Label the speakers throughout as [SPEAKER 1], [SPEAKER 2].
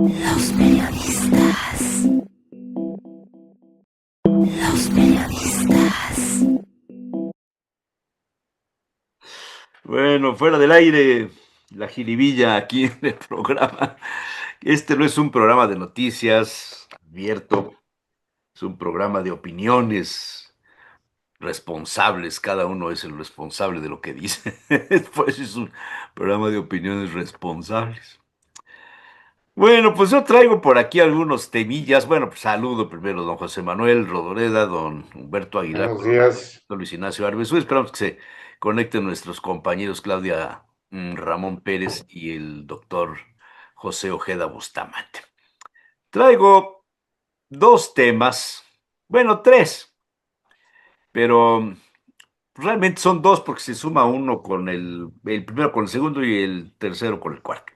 [SPEAKER 1] Los periodistas. Los periodistas.
[SPEAKER 2] Bueno, fuera del aire, la jiribilla aquí en el programa. Este no es un programa de noticias abierto, es un programa de opiniones responsables. Cada uno es el responsable de lo que dice. Pues es un programa de opiniones responsables. Bueno, pues yo traigo por aquí algunos temillas. Bueno, pues saludo primero a don José Manuel Rodoreda, don Humberto Aguilar
[SPEAKER 3] Buenos
[SPEAKER 2] Corona,
[SPEAKER 3] días.
[SPEAKER 2] don Luis Ignacio Arbezú. Esperamos que se conecten nuestros compañeros Claudia Ramón Pérez y el doctor José Ojeda Bustamante. Traigo dos temas, bueno, tres, pero realmente son dos porque se suma uno con el primero con el segundo y el tercero con el cuarto.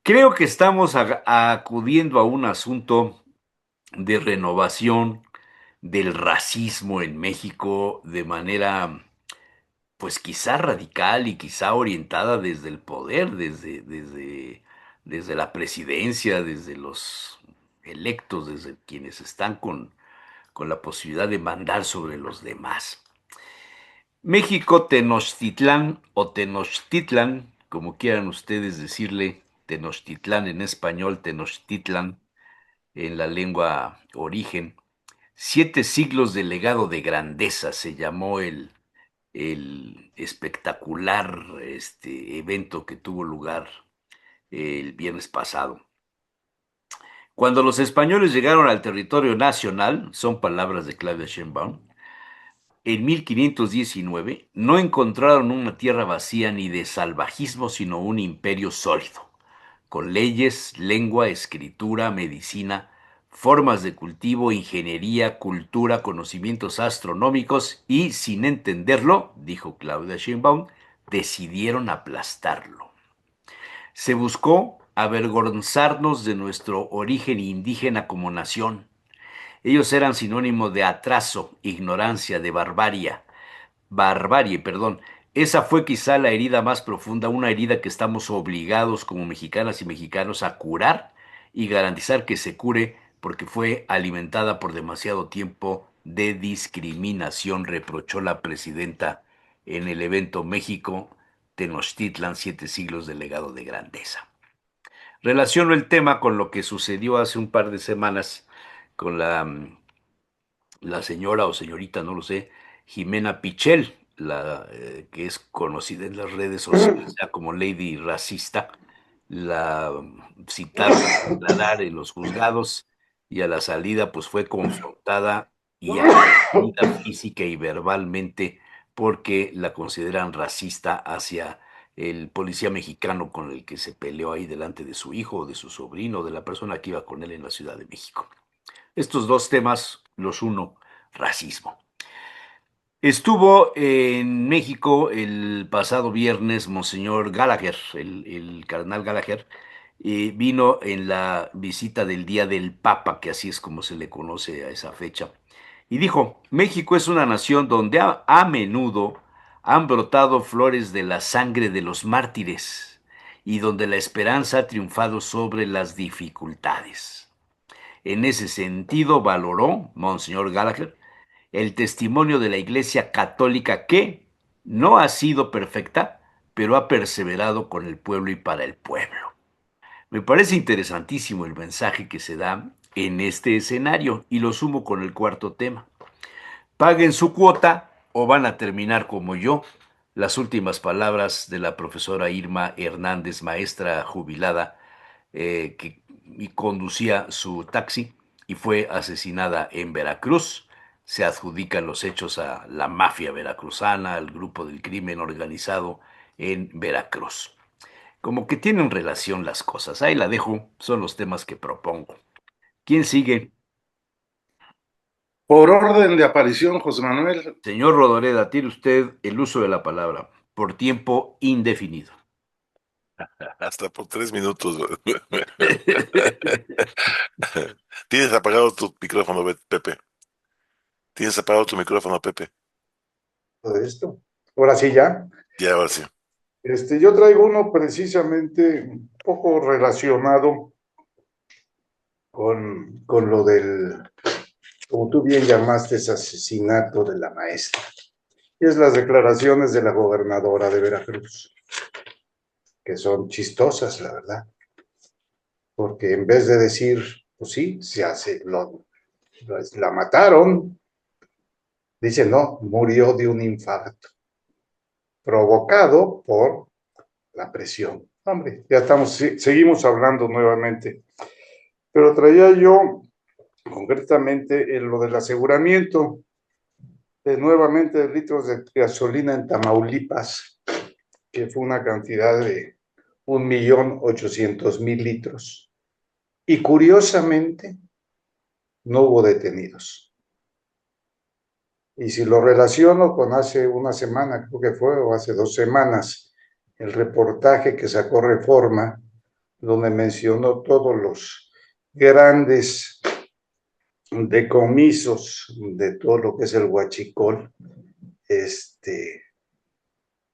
[SPEAKER 2] Creo que estamos acudiendo a un asunto de renovación del racismo en México de manera, pues quizá radical y quizá orientada desde el poder, desde la presidencia, desde los electos, desde quienes están con la posibilidad de mandar sobre los demás. México Tenochtitlán o Tenochtitlan, como quieran ustedes decirle, Tenochtitlán en español, Tenochtitlan en la lengua origen. 7 siglos de legado de grandeza se llamó el espectacular evento que tuvo lugar el viernes pasado. Cuando los españoles llegaron al territorio nacional, son palabras de Claudia Sheinbaum, en 1519 no encontraron una tierra vacía ni de salvajismo, sino un imperio sólido, con leyes, lengua, escritura, medicina, formas de cultivo, ingeniería, cultura, conocimientos astronómicos y, sin entenderlo, dijo Claudia Sheinbaum, decidieron aplastarlo. Se buscó avergonzarnos de nuestro origen indígena como nación. Ellos eran sinónimo de atraso, ignorancia, de barbarie, perdón. Esa fue quizá la herida más profunda, una herida que estamos obligados como mexicanas y mexicanos a curar y garantizar que se cure porque fue alimentada por demasiado tiempo de discriminación, reprochó la presidenta en el evento México Tenochtitlan, 7 siglos de legado de grandeza. Relaciono el tema con lo que sucedió hace un par de semanas con la señora o señorita, no lo sé, Jimena Pichel, que es conocida en las redes sociales ya como Lady Racista, la citaron a declarar en los juzgados y a la salida pues fue confrontada y agredida física y verbalmente porque la consideran racista hacia el policía mexicano con el que se peleó ahí delante de su hijo, de su sobrino, de la persona que iba con él en la Ciudad de México. Estos dos temas los uno, racismo. Estuvo en México el pasado viernes Monseñor Gallagher, el cardenal Gallagher, vino en la visita del Día del Papa, que así es como se le conoce a esa fecha, y dijo, México es una nación donde a menudo han brotado flores de la sangre de los mártires y donde la esperanza ha triunfado sobre las dificultades. En ese sentido, valoró Monseñor Gallagher el testimonio de la Iglesia Católica que no ha sido perfecta, pero ha perseverado con el pueblo y para el pueblo. Me parece interesantísimo el mensaje que se da en este escenario y lo sumo con el cuarto tema. Paguen su cuota o van a terminar como yo. Las últimas palabras de la profesora Irma Hernández, maestra jubilada, que conducía su taxi y fue asesinada en Veracruz. Se adjudican los hechos a la mafia veracruzana, al grupo del crimen organizado en Veracruz. Como que tienen relación las cosas. Ahí la dejo, son los temas que propongo. ¿Quién sigue?
[SPEAKER 3] Por orden de aparición, José Manuel.
[SPEAKER 2] Señor Rodoreda, tiene usted el uso de la palabra por tiempo indefinido.
[SPEAKER 4] Hasta por 3 minutos. Tienes apagado tu micrófono, Pepe. Tienes apagado tu micrófono, Pepe.
[SPEAKER 3] De esto. Ahora sí ya.
[SPEAKER 4] Ya, ahora sí.
[SPEAKER 3] Yo traigo uno precisamente un poco relacionado con lo del, como tú bien llamaste, ese asesinato de la maestra. Y es las declaraciones de la gobernadora de Veracruz, que son chistosas, la verdad. Porque en vez de decir, pues sí, la mataron, dice, no, murió de un infarto, provocado por la presión. Hombre, ya seguimos hablando nuevamente. Pero traía yo concretamente en lo del aseguramiento nuevamente de litros de gasolina en Tamaulipas, que fue una cantidad de 1.800.000 litros. Y curiosamente, no hubo detenidos. Y si lo relaciono con hace una semana, creo que fue, o hace 2 semanas, el reportaje que sacó Reforma, donde mencionó todos los grandes decomisos de todo lo que es el huachicol,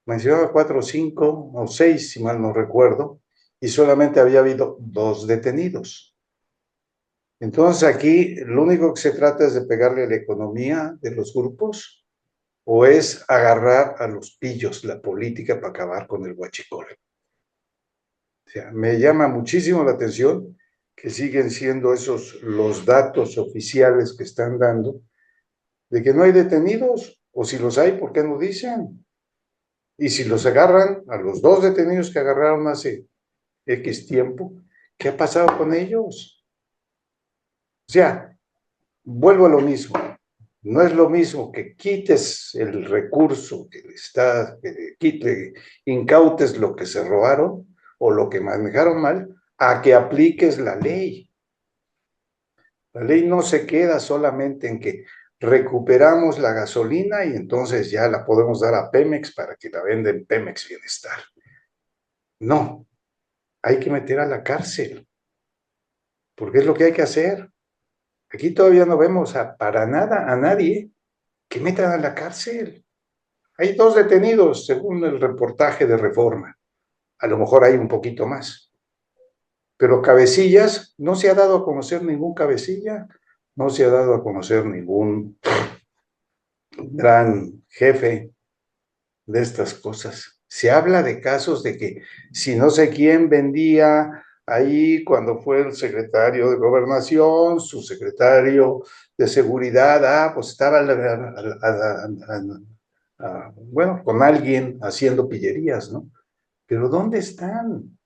[SPEAKER 3] mencionaba 4, 5 o 6, si mal no recuerdo, y solamente había habido 2 detenidos. Entonces aquí lo único que se trata es de pegarle a la economía de los grupos o es agarrar a los pillos la política para acabar con el huachicol. O sea, me llama muchísimo la atención que siguen siendo esos los datos oficiales que están dando de que no hay detenidos, o si los hay, ¿por qué no dicen? Y si los agarran, a los 2 detenidos que agarraron hace X tiempo, ¿qué ha pasado con ellos? O sea, vuelvo a lo mismo. No es lo mismo que quites el recurso que incautes lo que se robaron o lo que manejaron mal, a que apliques la ley. La ley no se queda solamente en que recuperamos la gasolina y entonces ya la podemos dar a Pemex para que la venda en Pemex Bienestar. No, hay que meter a la cárcel, porque es lo que hay que hacer. Aquí todavía no vemos para nada a nadie que metan a la cárcel. Hay 2 detenidos, según el reportaje de Reforma. A lo mejor hay un poquito más. Pero cabecillas, no se ha dado a conocer ningún cabecilla, no se ha dado a conocer ningún gran jefe de estas cosas. Se habla de casos de que si no sé quién vendía ahí cuando fue el secretario de Gobernación, su secretario de Seguridad, pues estaba bueno, con alguien haciendo pillerías, ¿no? Pero ¿dónde están?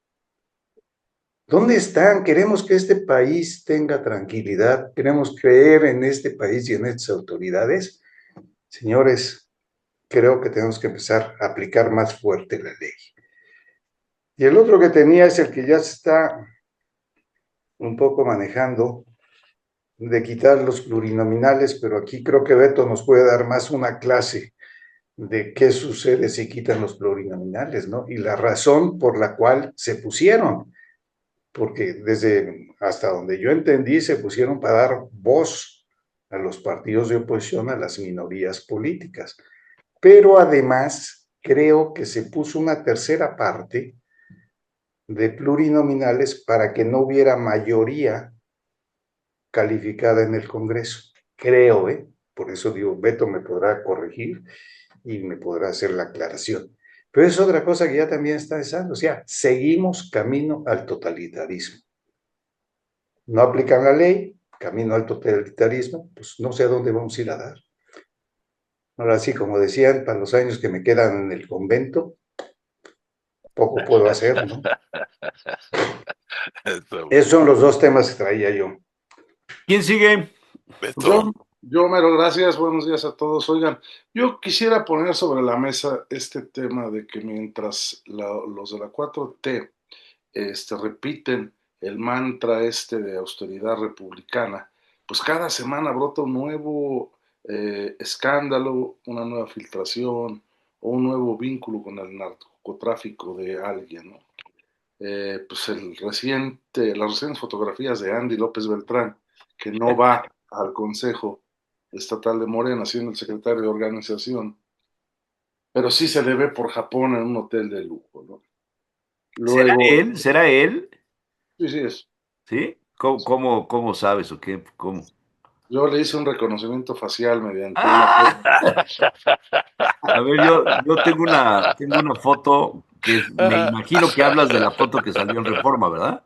[SPEAKER 3] ¿Dónde están? Queremos que este país tenga tranquilidad, queremos creer en este país y en estas autoridades. Señores, creo que tenemos que empezar a aplicar más fuerte la ley. Y el otro que tenía es el que ya se está un poco manejando, de quitar los plurinominales, pero aquí creo que Beto nos puede dar más una clase de qué sucede si quitan los plurinominales, ¿no? Y la razón por la cual se pusieron, porque desde hasta donde yo entendí, se pusieron para dar voz a los partidos de oposición, a las minorías políticas. Pero además, creo que se puso una tercera parte de plurinominales para que no hubiera mayoría calificada en el Congreso. Creo, por eso digo, Beto me podrá corregir y me podrá hacer la aclaración. Pero es otra cosa que ya también está pensando, o sea, seguimos camino al totalitarismo. No aplican la ley, camino al totalitarismo, pues no sé a dónde vamos a ir a dar. Ahora sí, como decían, para los años que me quedan en el convento, poco puedo hacer, ¿no? Esos son los 2 temas que traía yo.
[SPEAKER 2] ¿Quién sigue?
[SPEAKER 4] Beto,
[SPEAKER 3] Yo, Mero, gracias, buenos días a todos. Oigan, yo quisiera poner sobre la mesa este tema de que mientras los de la 4T repiten el mantra de austeridad republicana, pues cada semana brota un nuevo escándalo, una nueva filtración o un nuevo vínculo con el narcotráfico de alguien, ¿no? Pues las recientes fotografías de Andy López Beltrán, que no va al Consejo Estatal de Morena, siendo el secretario de organización, pero sí se le ve por Japón en un hotel de lujo, ¿no?
[SPEAKER 2] ¿Será
[SPEAKER 3] Luego,
[SPEAKER 2] él? ¿Será él?
[SPEAKER 3] sí, sí es.
[SPEAKER 2] ¿Sí? ¿Cómo sabes o qué? ¿Cómo?
[SPEAKER 5] Yo le hice un reconocimiento facial mediante una...
[SPEAKER 2] ¡Ah! A ver, yo tengo una foto me imagino que hablas de la foto que salió en Reforma, ¿verdad?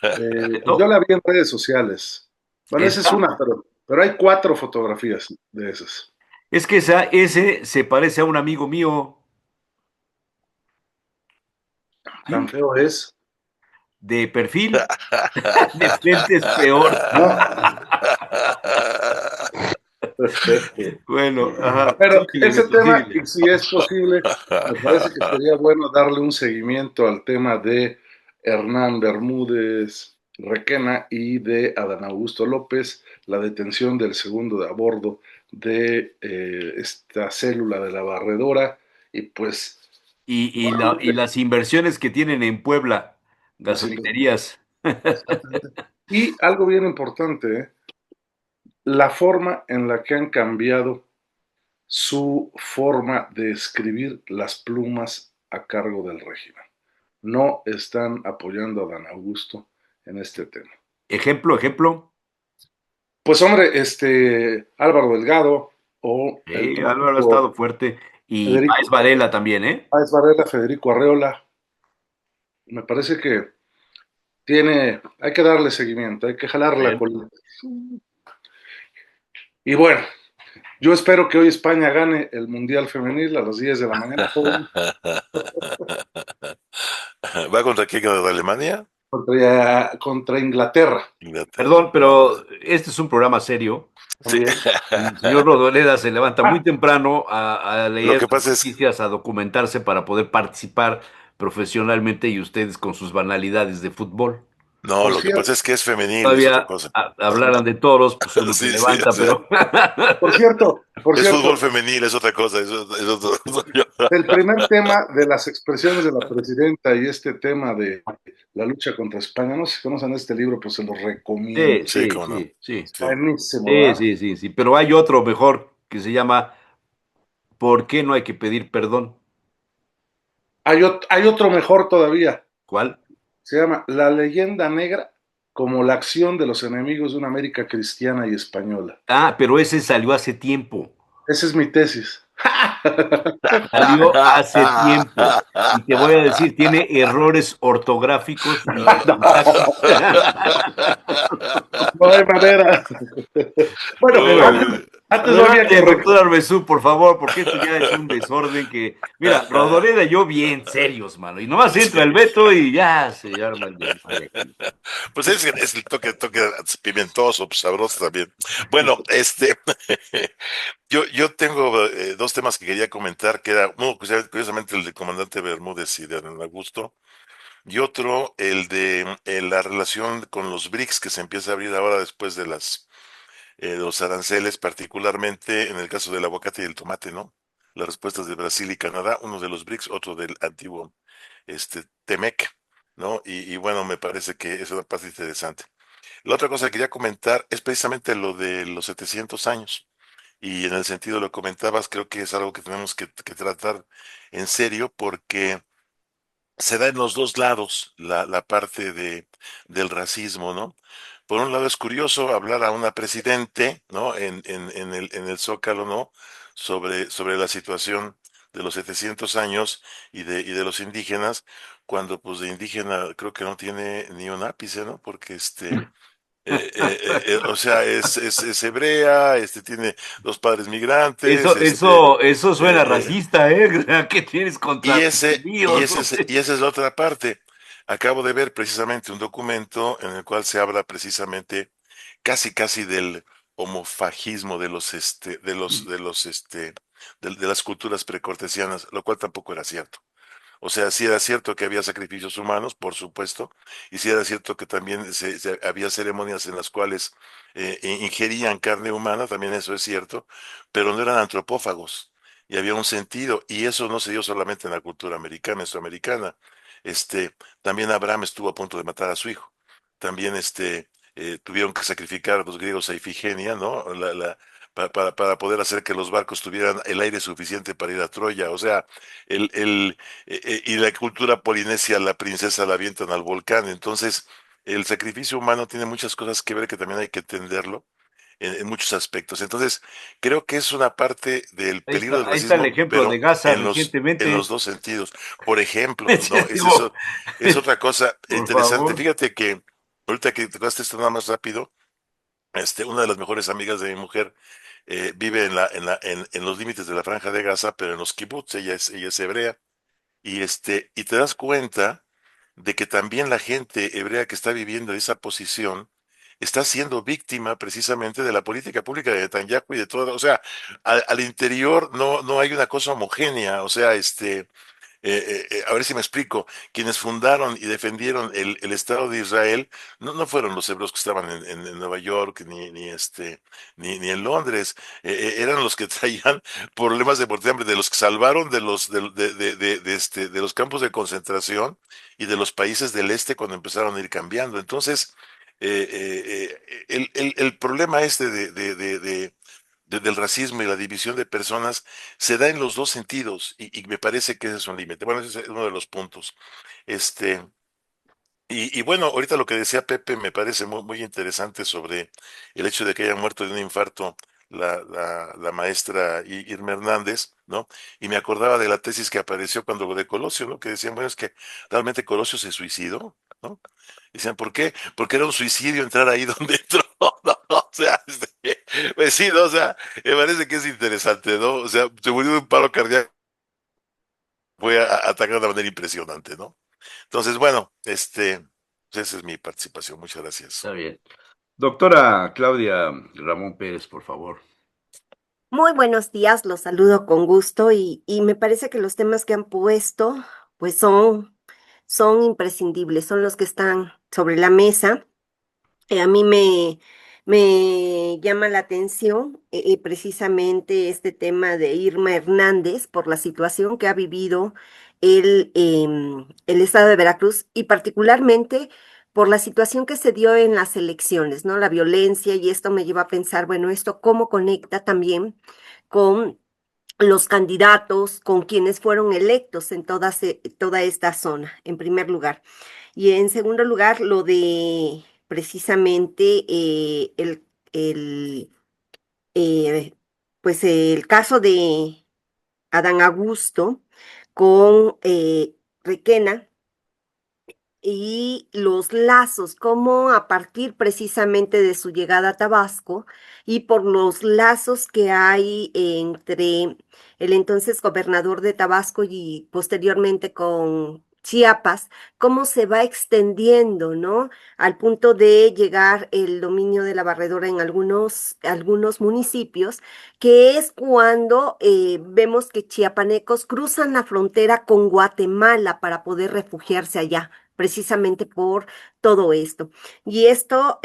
[SPEAKER 5] Pues yo
[SPEAKER 2] ¿Esto?
[SPEAKER 5] la vi en redes sociales. Bueno, esa es
[SPEAKER 2] ¿Esta?
[SPEAKER 5] una, pero hay 4 fotografías de esas.
[SPEAKER 2] Es que ese se parece a un amigo mío,
[SPEAKER 5] Tan
[SPEAKER 2] ¿sí?
[SPEAKER 5] feo es.
[SPEAKER 2] De perfil, de frente es peor.
[SPEAKER 3] No,
[SPEAKER 2] Bueno, ajá,
[SPEAKER 5] Pero
[SPEAKER 2] síguele,
[SPEAKER 5] ese
[SPEAKER 2] Beto,
[SPEAKER 5] tema,
[SPEAKER 2] síguele.
[SPEAKER 5] y si es posible, me parece que sería bueno darle un seguimiento al tema de Hernán Bermúdez Requena y de Adán Augusto López, la detención del segundo de a bordo de esta célula de la barredora, y pues
[SPEAKER 2] Y las inversiones que tienen en Puebla,
[SPEAKER 5] las
[SPEAKER 2] gasolinerías.
[SPEAKER 5] y algo bien importante, la forma en la que han cambiado su forma de escribir las plumas a cargo del régimen. No están apoyando a Dan Augusto en este tema.
[SPEAKER 2] Ejemplo.
[SPEAKER 5] Pues hombre, Álvaro Delgado o el
[SPEAKER 2] Álvaro ha
[SPEAKER 5] propio
[SPEAKER 2] estado fuerte. Y Páez
[SPEAKER 5] Federico
[SPEAKER 2] Varela también, ¿eh?
[SPEAKER 5] Páez Varela, Federico Arreola, me parece que hay que darle seguimiento, hay que jalar la
[SPEAKER 2] Bueno.
[SPEAKER 5] colita. Y bueno, yo espero que hoy España gane el Mundial Femenil a las 10 de la mañana, joven,
[SPEAKER 4] ¿Va contra quién? ¿Contra Alemania?
[SPEAKER 5] contra Inglaterra
[SPEAKER 4] Inglaterra.
[SPEAKER 2] Perdón, pero este es un programa serio.
[SPEAKER 4] Sí.
[SPEAKER 5] también.
[SPEAKER 2] El señor Rodoleda se levanta muy
[SPEAKER 5] Ah,
[SPEAKER 2] temprano a
[SPEAKER 4] Lo
[SPEAKER 2] leer
[SPEAKER 4] que
[SPEAKER 2] las
[SPEAKER 4] pasa es,
[SPEAKER 2] noticias, a documentarse para poder participar profesionalmente y ustedes con sus banalidades de fútbol.
[SPEAKER 4] no,
[SPEAKER 5] por
[SPEAKER 4] lo que pasa
[SPEAKER 5] cierto,
[SPEAKER 4] es que es femenil, es otra
[SPEAKER 2] Todavía
[SPEAKER 4] cosa.
[SPEAKER 2] hablaran de toros, pues uno se
[SPEAKER 4] Sí, sí, o
[SPEAKER 2] levanta,
[SPEAKER 4] sea,
[SPEAKER 2] pero
[SPEAKER 5] por
[SPEAKER 4] es fútbol
[SPEAKER 5] cierto,
[SPEAKER 4] femenil, es otra cosa, es otro.
[SPEAKER 5] el primer tema de las expresiones de la presidenta y este tema de la lucha contra España, no sé si conocen este libro, pues se los recomiendo.
[SPEAKER 2] sí,
[SPEAKER 4] Sí,
[SPEAKER 2] sí,
[SPEAKER 4] cómo no.
[SPEAKER 2] sí, sí,
[SPEAKER 4] Sí.
[SPEAKER 5] Buenísimo,
[SPEAKER 2] sí,
[SPEAKER 5] ¿verdad?
[SPEAKER 2] sí, sí, sí, pero hay otro mejor que se llama ¿Por qué no hay que pedir perdón?
[SPEAKER 5] Hay otro mejor todavía,
[SPEAKER 2] ¿Cuál?
[SPEAKER 5] se llama La leyenda negra como la acción de los enemigos de una América cristiana y española.
[SPEAKER 2] Ah, pero ese salió hace tiempo.
[SPEAKER 5] Esa es mi tesis.
[SPEAKER 2] Salió hace tiempo. Y te voy a decir, tiene errores ortográficos y de sintaxis.
[SPEAKER 5] No hay manera. Bueno,
[SPEAKER 2] Bueno,
[SPEAKER 5] antes no había
[SPEAKER 2] adelante,
[SPEAKER 5] corrección.
[SPEAKER 2] doctor Arbezú, por favor, porque esto ya es un desorden que. Mira, Rodoleda y yo bien serios, mano. Y nomás entra
[SPEAKER 4] Sí.
[SPEAKER 2] el Beto y ya se arma el desmadre aquí.
[SPEAKER 4] Pues es el toque pimentoso, pues, sabroso también. Bueno, yo tengo dos temas que quería comentar, que era uno, curiosamente, el del comandante Bermúdez y de Adán Augusto, y otro, el de la relación con los BRICS, que se empieza a abrir ahora después de los aranceles, particularmente en el caso del aguacate y el tomate, ¿no? Las respuestas de Brasil y Canadá, uno de los BRICS, otro del antiguo TEMEC, ¿no? Y bueno, me parece que es una parte interesante. La otra cosa que quería comentar es precisamente lo de los 700 años. Y en el sentido lo comentabas, creo que es algo que tenemos que tratar en serio porque se da en los dos lados la parte del racismo, ¿no? Por un lado es curioso hablar a una presidente, ¿no? En el Zócalo, ¿no? Sobre la situación de los 700 años y de los indígenas, cuando pues de indígena creo que no tiene ni un ápice, ¿no? Porque o sea, es hebrea, tiene dos padres migrantes,
[SPEAKER 2] Eso suena
[SPEAKER 4] eh, eh,
[SPEAKER 2] racista, ¿eh? ¿Qué tienes contra
[SPEAKER 4] y
[SPEAKER 2] los
[SPEAKER 4] ese, y
[SPEAKER 2] judíos,
[SPEAKER 4] ese, es-
[SPEAKER 2] hombre?
[SPEAKER 4] y esa es la otra parte. Acabo de ver precisamente un documento en el cual se habla precisamente casi del homofagismo de las culturas precortesianas, lo cual tampoco era cierto. O sea, sí era cierto que había sacrificios humanos, por supuesto, y sí era cierto que también había ceremonias en las cuales ingerían carne humana, también eso es cierto, pero no eran antropófagos, y había un sentido, y eso no se dio solamente en la cultura americana, mesoamericana. También Abraham estuvo a punto de matar a su hijo. También tuvieron que sacrificar a los griegos a Ifigenia, ¿no? Para poder hacer que los barcos tuvieran el aire suficiente para ir a Troya. O sea, y la cultura polinesia, la princesa la avientan al volcán. Entonces, el sacrificio humano tiene muchas cosas que ver que también hay que entenderlo en muchos aspectos. Entonces, creo que es una parte del peligro del
[SPEAKER 2] Ahí está el
[SPEAKER 4] racismo,
[SPEAKER 2] ejemplo de
[SPEAKER 4] pero
[SPEAKER 2] Gaza
[SPEAKER 4] en los
[SPEAKER 2] recientemente.
[SPEAKER 4] dos sentidos. Por ejemplo, ¿no?
[SPEAKER 2] Digo,
[SPEAKER 4] Es otra cosa
[SPEAKER 2] por
[SPEAKER 4] interesante.
[SPEAKER 2] favor.
[SPEAKER 4] Fíjate que ahorita que tocaste esto nada más rápido, una de las mejores amigas de mi mujer vive en los límites de la Franja de Gaza, pero en los kibbutz, ella es hebrea, y te das cuenta de que también la gente hebrea que está viviendo esa posición está siendo víctima precisamente de la política pública de Netanyahu y de todo, o sea, al interior no hay una cosa homogénea, o sea, a ver si me explico, quienes fundaron y defendieron el Estado de Israel no fueron los hebreos que estaban en Nueva York ni en Londres, eran los que traían problemas de hambre, de los que salvaron de los campos de concentración y de los países del este cuando empezaron a ir cambiando. Entonces, el problema del racismo y la división de personas se da en los dos sentidos y me parece que ese es un límite. Bueno, ese es uno de los puntos. Este, y bueno, ahorita lo que decía Pepe me parece muy interesante sobre el hecho de que haya muerto de un infarto la maestra Irma Hernández, ¿no? Y me acordaba de la tesis que apareció cuando de Colosio, ¿no? Que decían, bueno, es que realmente Colosio se suicidó, ¿no? Decían, ¿por qué? Porque era un suicidio entrar ahí donde entró, ¿no? O sea, pues sí, ¿no? O sea, me parece que es interesante, ¿no? O sea, se murió de un paro cardíaco, fue a atacar de una manera impresionante, ¿no? Entonces, bueno, pues esa es mi participación. Muchas gracias.
[SPEAKER 2] Está bien. Doctora Claudia Ramón Pérez, por favor.
[SPEAKER 6] Muy buenos días, los saludo con gusto y me parece que los temas que han puesto pues son imprescindibles, son los que están sobre la mesa. A mí me llama la atención precisamente este tema de Irma Hernández por la situación que ha vivido el estado de Veracruz y particularmente por la situación que se dio en las elecciones, ¿no? La violencia y esto me lleva a pensar, bueno, esto cómo conecta también con los candidatos, con quienes fueron electos en toda esta zona, en primer lugar. Y en segundo lugar, lo de precisamente el, eh, pues el caso de Adán Augusto con Requena y los lazos, cómo a partir precisamente de su llegada a Tabasco y por los lazos que hay entre el entonces gobernador de Tabasco y posteriormente con Chiapas, cómo se va extendiendo, ¿no? Al punto de llegar el dominio de la barredora en algunos municipios, que es cuando vemos que chiapanecos cruzan la frontera con Guatemala para poder refugiarse allá precisamente por todo esto. Y esto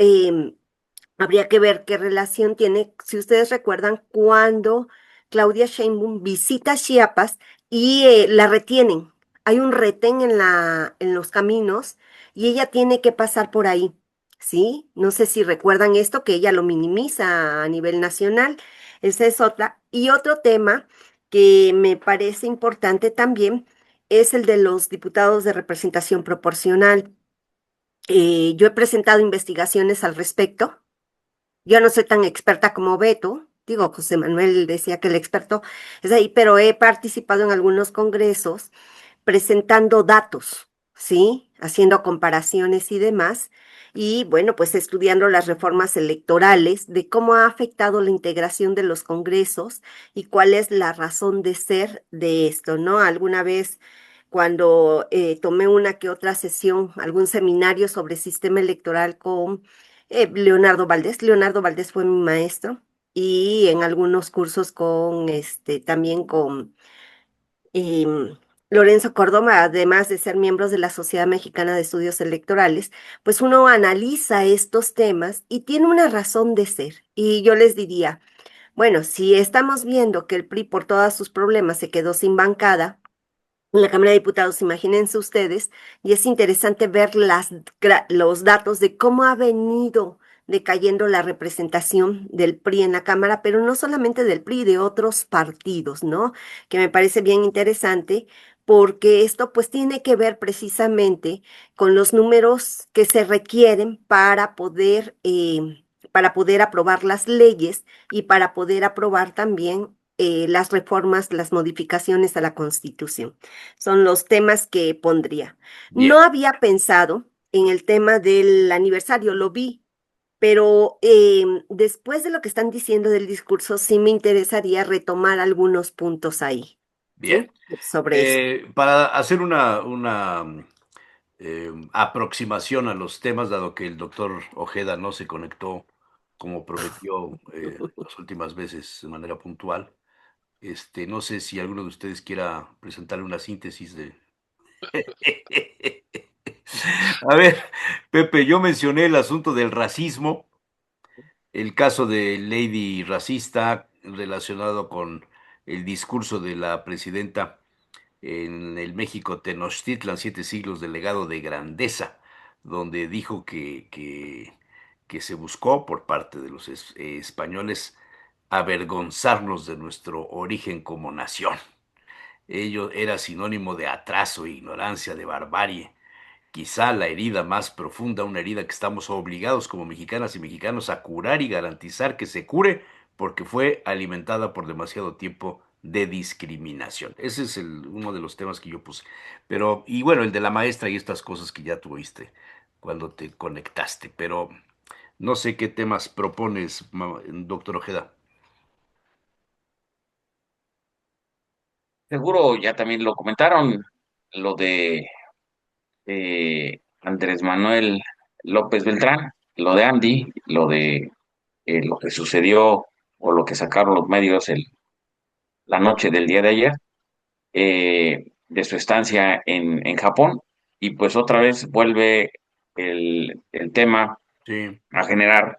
[SPEAKER 6] habría que ver qué relación tiene, si ustedes recuerdan, cuando Claudia Sheinbaum visita Chiapas y la retienen. Hay un retén en los caminos y ella tiene que pasar por ahí, ¿sí? No sé si recuerdan esto, que ella lo minimiza a nivel nacional. Esa es otra. Y otro tema que me parece importante también es el de los diputados de representación proporcional. Yo he presentado investigaciones al respecto. Yo no soy tan experta como Beto. Digo, José Manuel decía que el experto es ahí, pero he participado en algunos congresos presentando datos, ¿sí? Haciendo comparaciones y demás. Y bueno, pues estudiando las reformas electorales, de cómo ha afectado la integración de los congresos y cuál es la razón de ser de esto, ¿no? Alguna vez cuando tomé una que otra sesión, algún seminario sobre sistema electoral con Leonardo Valdés fue mi maestro y en algunos cursos con también con Lorenzo Córdoba, además de ser miembros de la Sociedad Mexicana de Estudios Electorales, pues uno analiza estos temas y tiene una razón de ser. Y yo les diría, bueno, si estamos viendo que el PRI por todos sus problemas se quedó sin bancada, en la Cámara de Diputados, imagínense ustedes, y es interesante ver los datos de cómo ha venido decayendo la representación del PRI en la Cámara, pero no solamente del PRI, de otros partidos, ¿no? Que me parece bien interesante porque esto pues tiene que ver precisamente con los números que se requieren para poder aprobar las leyes y para poder aprobar también las reformas, las modificaciones a la Constitución. Son los temas que pondría.
[SPEAKER 2] Bien,
[SPEAKER 6] No había pensado en el tema del aniversario, lo vi, pero después de lo que están diciendo del discurso, sí me interesaría retomar algunos puntos ahí,
[SPEAKER 2] bien.
[SPEAKER 6] ¿sí? Sobre esto.
[SPEAKER 2] Para hacer una aproximación a los temas, dado que el doctor Ojeda no se conectó como prometió las últimas veces de manera puntual. No sé si alguno de ustedes quiera presentarle una síntesis de... A ver, Pepe, yo mencioné el asunto del racismo, el caso de Lady Racista relacionado con el discurso de la presidenta en el México Tenochtitlan, 7 siglos de legado de grandeza, donde dijo que se buscó por parte de los españoles avergonzarnos de nuestro origen como nación. Ello era sinónimo de atraso, ignorancia, de barbarie. Quizá la herida más profunda, una herida que estamos obligados como mexicanas y mexicanos a curar y garantizar que se cure porque fue alimentada por demasiado tiempo de discriminación. Ese es uno de los temas que yo puse. Pero, y bueno, el de la maestra y estas cosas que ya tuviste cuando te conectaste. Pero no sé qué temas propones, doctor Ojeda.
[SPEAKER 7] Seguro ya también lo comentaron, lo de Andrés Manuel López Beltrán, lo de Andy, lo que sucedió o lo que sacaron los medios la noche del día de ayer, de su estancia en Japón, y pues otra vez vuelve el tema
[SPEAKER 2] Sí,
[SPEAKER 7] a generar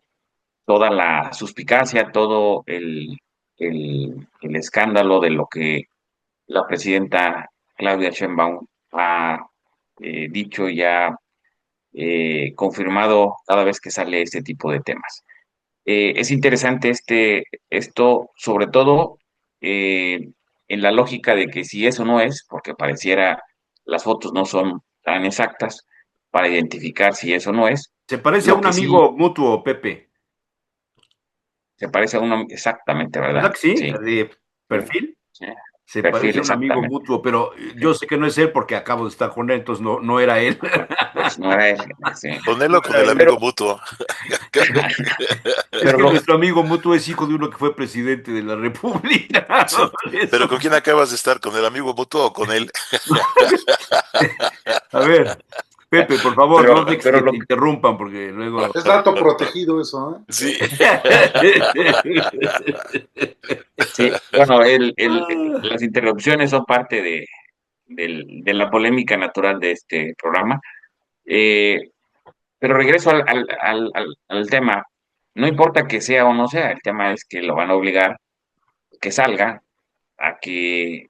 [SPEAKER 7] toda la suspicacia, todo el escándalo de lo que la presidenta Claudia Sheinbaum ha dicho y ha confirmado cada vez que sale este tipo de temas. Es interesante esto, sobre todo en la lógica de que si eso no es, porque pareciera las fotos no son tan exactas para identificar si eso no es,
[SPEAKER 2] se parece a
[SPEAKER 7] lo
[SPEAKER 2] un
[SPEAKER 7] que sí
[SPEAKER 2] amigo mutuo, Pepe.
[SPEAKER 7] se parece a uno exactamente, ¿verdad?
[SPEAKER 2] ¿Verdad que sí?
[SPEAKER 7] Sí,
[SPEAKER 2] De
[SPEAKER 7] sí,
[SPEAKER 2] perfil.
[SPEAKER 7] sí.
[SPEAKER 2] Se
[SPEAKER 7] Perfil
[SPEAKER 2] parece a un amigo
[SPEAKER 7] exactamente.
[SPEAKER 2] mutuo, pero
[SPEAKER 7] Sí.
[SPEAKER 2] yo sé que no es él porque acabo de estar con él, entonces no, no era él.
[SPEAKER 7] Pues no era él, sí.
[SPEAKER 4] Con él
[SPEAKER 2] No
[SPEAKER 4] o con
[SPEAKER 2] era
[SPEAKER 4] el
[SPEAKER 2] él.
[SPEAKER 7] Pero,
[SPEAKER 4] amigo mutuo.
[SPEAKER 2] Es
[SPEAKER 7] pero
[SPEAKER 2] que
[SPEAKER 7] lo,
[SPEAKER 2] nuestro amigo mutuo es hijo de uno que fue presidente de la República.
[SPEAKER 4] Sí.
[SPEAKER 2] Por eso.
[SPEAKER 4] Pero ¿con quién acabas de estar? ¿Con el amigo mutuo o con él?
[SPEAKER 2] A ver, Pepe, por favor, no dejes
[SPEAKER 7] pero
[SPEAKER 2] que te
[SPEAKER 7] lo,
[SPEAKER 2] interrumpan porque luego.
[SPEAKER 5] Es dato protegido eso, ¿eh?
[SPEAKER 4] Sí.
[SPEAKER 7] sí, bueno, las interrupciones son parte de la polémica natural de este programa. Eh, pero regreso al tema. No importa que sea o no sea, el tema es que lo van a obligar que salga a que,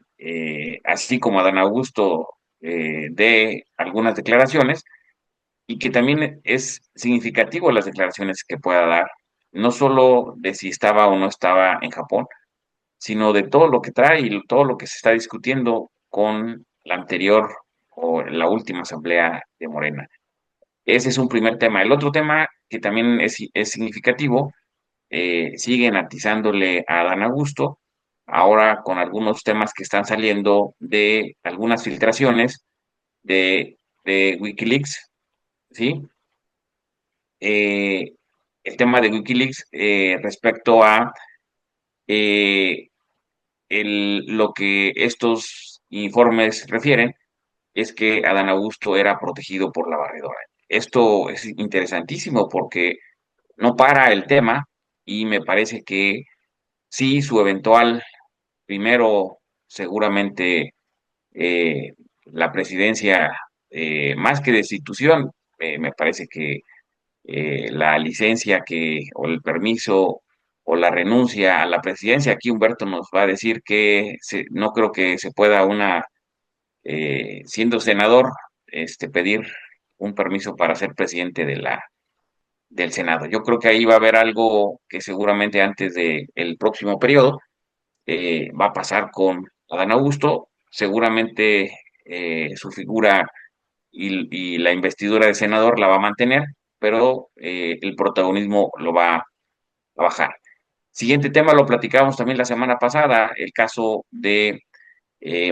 [SPEAKER 7] así como Adán Augusto dé algunas declaraciones, y que también es significativo las declaraciones que pueda dar, no solo de si estaba o no estaba en Japón, sino de todo lo que trae y todo lo que se está discutiendo con la anterior o la última asamblea de Morena. Ese es un primer tema. El otro tema que también es significativo, siguen atizándole a Adán Augusto, ahora con algunos temas que están saliendo de algunas filtraciones de Wikileaks, ¿sí? Eh, el tema de Wikileaks respecto a eh, lo que estos informes refieren es que Adán Augusto era protegido por la barredora. Esto es interesantísimo porque no para el tema y me parece que sí, su eventual, primero, seguramente la presidencia, más que destitución, me parece que la licencia o el permiso o la renuncia a la presidencia, aquí Humberto nos va a decir que no creo que se pueda siendo senador, pedir un permiso para ser presidente del Senado. Yo creo que ahí va a haber algo que seguramente antes del próximo periodo va a pasar con Adán Augusto. Seguramente su figura y la investidura de senador la va a mantener, pero el protagonismo lo va a bajar. Siguiente tema lo platicábamos también la semana pasada, el caso de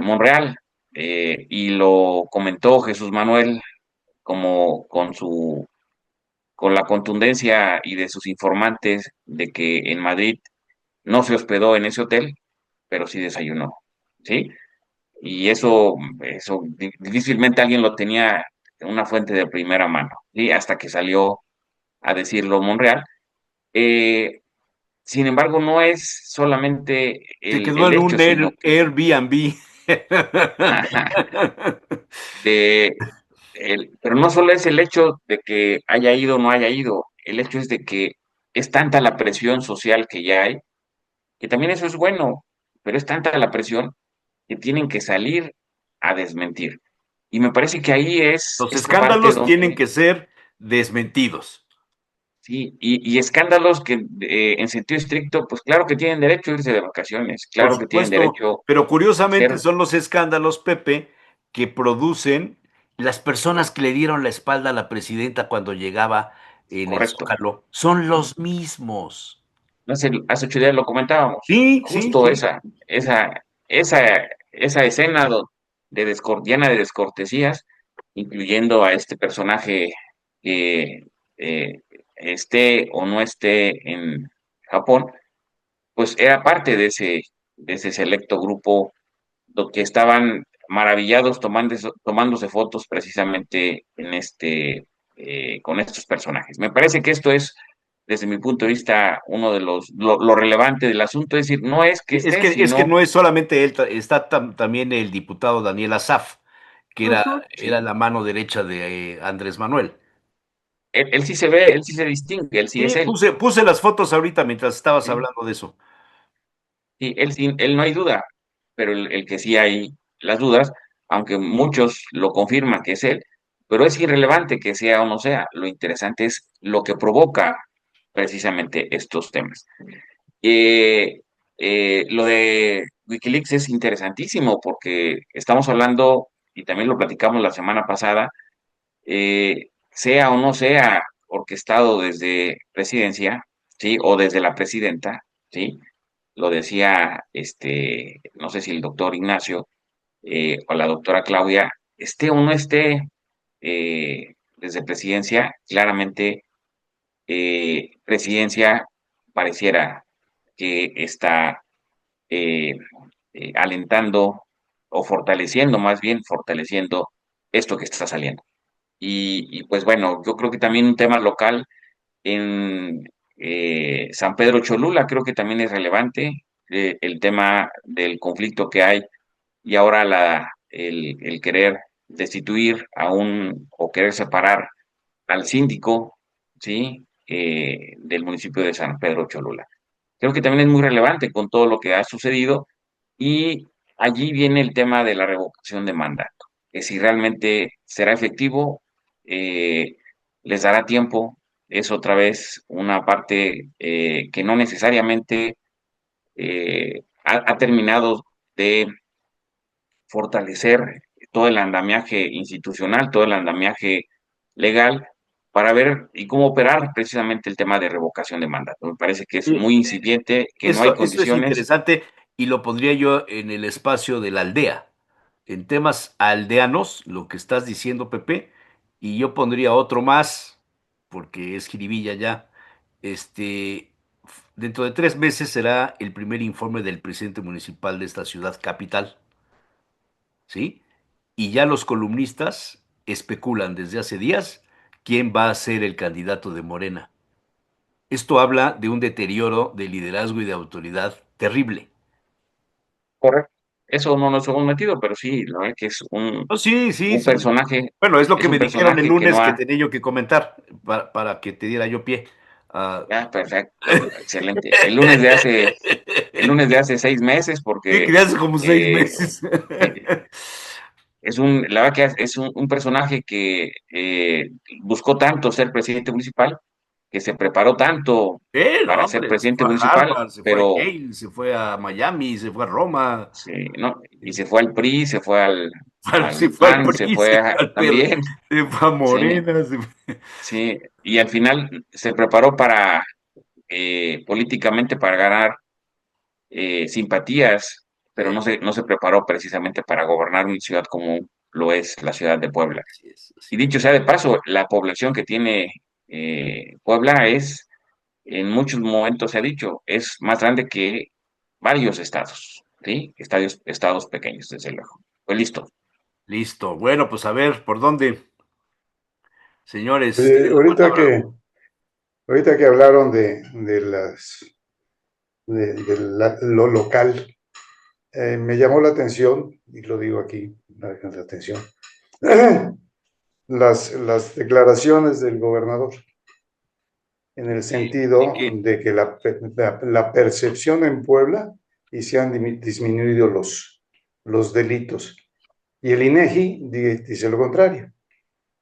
[SPEAKER 7] Monreal, y lo comentó Jesús Manuel como con la contundencia y de sus informantes de que en Madrid no se hospedó en ese hotel, pero sí desayunó, ¿sí? Y eso difícilmente alguien lo tenía en una fuente de primera mano, ¿sí? Hasta que salió a decirlo Monreal. Eh, Sin embargo, no es solamente
[SPEAKER 2] Se quedó
[SPEAKER 7] el
[SPEAKER 2] en
[SPEAKER 7] hecho,
[SPEAKER 2] un
[SPEAKER 7] sino que
[SPEAKER 2] Airbnb.
[SPEAKER 7] de, pero no solo es el hecho de que haya ido o no haya ido, el hecho es de que es tanta la presión social que ya hay, que también eso es bueno, pero es tanta la presión que tienen que salir a desmentir. Y me parece que ahí es
[SPEAKER 2] Los
[SPEAKER 7] esta parte
[SPEAKER 2] escándalos tienen
[SPEAKER 7] donde,
[SPEAKER 2] que ser desmentidos.
[SPEAKER 7] sí, y escándalos que en sentido estricto, pues claro que tienen derecho a irse de vacaciones,
[SPEAKER 2] Por
[SPEAKER 7] claro que tienen
[SPEAKER 2] supuesto,
[SPEAKER 7] derecho
[SPEAKER 2] pero
[SPEAKER 7] a
[SPEAKER 2] curiosamente
[SPEAKER 7] ser
[SPEAKER 2] son los escándalos, Pepe, que producen las personas que le dieron la espalda a la presidenta cuando llegaba en el
[SPEAKER 7] correcto.
[SPEAKER 2] Zócalo. Son los mismos.
[SPEAKER 7] Hace 8 días lo comentábamos,
[SPEAKER 2] Sí, sí,
[SPEAKER 7] justo
[SPEAKER 2] sí.
[SPEAKER 7] esa escena llena de descortesías, incluyendo a este personaje que eh, esté o no esté en Japón, pues era parte de ese selecto grupo que estaban maravillados tomándose fotos precisamente con estos personajes. Me parece que esto es, desde mi punto de vista, uno de lo relevante del asunto, es decir, no es que esté,
[SPEAKER 2] Es que
[SPEAKER 7] sino
[SPEAKER 2] no es solamente él, está también el diputado Daniel Asaf, que
[SPEAKER 6] Ujú.
[SPEAKER 2] era
[SPEAKER 7] sí,
[SPEAKER 2] la mano derecha de Andrés Manuel.
[SPEAKER 7] él sí se ve, él sí se distingue, él sí es
[SPEAKER 2] Sí,
[SPEAKER 7] él.
[SPEAKER 2] puse las fotos ahorita mientras estabas
[SPEAKER 7] ¿Sí?
[SPEAKER 2] hablando de eso.
[SPEAKER 7] Sí, él no hay duda, pero el que sí hay las dudas, aunque muchos lo confirman que es él, pero es irrelevante que sea o no sea. Lo interesante es lo que provoca precisamente estos temas. Eh, lo de Wikileaks es interesantísimo porque estamos hablando, y también lo platicamos la semana pasada, sea o no sea orquestado desde presidencia, ¿sí? O desde la presidenta, ¿sí? Lo decía, no sé si el doctor Ignacio o la doctora Claudia, esté o no esté desde presidencia, claramente presidencia pareciera que está eh, alentando o fortaleciendo, más bien fortaleciendo esto que está saliendo. Pues bueno, yo creo que también un tema local en San Pedro Cholula creo que también es relevante el tema del conflicto que hay y ahora el querer destituir o querer separar al síndico, ¿sí? Del municipio de San Pedro Cholula. Creo que también es muy relevante con todo lo que ha sucedido y allí viene el tema de la revocación de mandato, que si realmente será efectivo, eh, les dará tiempo, es otra vez una parte que no necesariamente ha terminado de fortalecer todo el andamiaje institucional, todo el andamiaje legal, para ver y cómo operar precisamente el tema de revocación de mandato. Me parece que es
[SPEAKER 2] Sí,
[SPEAKER 7] muy incipiente, que no hay
[SPEAKER 2] eso es
[SPEAKER 7] condiciones.
[SPEAKER 2] interesante y lo pondría yo en el espacio de la aldea. En temas aldeanos, lo que estás diciendo, Pepe, y yo pondría otro más, porque es jiribilla ya. Este, Dentro de 3 meses será el primer informe del presidente municipal de esta ciudad capital, ¿sí? Y ya los columnistas especulan desde hace días quién va a ser el candidato de Morena. Esto habla de un deterioro de liderazgo y de autoridad terrible.
[SPEAKER 7] Correcto. Eso no nos hemos metido, pero sí, la verdad que
[SPEAKER 2] No, sí, sí,
[SPEAKER 7] un
[SPEAKER 2] sí.
[SPEAKER 7] personaje,
[SPEAKER 2] Bueno, es lo
[SPEAKER 7] es
[SPEAKER 2] que
[SPEAKER 7] un
[SPEAKER 2] me dijeron el
[SPEAKER 7] personaje que no
[SPEAKER 2] lunes que
[SPEAKER 7] ha,
[SPEAKER 2] tenía yo que comentar para que te diera yo pie. Ah,
[SPEAKER 7] perfecto, excelente. El lunes de hace 6 meses,
[SPEAKER 2] sí,
[SPEAKER 7] porque
[SPEAKER 2] que hace como seis
[SPEAKER 7] eh,
[SPEAKER 2] meses.
[SPEAKER 7] eh, la verdad que es un personaje que buscó tanto ser presidente municipal que se preparó tanto
[SPEAKER 2] No,
[SPEAKER 7] para ser
[SPEAKER 2] hombre, se
[SPEAKER 7] presidente
[SPEAKER 2] fue a
[SPEAKER 7] municipal,
[SPEAKER 2] Harvard, se fue a
[SPEAKER 7] pero
[SPEAKER 2] Yale, se fue a Miami, se fue a Roma,
[SPEAKER 7] sí, ¿no? Y se fue al PRI, se fue
[SPEAKER 2] se
[SPEAKER 7] al
[SPEAKER 2] fue al
[SPEAKER 7] PAN, se
[SPEAKER 2] PRI, se
[SPEAKER 7] fue
[SPEAKER 2] fue al PRD,
[SPEAKER 7] también,
[SPEAKER 2] se fue a
[SPEAKER 7] sí,
[SPEAKER 2] Morena,
[SPEAKER 7] sí, y al final se preparó para políticamente para ganar simpatías, pero
[SPEAKER 2] eh,
[SPEAKER 7] no se preparó precisamente para gobernar una ciudad como lo es la ciudad de Puebla.
[SPEAKER 2] así es,
[SPEAKER 7] Y
[SPEAKER 2] así es.
[SPEAKER 7] dicho sea de paso, la población que tiene Puebla es, en muchos momentos se ha dicho, es más grande que varios estados, ¿sí? Estados pequeños, desde luego. Pues listo.
[SPEAKER 2] Listo. Bueno, pues a ver, ¿por dónde? Señores,
[SPEAKER 3] Oye,
[SPEAKER 2] tienen la palabra.
[SPEAKER 3] ahorita que hablaron lo local, me llamó la atención, y lo digo aquí, la atención, las declaraciones del gobernador, en el
[SPEAKER 2] ¿De
[SPEAKER 3] sentido
[SPEAKER 2] qué?
[SPEAKER 3] de que la percepción en Puebla y se han disminuido los delitos. Y el INEGI dice lo contrario,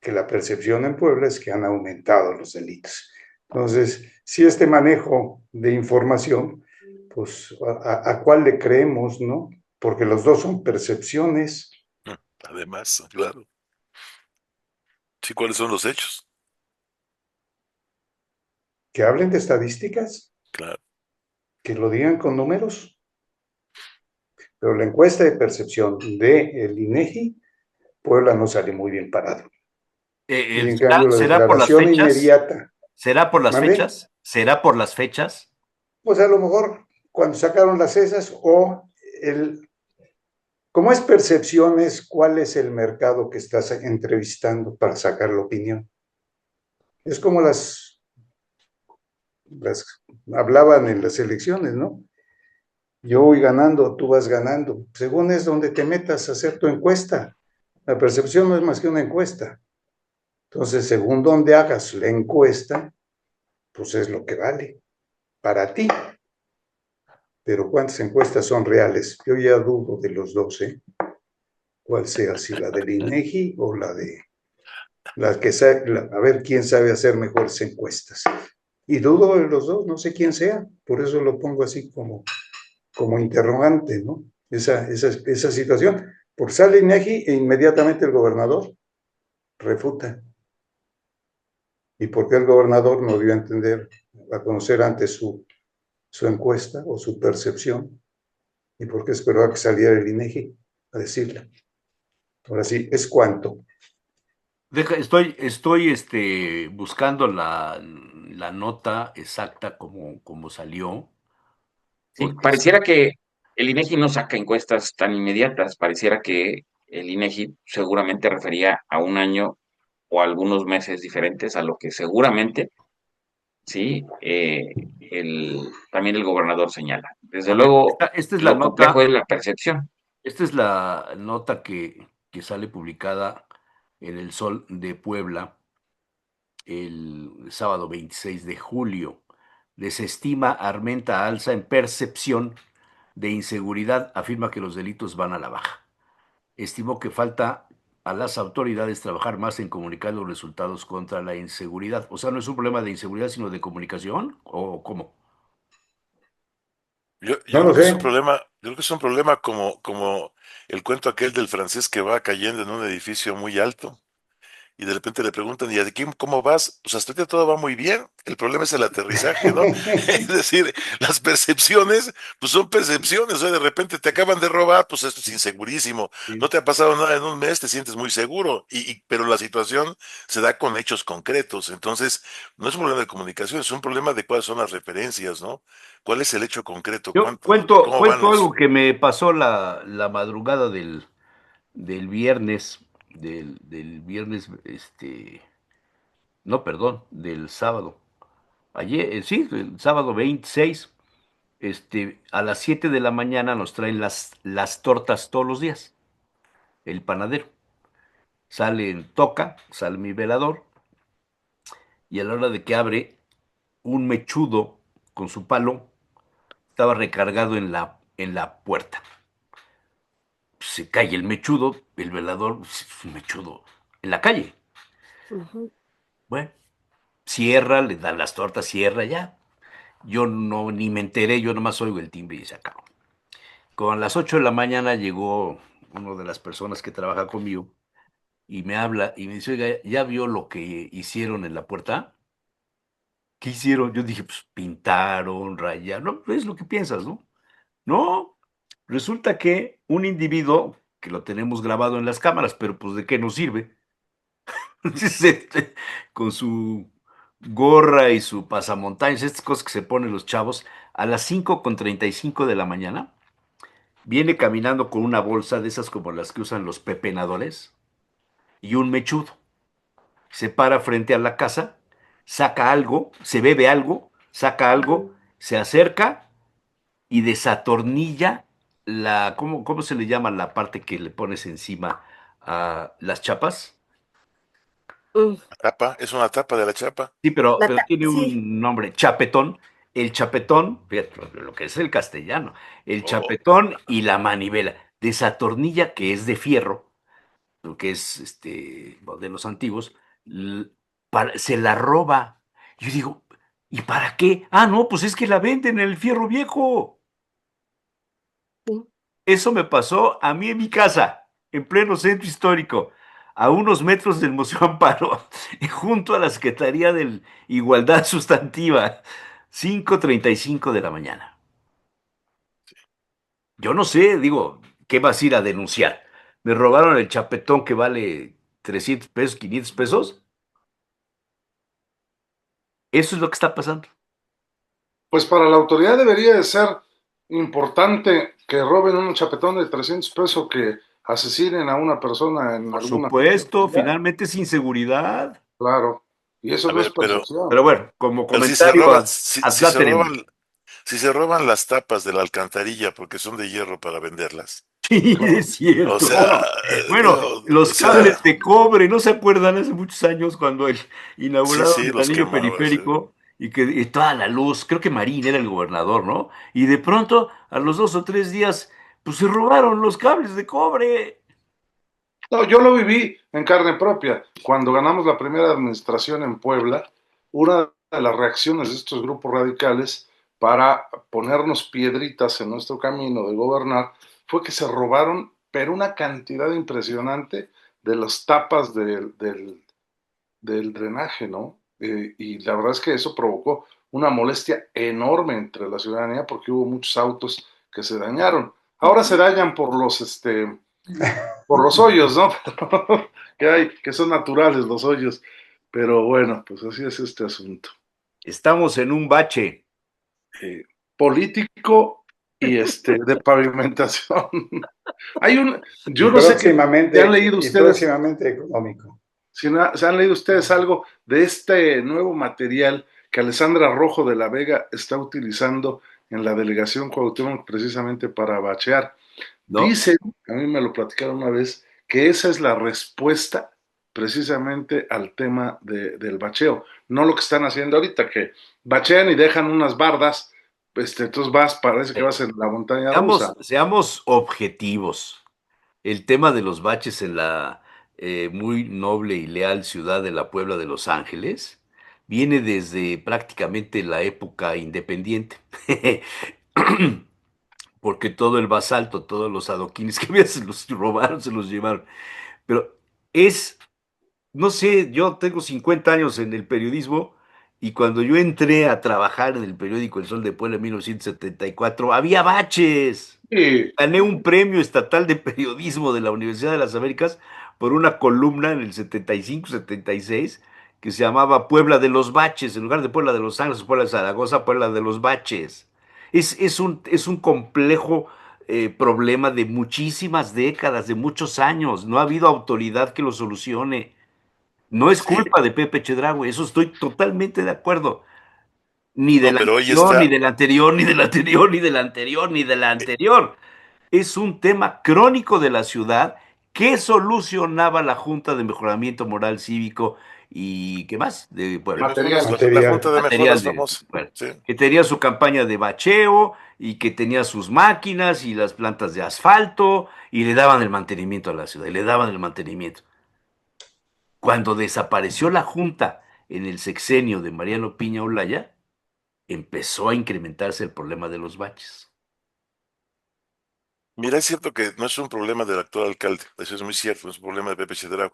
[SPEAKER 3] que la percepción en Puebla es que han aumentado los delitos. Entonces, si este manejo de información, pues a cuál le creemos, ¿no? Porque los dos son percepciones.
[SPEAKER 4] Además, claro. Sí, ¿cuáles son los hechos?
[SPEAKER 3] Que hablen de estadísticas,
[SPEAKER 4] Claro.
[SPEAKER 3] que lo digan con números, pero la encuesta de percepción del INEGI, Puebla no sale muy bien parado. Y en
[SPEAKER 2] ¿Será,
[SPEAKER 3] cambio la
[SPEAKER 2] será por las
[SPEAKER 3] declaración
[SPEAKER 2] fechas?
[SPEAKER 3] inmediata,
[SPEAKER 2] ¿Será por las
[SPEAKER 3] ¿mande?
[SPEAKER 2] fechas? ¿Será por las fechas?
[SPEAKER 3] Pues a lo mejor cuando sacaron las esas o como es percepciones, ¿cuál es el mercado que estás entrevistando para sacar la opinión? Es como las hablaban en las elecciones, ¿no? Yo voy ganando, tú vas ganando. Según es donde te metas a hacer tu encuesta. La percepción no es más que una encuesta. Entonces, según donde hagas la encuesta, pues es lo que vale para ti. Pero ¿cuántas encuestas son reales? Yo ya dudo de los dos, ¿eh? ¿Cuál sea, si la del INEGI o la que sabe, a ver quién sabe hacer mejores encuestas? Y dudo de los dos, no sé quién sea, por eso lo pongo así como interrogante, ¿no? Esa situación. Por sale INEGI e inmediatamente el gobernador refuta. ¿Y por qué el gobernador no dio a entender, a conocer antes su encuesta o su percepción? ¿Y por qué esperó a que saliera el INEGI a decirla? Ahora sí, ¿es cuánto?
[SPEAKER 2] Estoy buscando la nota exacta como salió,
[SPEAKER 7] Sí,
[SPEAKER 2] porque
[SPEAKER 7] pareciera
[SPEAKER 2] sí,
[SPEAKER 7] que el INEGI no saca encuestas tan inmediatas, pareciera que el INEGI seguramente refería a un año o algunos meses diferentes a lo que seguramente, sí, también el gobernador señala. Desde
[SPEAKER 2] a ver,
[SPEAKER 7] luego,
[SPEAKER 2] esta es la
[SPEAKER 7] lo complejo
[SPEAKER 2] nota,
[SPEAKER 7] es la percepción.
[SPEAKER 2] esta es la nota que sale publicada en El Sol de Puebla el sábado 26 de julio. Desestima Armenta alza en percepción de inseguridad, afirma que los delitos van a la baja. Estimó que falta a las autoridades trabajar más en comunicar los resultados contra la inseguridad. O sea, no es un problema de inseguridad, sino de comunicación, ¿o cómo?
[SPEAKER 3] No
[SPEAKER 4] Yo
[SPEAKER 3] lo
[SPEAKER 4] creo que es un
[SPEAKER 3] sé.
[SPEAKER 4] problema, yo creo que es un problema como el cuento aquel del francés que va cayendo en un edificio muy alto y de repente le preguntan, ¿y a quién, cómo vas? Pues hasta ahorita todo va muy bien. El problema es el aterrizaje, ¿no? Es decir, las percepciones, pues son percepciones. O sea, de repente te acaban de robar, pues esto es insegurísimo. No
[SPEAKER 2] Sí.
[SPEAKER 4] te ha pasado nada en un mes, te sientes muy seguro. Pero la situación se da con hechos concretos. Entonces, no es un problema de comunicación, es un problema de cuáles son las referencias, ¿no? ¿Cuál es el hecho concreto?
[SPEAKER 2] Yo
[SPEAKER 4] ¿Cuánto, cómo van
[SPEAKER 2] cuento algo
[SPEAKER 4] los...
[SPEAKER 2] que me pasó la madrugada del viernes, del viernes, no, perdón, del sábado. Ayer, sí, el sábado 26, a las 7 de la mañana nos traen las tortas todos los días, el panadero. Sale en toca, sale mi velador, y a la hora de que abre, un mechudo con su palo estaba recargado en la puerta. Se cae el mechudo, el velador, pues, es un mechudo, en la calle.
[SPEAKER 6] Ujú.
[SPEAKER 2] Bueno, cierra, le dan las tortas, cierra, ya. Yo no, ni me enteré, yo nomás oigo el timbre y se acabó. Con las 8 de la mañana llegó una de las personas que trabaja conmigo y me habla y me dice, oiga, ¿ya vio lo que hicieron en la puerta? ¿Qué hicieron? Yo dije, pues pintaron, rayaron, no, es lo que piensas, ¿no? No, resulta que un individuo, que lo tenemos grabado en las cámaras, pero pues ¿de qué nos sirve? Con su gorra y su pasamontañas, estas cosas que se ponen los chavos, a las 5:35 de la mañana, viene caminando con una bolsa de esas como las que usan los pepenadores y un mechudo. Se para frente a la casa, saca algo, se bebe algo, saca algo, se acerca y desatornilla ¿cómo se le llama la parte que le pones encima a las chapas?
[SPEAKER 6] Mm,
[SPEAKER 4] Tapa, es una tapa de la chapa.
[SPEAKER 2] Sí, pero tiene
[SPEAKER 6] sí.
[SPEAKER 2] un nombre, chapetón. El chapetón, fíjate lo que es el castellano, el
[SPEAKER 4] Oh,
[SPEAKER 2] chapetón y la manivela. Desatornilla, que es de fierro, lo que es de los antiguos, l- se la roba. Yo digo, ¿y para qué? Ah, no, pues es que la venden en el fierro viejo.
[SPEAKER 6] Sí.
[SPEAKER 2] Eso me pasó a mí en mi casa, en pleno centro histórico, a unos metros del Museo Amparo, y junto a la Secretaría de Igualdad Sustantiva, 5:35 de la mañana. Yo no sé, digo, ¿qué vas a ir a denunciar? ¿Me robaron el chapetón que vale 300 pesos, 500 pesos? Eso es lo que está pasando.
[SPEAKER 5] Pues para la autoridad debería de ser importante que roben un chapetón de 300 pesos que asesinen a una persona en
[SPEAKER 2] Por
[SPEAKER 5] alguna
[SPEAKER 2] supuesto,
[SPEAKER 5] festividad.
[SPEAKER 2] finalmente es inseguridad.
[SPEAKER 5] Claro. Y eso
[SPEAKER 4] a
[SPEAKER 5] no es
[SPEAKER 4] ver,
[SPEAKER 2] Pero
[SPEAKER 5] percepción.
[SPEAKER 2] bueno, como
[SPEAKER 4] pero si se
[SPEAKER 2] comentario
[SPEAKER 4] roban,
[SPEAKER 2] ad caterem.
[SPEAKER 4] si se roban las tapas de la alcantarilla porque son de hierro para venderlas.
[SPEAKER 2] Sí,
[SPEAKER 5] Claro.
[SPEAKER 2] es
[SPEAKER 4] O
[SPEAKER 2] cierto.
[SPEAKER 4] sea,
[SPEAKER 2] Bueno,
[SPEAKER 4] digo,
[SPEAKER 2] los
[SPEAKER 4] o sea,
[SPEAKER 2] cables de cobre, ¿no se acuerdan hace muchos años cuando
[SPEAKER 4] sí,
[SPEAKER 2] inauguraron
[SPEAKER 4] sí,
[SPEAKER 2] el
[SPEAKER 4] los
[SPEAKER 2] anillo
[SPEAKER 4] quemabas,
[SPEAKER 2] periférico y toda la luz? Creo que Marín era el gobernador, ¿no? Y de pronto, a los 2 o 3 días, pues se robaron los cables de cobre.
[SPEAKER 5] No, yo lo viví en carne propia. Cuando ganamos la primera administración en Puebla, una de las reacciones de estos grupos radicales para ponernos piedritas en nuestro camino de gobernar fue que se robaron, pero una cantidad impresionante de las tapas del drenaje, ¿no? Y la verdad es que eso provocó una molestia enorme entre la ciudadanía porque hubo muchos autos que se dañaron. Ahora se dañan por los hoyos, ¿no? Que hay, que son naturales los hoyos. Pero bueno, pues así es este asunto.
[SPEAKER 2] Estamos en un bache.
[SPEAKER 5] Eh, Político y de pavimentación. Hay
[SPEAKER 3] Y
[SPEAKER 5] yo no sé si han
[SPEAKER 3] próximamente,
[SPEAKER 5] leído
[SPEAKER 3] y
[SPEAKER 5] ustedes,
[SPEAKER 3] próximamente económico.
[SPEAKER 5] si han leído ustedes algo de este nuevo material que Alessandra Rojo de la Vega está utilizando en la delegación Cuauhtémoc precisamente para bachear.
[SPEAKER 2] ¿No?
[SPEAKER 5] Dicen, a mí me lo platicaron una vez, que esa es la respuesta precisamente al tema del bacheo. No lo que están haciendo ahorita, que bachean y dejan unas bardas, entonces parece que vas en la montaña rusa.
[SPEAKER 2] Seamos objetivos. El tema de los baches en la muy noble y leal ciudad de la Puebla de Los Ángeles viene desde prácticamente la época independiente. Porque todo el basalto, todos los adoquines que había se los robaron, se los llevaron. Pero es, no sé, yo tengo 50 años en el periodismo y cuando yo entré a trabajar en el periódico El Sol de Puebla en 1974, había baches.
[SPEAKER 5] Y
[SPEAKER 2] Gané un premio estatal de periodismo de la Universidad de las Américas por una columna en el 75-76 que se llamaba Puebla de los Baches, en lugar de Puebla de Los Ángeles, Puebla de Zaragoza, Puebla de los Baches. Es un complejo problema de muchísimas décadas, de muchos años. No ha habido autoridad que lo solucione. No es
[SPEAKER 4] sí,
[SPEAKER 2] culpa de Pepe Chedraui, eso estoy totalmente de acuerdo. Ni
[SPEAKER 4] no,
[SPEAKER 2] del
[SPEAKER 4] pero hoy
[SPEAKER 2] anterior, ni
[SPEAKER 4] está,
[SPEAKER 2] del anterior, ni del anterior, ni del anterior, ni del anterior. Es un tema crónico de la ciudad que solucionaba la Junta de Mejoramiento Moral Cívico y ¿qué más? De Puebla.
[SPEAKER 5] material.
[SPEAKER 4] la
[SPEAKER 3] Material.
[SPEAKER 4] Junta de
[SPEAKER 2] Material
[SPEAKER 4] Mejoras
[SPEAKER 2] de
[SPEAKER 4] famosa,
[SPEAKER 2] Puebla.
[SPEAKER 4] sí.
[SPEAKER 2] Que tenía su campaña de bacheo y que tenía sus máquinas y las plantas de asfalto y le daban el mantenimiento a la ciudad y le daban el mantenimiento. Cuando desapareció la Junta en el sexenio de Mariano Piña Olaya, empezó a incrementarse el problema de los baches.
[SPEAKER 4] Mira, es cierto que no es un problema del actual alcalde, eso es muy cierto, no es un problema de Pepe Chedraui,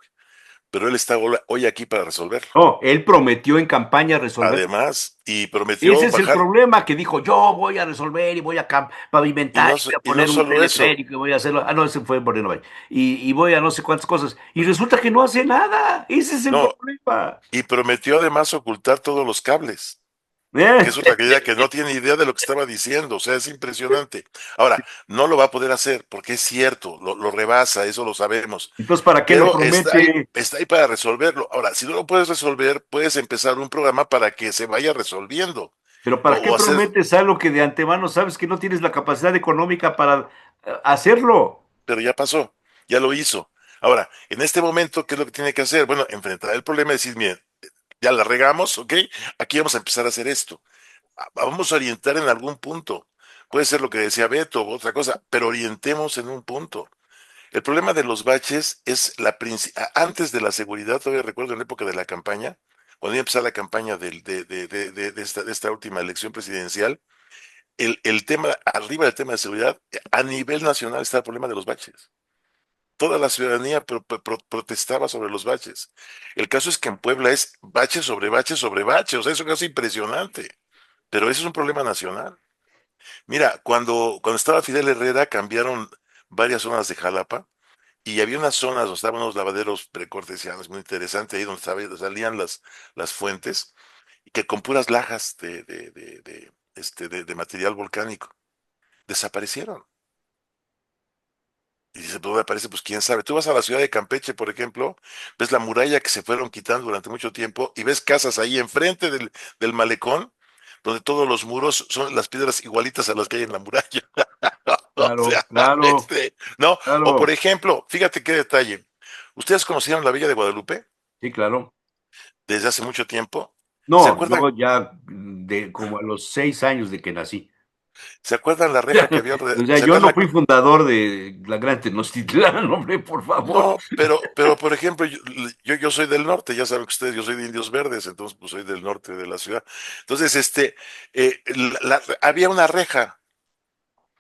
[SPEAKER 4] pero él está hoy aquí para resolverlo.
[SPEAKER 2] No, él prometió en campaña resolver.
[SPEAKER 4] Además, y
[SPEAKER 2] Ese
[SPEAKER 4] prometió
[SPEAKER 2] es el
[SPEAKER 4] bajar,
[SPEAKER 2] problema, que dijo, yo voy a resolver y voy a pavimentar y voy a
[SPEAKER 4] y no
[SPEAKER 2] poner un
[SPEAKER 4] solo eso,
[SPEAKER 2] teleférico y voy a hacerlo. Ah, no, ese fue Moreno Valle. Y voy a no sé cuántas cosas. Y resulta que no hace nada. Ese es el
[SPEAKER 4] no,
[SPEAKER 2] problema.
[SPEAKER 4] y prometió además ocultar todos los cables, que
[SPEAKER 2] ¿Eh?
[SPEAKER 4] es otra que no tiene idea de lo que estaba diciendo, o sea, es impresionante. Ahora, no lo va a poder hacer, porque es cierto, lo rebasa, eso lo sabemos,
[SPEAKER 2] Entonces, ¿para qué lo
[SPEAKER 4] pero
[SPEAKER 2] promete?
[SPEAKER 4] está ahí para resolverlo. Ahora, si no lo puedes resolver, puedes empezar un programa para que se vaya resolviendo,
[SPEAKER 2] Pero
[SPEAKER 4] o,
[SPEAKER 2] ¿para qué
[SPEAKER 4] o hacer,
[SPEAKER 2] prometes algo que de antemano sabes que no tienes la capacidad económica para hacerlo?
[SPEAKER 4] pero ya pasó, ya lo hizo. Ahora, en este momento, ¿qué es lo que tiene que hacer? Bueno, enfrentar el problema y decir, miren, ya la regamos, ¿ok? Aquí vamos a empezar a hacer esto. Vamos a orientar en algún punto. Puede ser lo que decía Beto o otra cosa, pero orientemos en un punto. El problema de los baches es antes de la seguridad, todavía recuerdo en la época de la campaña, cuando iba a empezar la campaña de esta última elección presidencial, el tema, arriba del tema de seguridad, a nivel nacional está el problema de los baches. Toda la ciudadanía protestaba sobre los baches. El caso es que en Puebla es bache sobre bache sobre bache, o sea, eso es impresionante, pero eso es un problema nacional. Mira, cuando estaba Fidel Herrera cambiaron varias zonas de Jalapa y había unas zonas donde estaban unos lavaderos precortesianos muy interesante ahí donde salían las fuentes y que con puras lajas de material volcánico desaparecieron. Y dice, pues aparece, pues quién sabe. Tú vas a la ciudad de Campeche, por ejemplo, ves la muralla que se fueron quitando durante mucho tiempo y ves casas ahí enfrente del malecón, donde todos los muros son las piedras igualitas a las que hay en la muralla. O
[SPEAKER 2] Claro,
[SPEAKER 4] sea,
[SPEAKER 2] claro,
[SPEAKER 4] no. O por
[SPEAKER 2] claro.
[SPEAKER 4] ejemplo, fíjate qué detalle. ¿Ustedes conocieron la Villa de Guadalupe
[SPEAKER 2] Sí, claro.
[SPEAKER 4] desde hace mucho tiempo? ¿Se
[SPEAKER 2] No,
[SPEAKER 4] acuerdan,
[SPEAKER 2] yo ya de como a los 6 años de que nací.
[SPEAKER 4] ¿se acuerdan la reja que había
[SPEAKER 2] O sea,
[SPEAKER 4] ¿Se
[SPEAKER 2] yo
[SPEAKER 4] acuerdan
[SPEAKER 2] no fui fundador de la Gran Tenochtitlán, hombre, por favor.
[SPEAKER 4] No, pero por ejemplo, yo soy del norte, ya saben que ustedes, yo soy de Indios Verdes, entonces pues soy del norte de la ciudad. Entonces, había una reja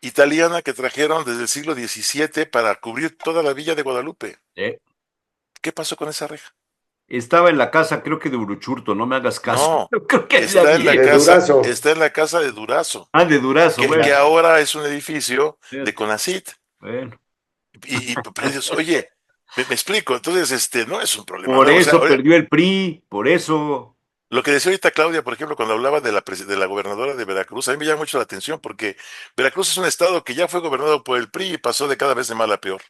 [SPEAKER 4] italiana que trajeron desde el siglo XVII para cubrir toda la villa de Guadalupe.
[SPEAKER 2] Eh,
[SPEAKER 4] ¿Qué pasó con esa reja?
[SPEAKER 2] Estaba en la casa, creo que de Uruchurto, no me hagas caso.
[SPEAKER 4] No,
[SPEAKER 2] Yo creo que ahí la vi.
[SPEAKER 3] De Durazo.
[SPEAKER 4] está en la casa de Durazo,
[SPEAKER 2] Ah, de Durazo,
[SPEAKER 4] que
[SPEAKER 2] bueno.
[SPEAKER 4] ahora es un edificio de
[SPEAKER 2] Fíjate,
[SPEAKER 4] CONACYT.
[SPEAKER 2] bueno.
[SPEAKER 4] Pero dices, oye, me explico, entonces, no es un problema
[SPEAKER 2] Por
[SPEAKER 4] nuevo. O sea,
[SPEAKER 2] eso perdió el PRI, por eso.
[SPEAKER 4] lo que decía ahorita Claudia, por ejemplo, cuando hablaba de la gobernadora de Veracruz, a mí me llama mucho la atención porque Veracruz es un estado que ya fue gobernado por el PRI y pasó de cada vez de mal a peor.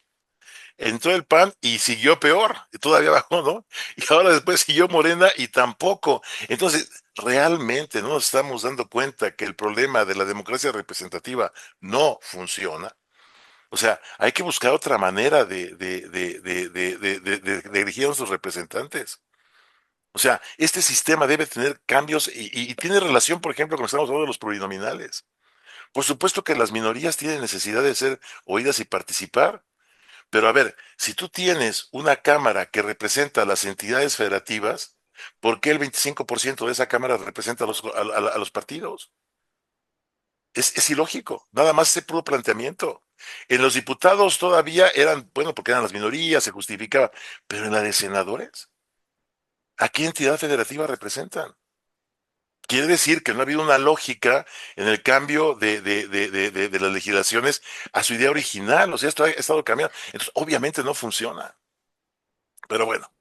[SPEAKER 4] Entró el PAN y siguió peor, y todavía bajó, ¿no? Y ahora después siguió Morena y tampoco. Entonces, realmente no nos estamos dando cuenta que el problema de la democracia representativa no funciona. O sea, hay que buscar otra manera de elegir a nuestros representantes. O sea, este sistema debe tener cambios y tiene relación, por ejemplo, con lo que estamos hablando de los plurinominales. Por supuesto que las minorías tienen necesidad de ser oídas y participar, pero a ver, si tú tienes una cámara que representa a las entidades federativas, ¿por qué el 25% de esa cámara representa a los partidos? Es ilógico, nada más ese puro planteamiento. En los diputados todavía eran, bueno, porque eran las minorías, se justificaba, pero en la de senadores, ¿a qué entidad federativa representan? Quiere decir que no ha habido una lógica en el cambio de las legislaciones a su idea original. O sea, esto ha estado cambiando. Entonces, obviamente no funciona. Pero bueno,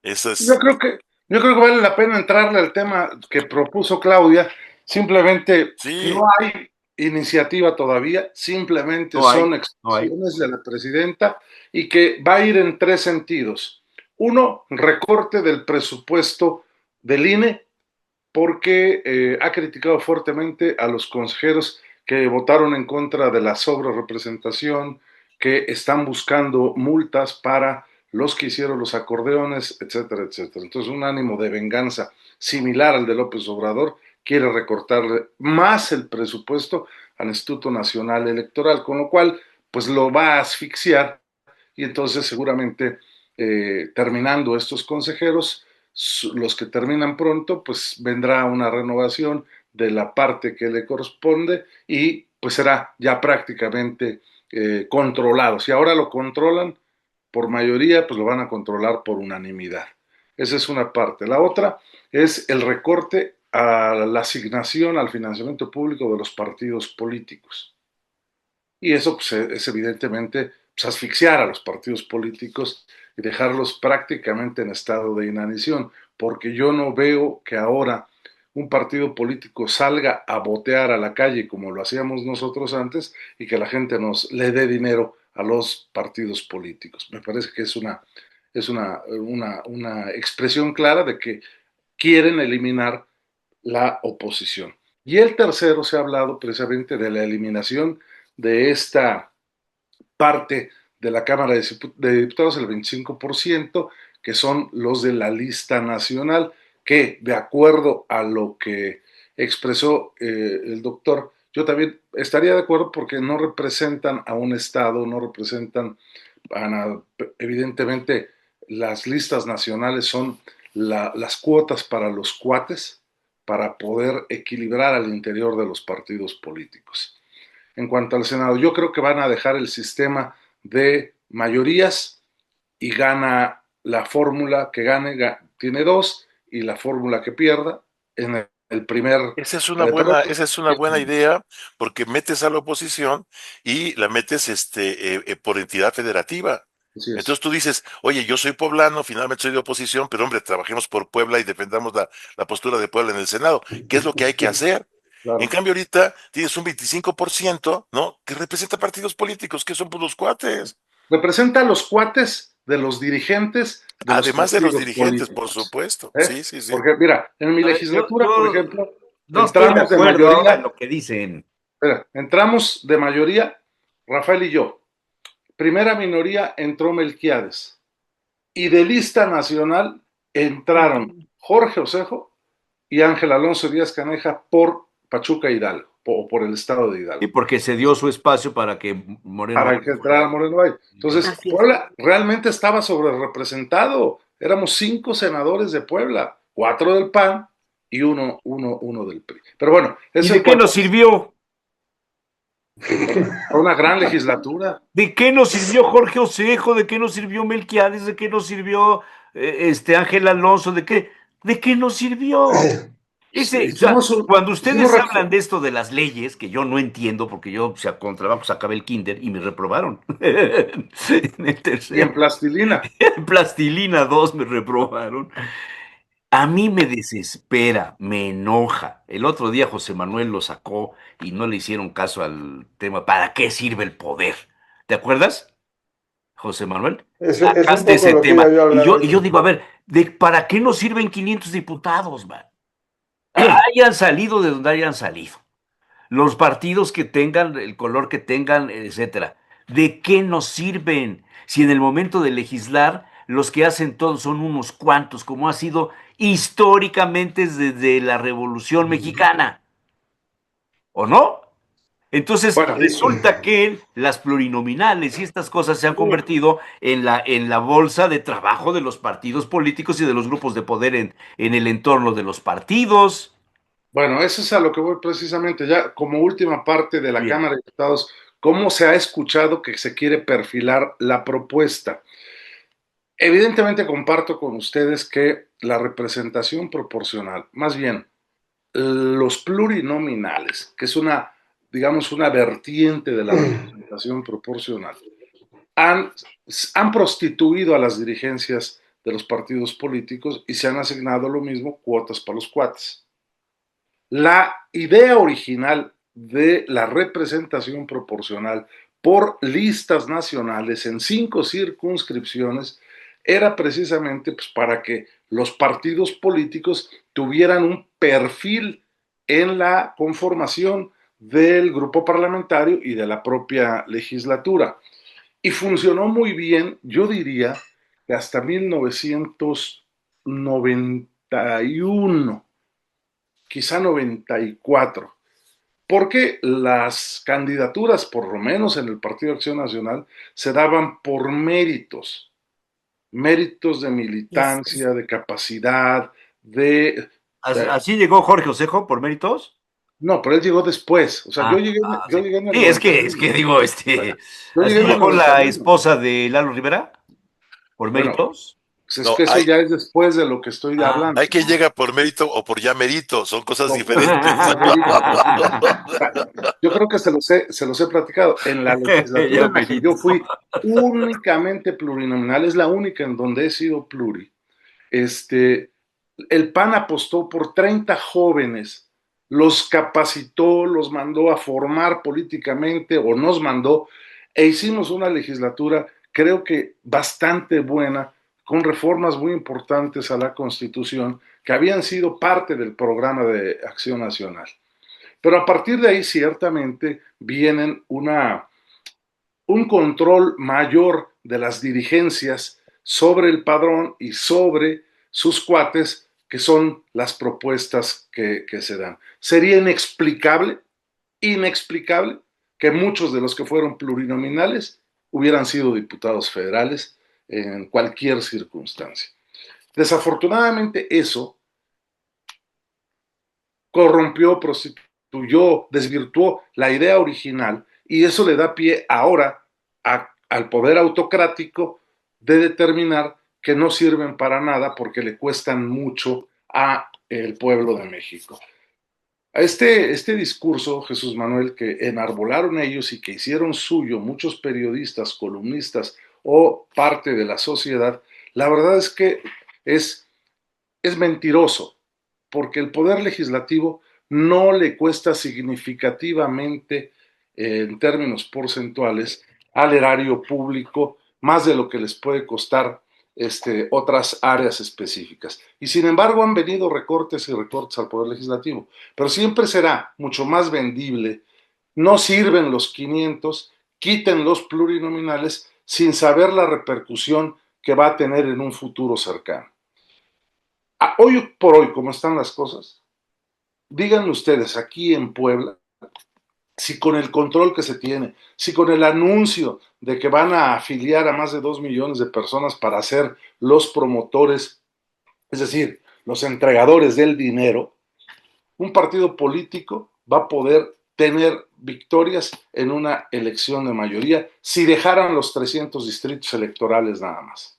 [SPEAKER 4] eso
[SPEAKER 5] Yo
[SPEAKER 4] es.
[SPEAKER 5] creo que, yo creo que vale la pena entrarle al tema que propuso Claudia. Simplemente no
[SPEAKER 4] Sí,
[SPEAKER 5] hay iniciativa todavía, simplemente
[SPEAKER 2] No hay,
[SPEAKER 5] son
[SPEAKER 2] no hay.
[SPEAKER 5] expresiones de la presidenta y que va a ir en tres sentidos. Uno, recorte del presupuesto del INE porque ha criticado fuertemente a los consejeros que votaron en contra de la sobrerepresentación, que están buscando multas para los que hicieron los acordeones, etcétera, etcétera. Entonces, un ánimo de venganza similar al de López Obrador quiere recortarle más el presupuesto al Instituto Nacional Electoral, con lo cual, pues lo va a asfixiar y entonces seguramente terminando estos consejeros los que terminan pronto, pues vendrá una renovación de la parte que le corresponde y pues será ya prácticamente controlado. Si ahora lo controlan por mayoría, pues lo van a controlar por unanimidad. Esa es una parte. La otra es el recorte a la asignación al financiamiento público de los partidos políticos. Y eso pues, es evidentemente pues, asfixiar a los partidos políticos y dejarlos prácticamente en estado de inanición, porque yo no veo que ahora un partido político salga a botear a la calle como lo hacíamos nosotros antes y que la gente nos le dé dinero a los partidos políticos. Me parece que es una expresión clara de que quieren eliminar la oposición. Y el tercero, se ha hablado precisamente de la eliminación de esta parte de la Cámara de Diputados, el 25%, que son los de la lista nacional, que de acuerdo a lo que expresó el doctor, yo también estaría de acuerdo porque no representan a un Estado, no representan evidentemente las listas nacionales son las cuotas para los cuates para poder equilibrar al interior de los partidos políticos. En cuanto al Senado, yo creo que van a dejar el sistema de mayorías y gana la fórmula que gane, tiene dos, y la fórmula que pierda en el primer
[SPEAKER 4] Esa es una
[SPEAKER 5] retroceso.
[SPEAKER 4] buena idea, porque metes a la oposición y la metes por entidad federativa.
[SPEAKER 5] Así es.
[SPEAKER 4] Entonces tú dices, oye, yo soy poblano, finalmente soy de oposición, pero hombre, trabajemos por Puebla y defendamos la postura de Puebla en el Senado. ¿Qué es lo que hay que hacer? En
[SPEAKER 5] Claro.
[SPEAKER 4] cambio, ahorita tienes un 25%, ¿no? Que representa partidos políticos, que son pues, los cuates.
[SPEAKER 5] Representa a los cuates de los dirigentes de los
[SPEAKER 4] Además de los
[SPEAKER 5] partidos
[SPEAKER 4] dirigentes, por
[SPEAKER 5] políticos.
[SPEAKER 4] supuesto.
[SPEAKER 5] ¿Eh?
[SPEAKER 4] Sí, sí, sí.
[SPEAKER 5] Porque, mira, en mi
[SPEAKER 2] A ver,
[SPEAKER 5] legislatura, por ejemplo,
[SPEAKER 2] no estoy de
[SPEAKER 5] entramos de
[SPEAKER 2] acuerdo ahora en
[SPEAKER 5] mayoría,
[SPEAKER 2] lo que dicen.
[SPEAKER 5] entramos de mayoría, Rafael y yo. Primera minoría entró Melquiades. Y de lista nacional entraron Jorge Osejo y Ángel Alonso Díaz Caneja por Pachuca Hidalgo, o por el estado de
[SPEAKER 2] Y
[SPEAKER 5] Hidalgo,
[SPEAKER 2] porque se dio su espacio para que Moreno
[SPEAKER 5] para que entrara Moreno Valle. Entonces,
[SPEAKER 6] Así es.
[SPEAKER 5] Puebla realmente estaba sobre representado. Éramos 5 senadores de Puebla, 4 del PAN y uno del PRI. Pero bueno,
[SPEAKER 2] ¿Y
[SPEAKER 5] eso
[SPEAKER 2] de
[SPEAKER 5] en
[SPEAKER 2] qué
[SPEAKER 5] cuanto
[SPEAKER 2] nos sirvió?
[SPEAKER 5] a una gran legislatura.
[SPEAKER 2] ¿De qué nos sirvió Jorge Osejo? ¿De qué nos sirvió Melquiades? ¿De qué nos sirvió Ángel Alonso? ¿De qué nos sirvió? O sea,
[SPEAKER 5] Hicimos,
[SPEAKER 2] cuando
[SPEAKER 5] hicimos
[SPEAKER 2] ustedes hablan de esto de las leyes, que yo no entiendo, porque yo, o sea, con trabajos acabé el kinder y me reprobaron. En el
[SPEAKER 5] y en
[SPEAKER 2] tercero,
[SPEAKER 5] plastilina.
[SPEAKER 2] en Plastilina 2 me reprobaron. A mí me desespera, me enoja. El otro día José Manuel lo sacó y no le hicieron caso al tema. ¿Para qué sirve el poder? ¿Te acuerdas, José Manuel?
[SPEAKER 3] Es un
[SPEAKER 2] Sacaste
[SPEAKER 3] poco
[SPEAKER 2] ese
[SPEAKER 3] lo que
[SPEAKER 2] tema.
[SPEAKER 3] iba yo a
[SPEAKER 2] Y
[SPEAKER 3] hablar
[SPEAKER 2] yo, y yo
[SPEAKER 3] ahorita.
[SPEAKER 2] digo, a ver, ¿para qué nos sirven 500 diputados, man? Hayan salido de donde hayan salido. Los partidos que tengan el color que tengan, etcétera. ¿De qué nos sirven? Si en el momento de legislar los que hacen todo son unos cuantos, como ha sido históricamente desde la Revolución Mexicana, ¿o no? Entonces,
[SPEAKER 5] Bueno,
[SPEAKER 2] resulta que las plurinominales y estas cosas se han convertido en la bolsa de trabajo de los partidos políticos y de los grupos de poder en el entorno de los partidos.
[SPEAKER 5] bueno, eso es a lo que voy precisamente, ya como última parte de la
[SPEAKER 2] Bien.
[SPEAKER 5] Cámara de Diputados, cómo se ha escuchado que se quiere perfilar la propuesta. Evidentemente comparto con ustedes que la representación proporcional, más bien los plurinominales, que es digamos, una vertiente de la representación proporcional, han, han prostituido a las dirigencias de los partidos políticos y se han asignado lo mismo cuotas para los cuates. La idea original de la representación proporcional por listas nacionales en 5 circunscripciones era precisamente pues, para que los partidos políticos tuvieran un perfil en la conformación del grupo parlamentario y de la propia legislatura. Y funcionó muy bien, yo diría que hasta 1991, quizá 94, porque las candidaturas, por lo menos en el Partido de Acción Nacional, se daban por méritos. méritos de militancia, de capacidad, de...
[SPEAKER 2] ¿Así llegó Jorge Osejo por méritos?
[SPEAKER 5] No, pero él llegó después. O sea, yo
[SPEAKER 2] Sí.
[SPEAKER 5] llegué en el
[SPEAKER 2] Sí, es
[SPEAKER 5] 91.
[SPEAKER 2] que digo,
[SPEAKER 5] Yo
[SPEAKER 2] así
[SPEAKER 5] llegué en el
[SPEAKER 2] llegó la
[SPEAKER 5] 91.
[SPEAKER 2] esposa de Lalo Rivera por
[SPEAKER 5] Bueno,
[SPEAKER 2] méritos.
[SPEAKER 5] pues es
[SPEAKER 4] No,
[SPEAKER 5] que eso ya es después de lo que estoy hablando.
[SPEAKER 4] hay quien llega por mérito o por ya mérito, son cosas
[SPEAKER 5] No,
[SPEAKER 4] diferentes.
[SPEAKER 5] yo creo que se los he platicado. En la legislatura
[SPEAKER 2] Ya
[SPEAKER 5] en la que
[SPEAKER 2] merito.
[SPEAKER 5] yo fui únicamente plurinominal, es la única en donde he sido pluri. El PAN apostó por 30 jóvenes, los capacitó, los mandó a formar políticamente o nos mandó, e hicimos una legislatura, creo que bastante buena, con reformas muy importantes a la Constitución que habían sido parte del programa de Acción Nacional. Pero a partir de ahí ciertamente vienen un control mayor de las dirigencias sobre el padrón y sobre sus cuates, que son las propuestas que se dan. Sería inexplicable que muchos de los que fueron plurinominales hubieran sido diputados federales en cualquier circunstancia. Desafortunadamente eso corrompió, prostituyó, desvirtuó la idea original y eso le da pie ahora al poder autocrático de determinar que no sirven para nada porque le cuestan mucho a el pueblo de México. Este discurso, Jesús Manuel, que enarbolaron ellos y que hicieron suyo muchos periodistas, columnistas o parte de la sociedad, la verdad es que es mentiroso, porque el poder legislativo no le cuesta significativamente, en términos porcentuales, al erario público más de lo que les puede costar otras áreas específicas. Y sin embargo han venido recortes y recortes al poder legislativo, pero siempre será mucho más vendible. No sirven los 500, quiten los plurinominales sin saber la repercusión que va a tener en un futuro cercano. Hoy por hoy, ¿cómo están las cosas? Díganme ustedes, aquí en Puebla, si con el control que se tiene, si con el anuncio de que van a afiliar a más de 2 millones de personas para ser los promotores, es decir, los entregadores del dinero, un partido político va a poder tener victorias en una elección de mayoría si dejaran los 300 distritos electorales nada más.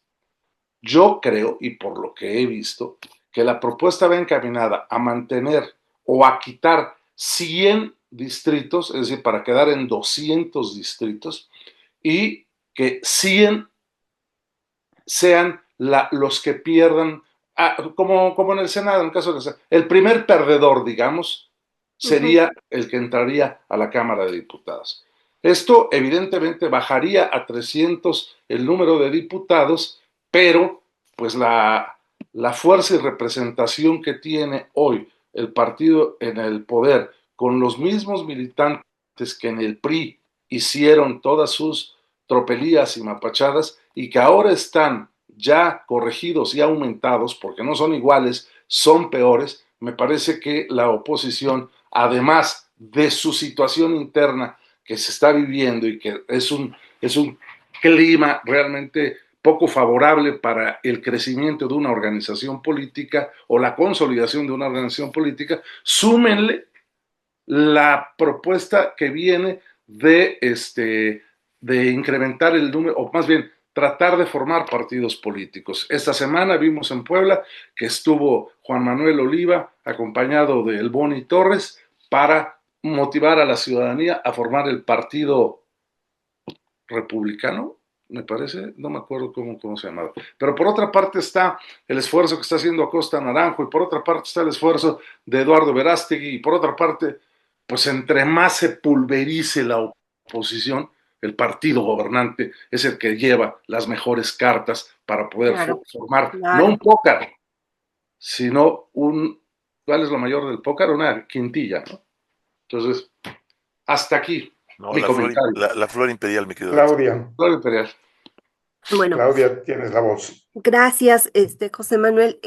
[SPEAKER 5] Yo creo, y por lo que he visto, que la propuesta va encaminada a mantener o a quitar 100 distritos, es decir, para quedar en 200 distritos, y que 100 sean los que pierdan, como en el Senado, en el caso de que el primer perdedor, digamos, sería el que entraría a la Cámara de Diputados. Esto evidentemente bajaría a 300 el número de diputados, pero pues la fuerza y representación que tiene hoy el partido en el poder, con los mismos militantes que en el PRI hicieron todas sus tropelías y mapachadas y que ahora están ya corregidos y aumentados, porque no son iguales, son peores, me parece que la oposición, además de su situación interna que se está viviendo y que es un clima realmente poco favorable para el crecimiento de una organización política o la consolidación de una organización política, súmenle la propuesta que viene de incrementar el número, o más bien tratar de formar partidos políticos. Esta semana vimos en Puebla que estuvo Juan Manuel Oliva acompañado de El Boni Torres para motivar a la ciudadanía a formar el Partido Republicano, me parece, no me acuerdo cómo se llamaba. Pero por otra parte está el esfuerzo que está haciendo Acosta Naranjo y por otra parte está el esfuerzo de Eduardo Verástegui y por otra parte, pues entre más se pulverice la oposición, el partido gobernante es el que lleva las mejores cartas para poder formar, no un póker, sino ¿cuál es lo mayor del póker? Una quintilla, ¿no? Entonces, hasta aquí.
[SPEAKER 4] No,
[SPEAKER 5] mi comentario.
[SPEAKER 4] La flor imperial, mi querido.
[SPEAKER 3] Claudia.
[SPEAKER 5] Flor imperial.
[SPEAKER 6] Bueno,
[SPEAKER 3] Claudia, tienes la voz.
[SPEAKER 6] gracias, José Manuel.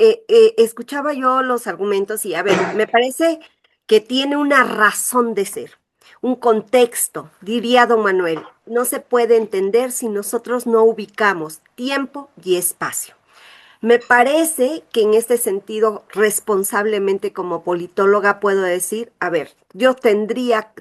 [SPEAKER 6] Escuchaba yo los argumentos y, a ver, me parece que tiene una razón de ser. un contexto, diría don Manuel. No se puede entender si nosotros no ubicamos tiempo y espacio. Me parece que en este sentido, responsablemente como politóloga, puedo decir, a ver,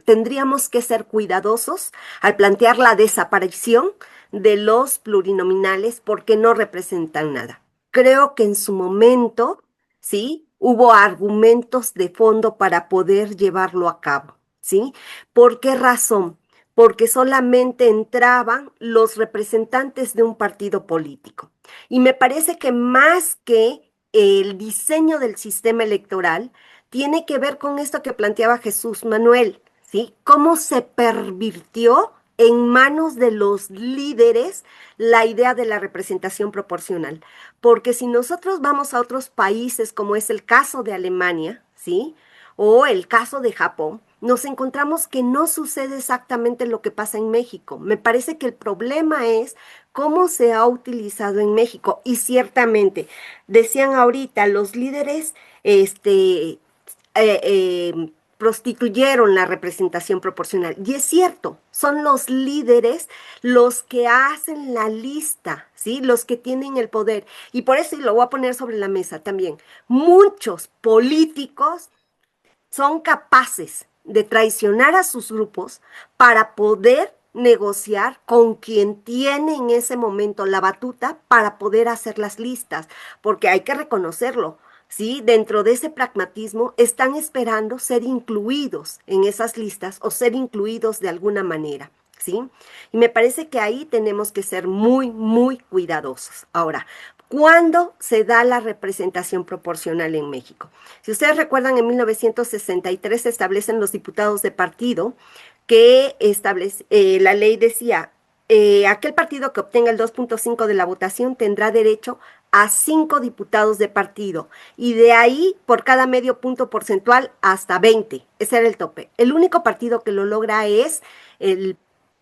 [SPEAKER 6] tendríamos que ser cuidadosos al plantear la desaparición de los plurinominales porque no representan nada. Creo que en su momento, sí, hubo argumentos de fondo para poder llevarlo a cabo, ¿sí? ¿Por qué razón? Porque solamente entraban los representantes de un partido político. Y me parece que más que el diseño del sistema electoral, tiene que ver con esto que planteaba Jesús Manuel, ¿sí? Cómo se pervirtió en manos de los líderes la idea de la representación proporcional. Porque si nosotros vamos a otros países, como es el caso de Alemania, ¿sí? O el caso de Japón, nos encontramos que no sucede exactamente lo que pasa en México. Me parece que el problema es cómo se ha utilizado en México. Y ciertamente, decían ahorita, los líderes prostituyeron la representación proporcional. Y es cierto, son los líderes los que hacen la lista, ¿sí? Los que tienen el poder. Y por eso, y lo voy a poner sobre la mesa también, muchos políticos son capaces de traicionar a sus grupos para poder negociar con quien tiene en ese momento la batuta para poder hacer las listas, porque hay que reconocerlo, ¿sí? Dentro de ese pragmatismo están esperando ser incluidos en esas listas o ser incluidos de alguna manera, ¿sí? Y me parece que ahí tenemos que ser muy, muy cuidadosos. Ahora, ¿cuándo se da la representación proporcional en México? Si ustedes recuerdan, en 1963 se establecen los diputados de partido que la ley decía, aquel partido que obtenga el 2.5 de la votación tendrá derecho a 5 diputados de partido y de ahí por cada medio punto porcentual hasta 20. Ese era el tope. El único partido que lo logra es el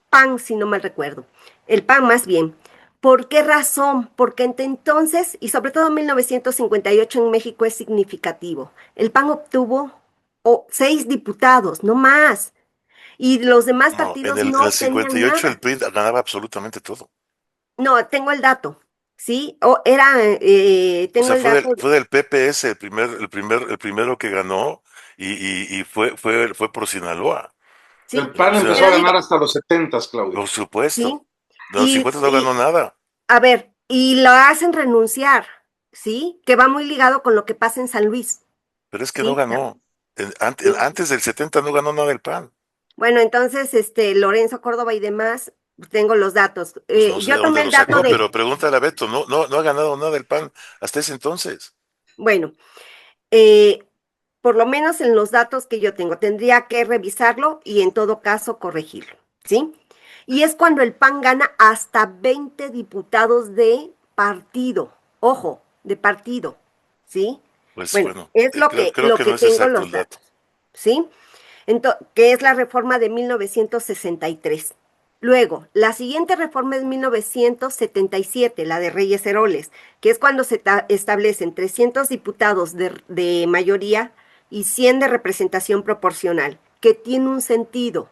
[SPEAKER 6] PAN, si no mal recuerdo. El PAN más bien. ¿Por qué razón? Porque entonces, y sobre todo en 1958 en México es significativo. El PAN obtuvo 6 diputados, no más. Y los demás
[SPEAKER 4] No,
[SPEAKER 6] partidos
[SPEAKER 4] en
[SPEAKER 6] no
[SPEAKER 4] el
[SPEAKER 6] tenían
[SPEAKER 4] 58 el
[SPEAKER 6] nada.
[SPEAKER 4] PRI ganaba absolutamente todo.
[SPEAKER 6] No, tengo el dato, ¿sí?
[SPEAKER 4] O
[SPEAKER 6] Tengo
[SPEAKER 4] sea,
[SPEAKER 6] el dato.
[SPEAKER 4] fue del PPS el primero que ganó y fue por Sinaloa.
[SPEAKER 6] Sí,
[SPEAKER 5] El PAN
[SPEAKER 4] O
[SPEAKER 5] empezó
[SPEAKER 4] sea,
[SPEAKER 5] a
[SPEAKER 6] pero
[SPEAKER 5] ganar
[SPEAKER 6] digo,
[SPEAKER 5] hasta los 70, Claudio.
[SPEAKER 4] por supuesto.
[SPEAKER 6] sí.
[SPEAKER 4] De los 50 no ganó
[SPEAKER 6] Y
[SPEAKER 4] nada.
[SPEAKER 6] a ver, y lo hacen renunciar, ¿sí? Que va muy ligado con lo que pasa en San Luis,
[SPEAKER 4] Pero es que no
[SPEAKER 6] ¿sí?
[SPEAKER 4] ganó. Antes del 70 no ganó nada el PAN.
[SPEAKER 6] Bueno, entonces, Lorenzo Córdoba y demás, tengo los datos.
[SPEAKER 4] Pues no sé de
[SPEAKER 6] Yo tomé
[SPEAKER 4] dónde
[SPEAKER 6] el
[SPEAKER 4] lo
[SPEAKER 6] dato
[SPEAKER 4] sacó,
[SPEAKER 6] de,
[SPEAKER 4] pero pregúntale a Beto, no ha ganado nada el PAN hasta ese entonces.
[SPEAKER 6] bueno, eh, por lo menos en los datos que yo tengo, tendría que revisarlo y en todo caso corregirlo, ¿sí? Y es cuando el PAN gana hasta 20 diputados de partido, ojo, de partido, ¿sí?
[SPEAKER 4] Pues
[SPEAKER 6] Bueno,
[SPEAKER 4] bueno,
[SPEAKER 6] es
[SPEAKER 4] creo
[SPEAKER 6] lo
[SPEAKER 4] que
[SPEAKER 6] que
[SPEAKER 4] no es
[SPEAKER 6] tengo
[SPEAKER 4] exacto
[SPEAKER 6] los
[SPEAKER 4] el dato.
[SPEAKER 6] datos, ¿sí? Que es la reforma de 1963. Luego, la siguiente reforma es 1977, la de Reyes Heroles, que es cuando se establecen 300 diputados de mayoría y 100 de representación proporcional, que tiene un sentido,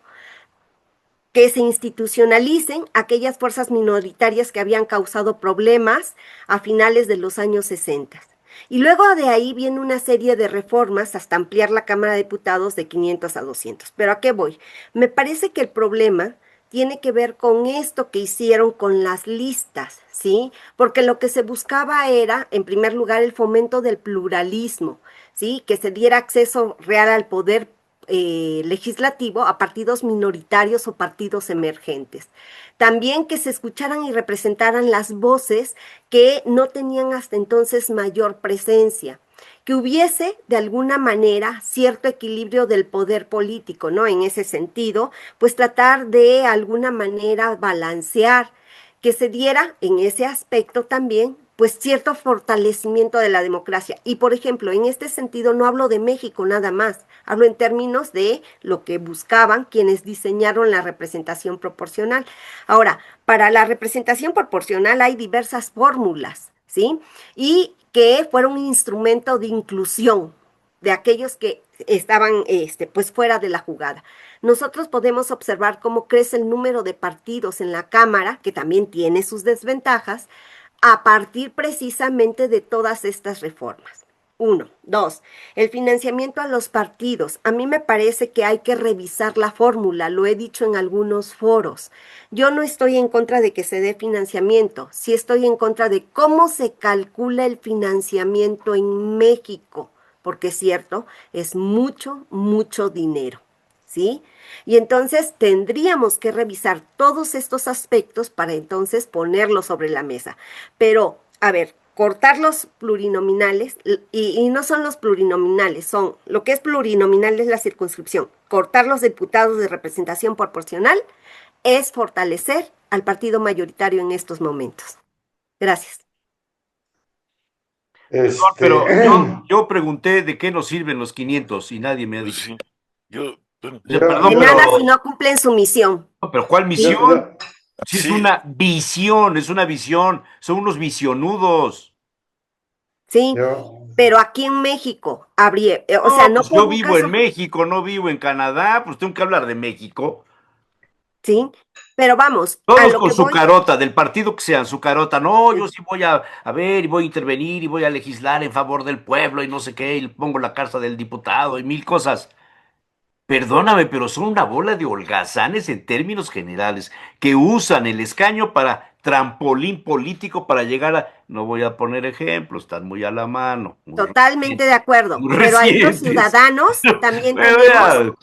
[SPEAKER 6] que se institucionalicen aquellas fuerzas minoritarias que habían causado problemas a finales de los años 60. Y luego de ahí viene una serie de reformas hasta ampliar la Cámara de Diputados de 500 a 200. ¿Pero a qué voy? Me parece que el problema tiene que ver con esto que hicieron con las listas, ¿sí? Porque lo que se buscaba era, en primer lugar, el fomento del pluralismo, ¿sí? Que se diera acceso real al poder legislativo a partidos minoritarios o partidos emergentes. También que se escucharan y representaran las voces que no tenían hasta entonces mayor presencia, que hubiese de alguna manera cierto equilibrio del poder político, ¿no? En ese sentido, pues tratar de alguna manera balancear, que se diera en ese aspecto también pues cierto fortalecimiento de la democracia. Y por ejemplo, en este sentido no hablo de México nada más, hablo en términos de lo que buscaban quienes diseñaron la representación proporcional. Ahora, para la representación proporcional hay diversas fórmulas, ¿sí? Y que fueron un instrumento de inclusión de aquellos que estaban pues fuera de la jugada. Nosotros podemos observar cómo crece el número de partidos en la Cámara, que también tiene sus desventajas, a partir precisamente de todas estas reformas. Uno. Dos, el financiamiento a los partidos. A mí me parece que hay que revisar la fórmula, lo he dicho en algunos foros. Yo no estoy en contra de que se dé financiamiento, sí estoy en contra de cómo se calcula el financiamiento en México, porque es cierto, es mucho, mucho dinero, ¿sí? Y entonces tendríamos que revisar todos estos aspectos para entonces ponerlos sobre la mesa. Pero, a ver, cortar los plurinominales, y no son los plurinominales, son, lo que es plurinominal es la circunscripción. Cortar los diputados de representación proporcional es fortalecer al partido mayoritario en estos momentos. Gracias.
[SPEAKER 2] Perdón, pero yo pregunté de qué nos sirven los 500 y nadie me ha
[SPEAKER 4] Pues
[SPEAKER 2] dicho.
[SPEAKER 4] sí. Yo, bueno,
[SPEAKER 2] O sea, perdón,
[SPEAKER 6] De
[SPEAKER 2] pero,
[SPEAKER 6] nada si no cumplen su misión.
[SPEAKER 2] no, pero ¿cuál
[SPEAKER 3] Yo-
[SPEAKER 2] misión? Si es
[SPEAKER 4] sí,
[SPEAKER 2] una visión, son unos visionudos.
[SPEAKER 6] ¿Sí?
[SPEAKER 3] yo-
[SPEAKER 6] Pero aquí en México habría, o
[SPEAKER 2] No,
[SPEAKER 6] sea, no
[SPEAKER 2] pues
[SPEAKER 6] por
[SPEAKER 2] yo
[SPEAKER 6] un
[SPEAKER 2] vivo en
[SPEAKER 6] caso,
[SPEAKER 2] México, no vivo en Canadá, pues tengo que hablar de México.
[SPEAKER 6] ¿sí? Pero vamos, a
[SPEAKER 2] Todos
[SPEAKER 6] lo
[SPEAKER 2] con
[SPEAKER 6] que
[SPEAKER 2] su
[SPEAKER 6] voy,
[SPEAKER 2] carota, del partido que sean, su carota. No, yo sí voy a ver y voy a intervenir y voy a legislar en favor del pueblo y no sé qué, y le pongo la carta del diputado y mil cosas. Perdóname, pero son una bola de holgazanes en términos generales, que usan el escaño para trampolín político para llegar a... No voy a poner ejemplos, están muy a la mano,
[SPEAKER 6] totalmente de acuerdo,
[SPEAKER 2] muy
[SPEAKER 6] pero ahí los
[SPEAKER 2] recientes.
[SPEAKER 6] ciudadanos también
[SPEAKER 2] Bueno,
[SPEAKER 6] tenemos,
[SPEAKER 2] ya,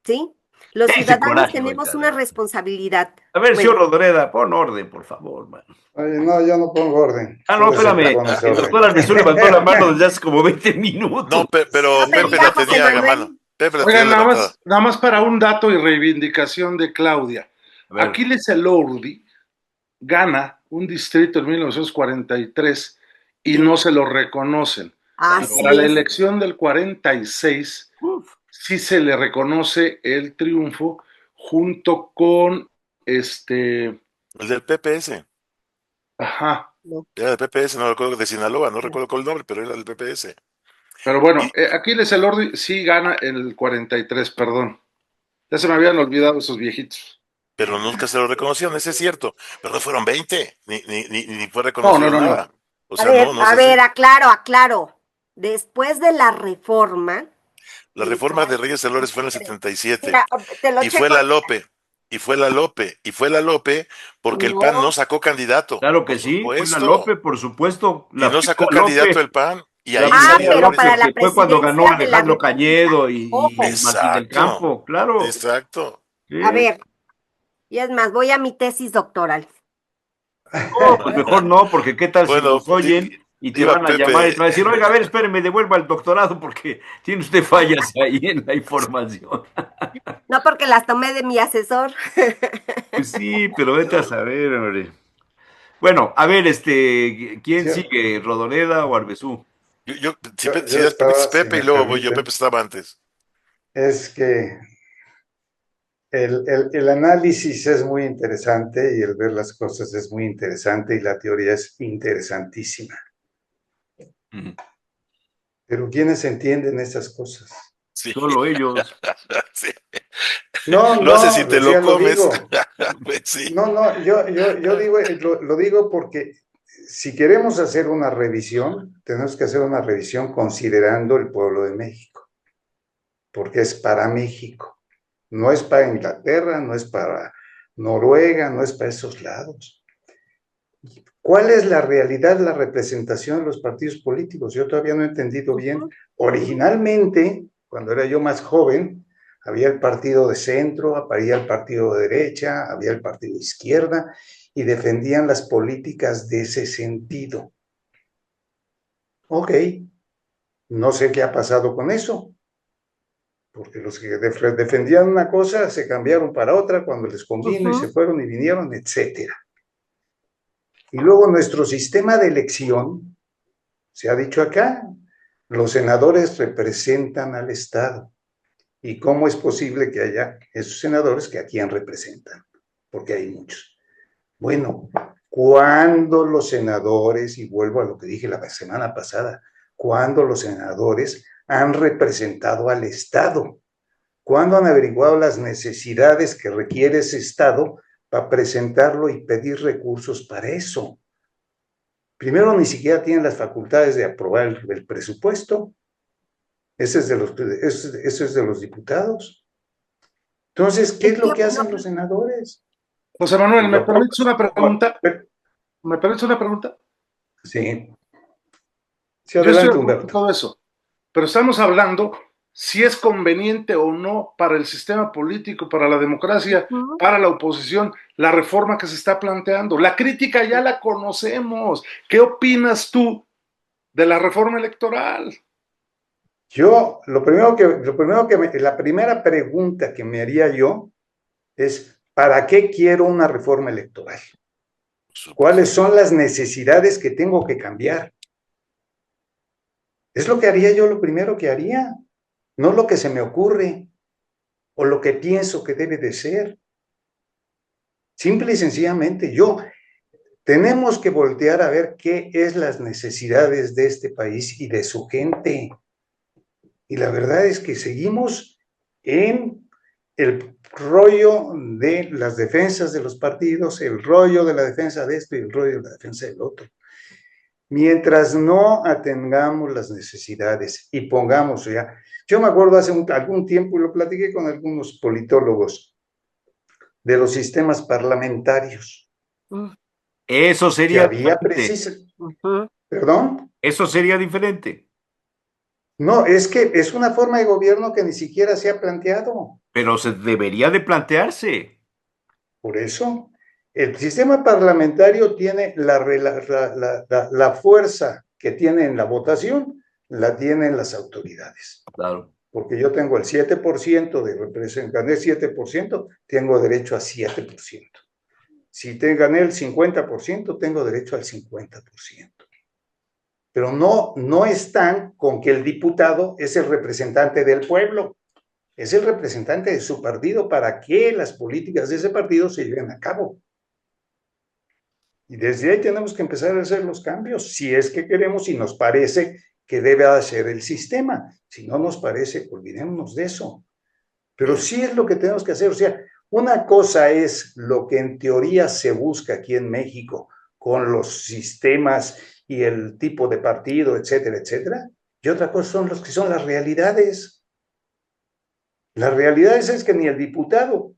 [SPEAKER 6] ¿sí? Los
[SPEAKER 2] ese
[SPEAKER 6] ciudadanos
[SPEAKER 2] coraje,
[SPEAKER 6] tenemos
[SPEAKER 2] oiga.
[SPEAKER 6] una responsabilidad.
[SPEAKER 2] A ver, señor
[SPEAKER 6] Bueno,
[SPEAKER 2] Rodoreda, pon orden, por favor, mano.
[SPEAKER 3] Oye, no, yo no pongo orden.
[SPEAKER 2] Ah,
[SPEAKER 3] Tú
[SPEAKER 2] no,
[SPEAKER 3] eres el que
[SPEAKER 2] espérame.
[SPEAKER 3] pones
[SPEAKER 2] El
[SPEAKER 3] orden.
[SPEAKER 2] doctor Almezú levantó la mano desde hace como 20 minutos.
[SPEAKER 4] no, pero
[SPEAKER 6] no, pero
[SPEAKER 4] Pepe
[SPEAKER 6] ya
[SPEAKER 4] la
[SPEAKER 6] José
[SPEAKER 4] tenía a mano.
[SPEAKER 6] Manuel,
[SPEAKER 4] Pepe la tenía
[SPEAKER 5] Oigan,
[SPEAKER 4] levantada.
[SPEAKER 5] nada más para un dato y reivindicación de Claudia.
[SPEAKER 2] A ver,
[SPEAKER 5] Aquiles Elordi gana un distrito en 1943 y no se lo reconocen. Y
[SPEAKER 6] así
[SPEAKER 5] para la
[SPEAKER 6] es.
[SPEAKER 5] elección del 46
[SPEAKER 2] uf,
[SPEAKER 5] sí se le reconoce el triunfo junto con
[SPEAKER 4] El del PPS.
[SPEAKER 5] ajá.
[SPEAKER 4] Era del PPS, no recuerdo, de Sinaloa, no recuerdo cuál el nombre, pero era del PPS.
[SPEAKER 5] Pero bueno,
[SPEAKER 4] Y,
[SPEAKER 5] Aquiles Elordi sí gana el 43, perdón. Ya se me habían olvidado esos viejitos.
[SPEAKER 4] pero nunca se lo reconocieron, ese es cierto. Pero no fueron 20, ni fue
[SPEAKER 5] No,
[SPEAKER 4] reconocido
[SPEAKER 5] no, no, no.
[SPEAKER 4] nada. O sea, no es
[SPEAKER 6] A
[SPEAKER 4] así.
[SPEAKER 6] ver, aclaro. Después de la reforma,
[SPEAKER 4] La reforma de Reyes Delores fue en el 77
[SPEAKER 6] mira, te lo
[SPEAKER 4] y fue
[SPEAKER 6] checo.
[SPEAKER 4] la Lope, y fue la Lope porque el PAN
[SPEAKER 6] No,
[SPEAKER 4] no sacó candidato,
[SPEAKER 2] claro
[SPEAKER 4] por
[SPEAKER 2] que sí, fue la
[SPEAKER 4] supuesto,
[SPEAKER 2] Lope, por supuesto.
[SPEAKER 4] y no
[SPEAKER 2] Fue
[SPEAKER 4] sacó
[SPEAKER 2] la
[SPEAKER 4] candidato
[SPEAKER 2] Lope,
[SPEAKER 4] el PAN, y
[SPEAKER 2] la
[SPEAKER 4] ahí salía
[SPEAKER 6] pero
[SPEAKER 2] primera
[SPEAKER 4] Loris.
[SPEAKER 6] para la
[SPEAKER 2] Lope, fue cuando ganó
[SPEAKER 6] presidencia de la
[SPEAKER 2] Alejandro
[SPEAKER 6] República,
[SPEAKER 2] Cañedo
[SPEAKER 6] ojo,
[SPEAKER 2] y Martín del
[SPEAKER 4] Exacto,
[SPEAKER 2] Campo, claro.
[SPEAKER 4] exacto.
[SPEAKER 2] Sí.
[SPEAKER 6] a ver, y es más, voy a mi tesis doctoral.
[SPEAKER 2] No, pues mejor no, porque qué tal si
[SPEAKER 4] Bueno,
[SPEAKER 2] nos oyen y te
[SPEAKER 4] iba
[SPEAKER 2] van a llamar y
[SPEAKER 4] Pepe,
[SPEAKER 2] te van a decir, oiga, a ver, espéreme, devuelva el doctorado porque tiene usted fallas ahí en la información.
[SPEAKER 6] No porque las tomé de mi asesor.
[SPEAKER 2] Pues sí, pero vete a saber, hombre. Bueno, a ver, ¿quién
[SPEAKER 3] Sí,
[SPEAKER 2] sigue? ¿Rodoreda o Arbezú?
[SPEAKER 3] yo
[SPEAKER 4] si es Pepe, es
[SPEAKER 3] estaba, si
[SPEAKER 4] Pepe y
[SPEAKER 3] me
[SPEAKER 4] luego voy yo,
[SPEAKER 3] permiten,
[SPEAKER 4] Pepe estaba antes.
[SPEAKER 3] es que el análisis es muy interesante y el ver las cosas es muy interesante y la teoría es interesantísima.
[SPEAKER 2] Ujú.
[SPEAKER 3] Pero ¿quiénes entienden esas cosas?
[SPEAKER 4] Sí,
[SPEAKER 2] Solo ellos.
[SPEAKER 4] sí.
[SPEAKER 3] No,
[SPEAKER 4] Lo haces y
[SPEAKER 3] no,
[SPEAKER 4] te
[SPEAKER 3] o
[SPEAKER 4] lo
[SPEAKER 3] sea, lo
[SPEAKER 4] comes.
[SPEAKER 3] digo.
[SPEAKER 4] Pues sí.
[SPEAKER 3] No, yo digo, lo digo porque si queremos hacer una revisión, tenemos que hacer una revisión considerando el pueblo de México, porque es para México. No es para Inglaterra, no es para Noruega, no es para esos lados. ¿Cuál es la realidad, la representación de los partidos políticos? Yo todavía no he entendido bien. Originalmente, cuando era yo más joven, había el partido de centro, había el partido de derecha, había el partido de izquierda, y defendían las políticas de ese sentido. Ok, no sé qué ha pasado con eso, porque los que defendían una cosa se cambiaron para otra cuando les convino y se fueron y vinieron, etcétera. Y luego nuestro sistema de elección, se ha dicho acá, los senadores representan al Estado. ¿Y cómo es posible que haya esos senadores que a quién representan? Porque hay muchos. Bueno, cuando los senadores, y vuelvo a lo que dije la semana pasada, cuando los senadores han representado al Estado? ¿Cuándo han averiguado las necesidades que requiere ese Estado para presentarlo y pedir recursos para eso? Primero, ni siquiera tienen las facultades de aprobar el presupuesto. Ese es de los diputados. Entonces, ¿qué es lo que hacen los senadores?
[SPEAKER 5] José Manuel, ¿me permites una pregunta? ¿Me permites una pregunta?
[SPEAKER 3] Sí. Sí,
[SPEAKER 5] Yo estoy
[SPEAKER 3] adelante,
[SPEAKER 5] de acuerdo con
[SPEAKER 3] Humberto.
[SPEAKER 5] todo eso, pero estamos hablando si es conveniente o no para el sistema político, para la democracia, para la oposición, la reforma que se está planteando. La crítica ya la conocemos. ¿Qué opinas tú de la reforma electoral?
[SPEAKER 3] Yo, la primera pregunta que me haría yo es, ¿para qué quiero una reforma electoral? ¿Cuáles son las necesidades que tengo que cambiar? Es lo que haría yo, lo primero que haría, no lo que se me ocurre o lo que pienso que debe de ser. Simple y sencillamente, tenemos que voltear a ver qué es las necesidades de este país y de su gente. Y la verdad es que seguimos en el rollo de las defensas de los partidos, el rollo de la defensa de esto y el rollo de la defensa del otro. Mientras no atendamos las necesidades y pongamos ya, yo me acuerdo hace algún tiempo, y lo platiqué con algunos politólogos, de los sistemas parlamentarios.
[SPEAKER 2] Eso
[SPEAKER 3] Que
[SPEAKER 2] sería
[SPEAKER 3] había
[SPEAKER 2] diferente.
[SPEAKER 3] ¿Perdón?
[SPEAKER 2] Eso sería diferente.
[SPEAKER 3] No, es que es una forma de gobierno que ni siquiera se ha planteado.
[SPEAKER 2] Pero se debería de plantearse.
[SPEAKER 3] Por eso, el sistema parlamentario tiene la fuerza que tiene en la votación, la tienen las autoridades.
[SPEAKER 2] Claro.
[SPEAKER 3] Porque yo tengo el 7% de representación, gané 7%, tengo derecho a 7%. Si gané el 50%, tengo derecho al 50%. Pero no están con que el diputado es el representante del pueblo, es el representante de su partido para que las políticas de ese partido se lleven a cabo. Y desde ahí tenemos que empezar a hacer los cambios, si es que queremos y nos parece que debe hacer el sistema. Si no nos parece, olvidémonos de eso. Pero sí es lo que tenemos que hacer. O sea, una cosa es lo que en teoría se busca aquí en México con los sistemas y el tipo de partido, etcétera, etcétera. Y otra cosa son los que son las realidades. Las realidades es que ni el diputado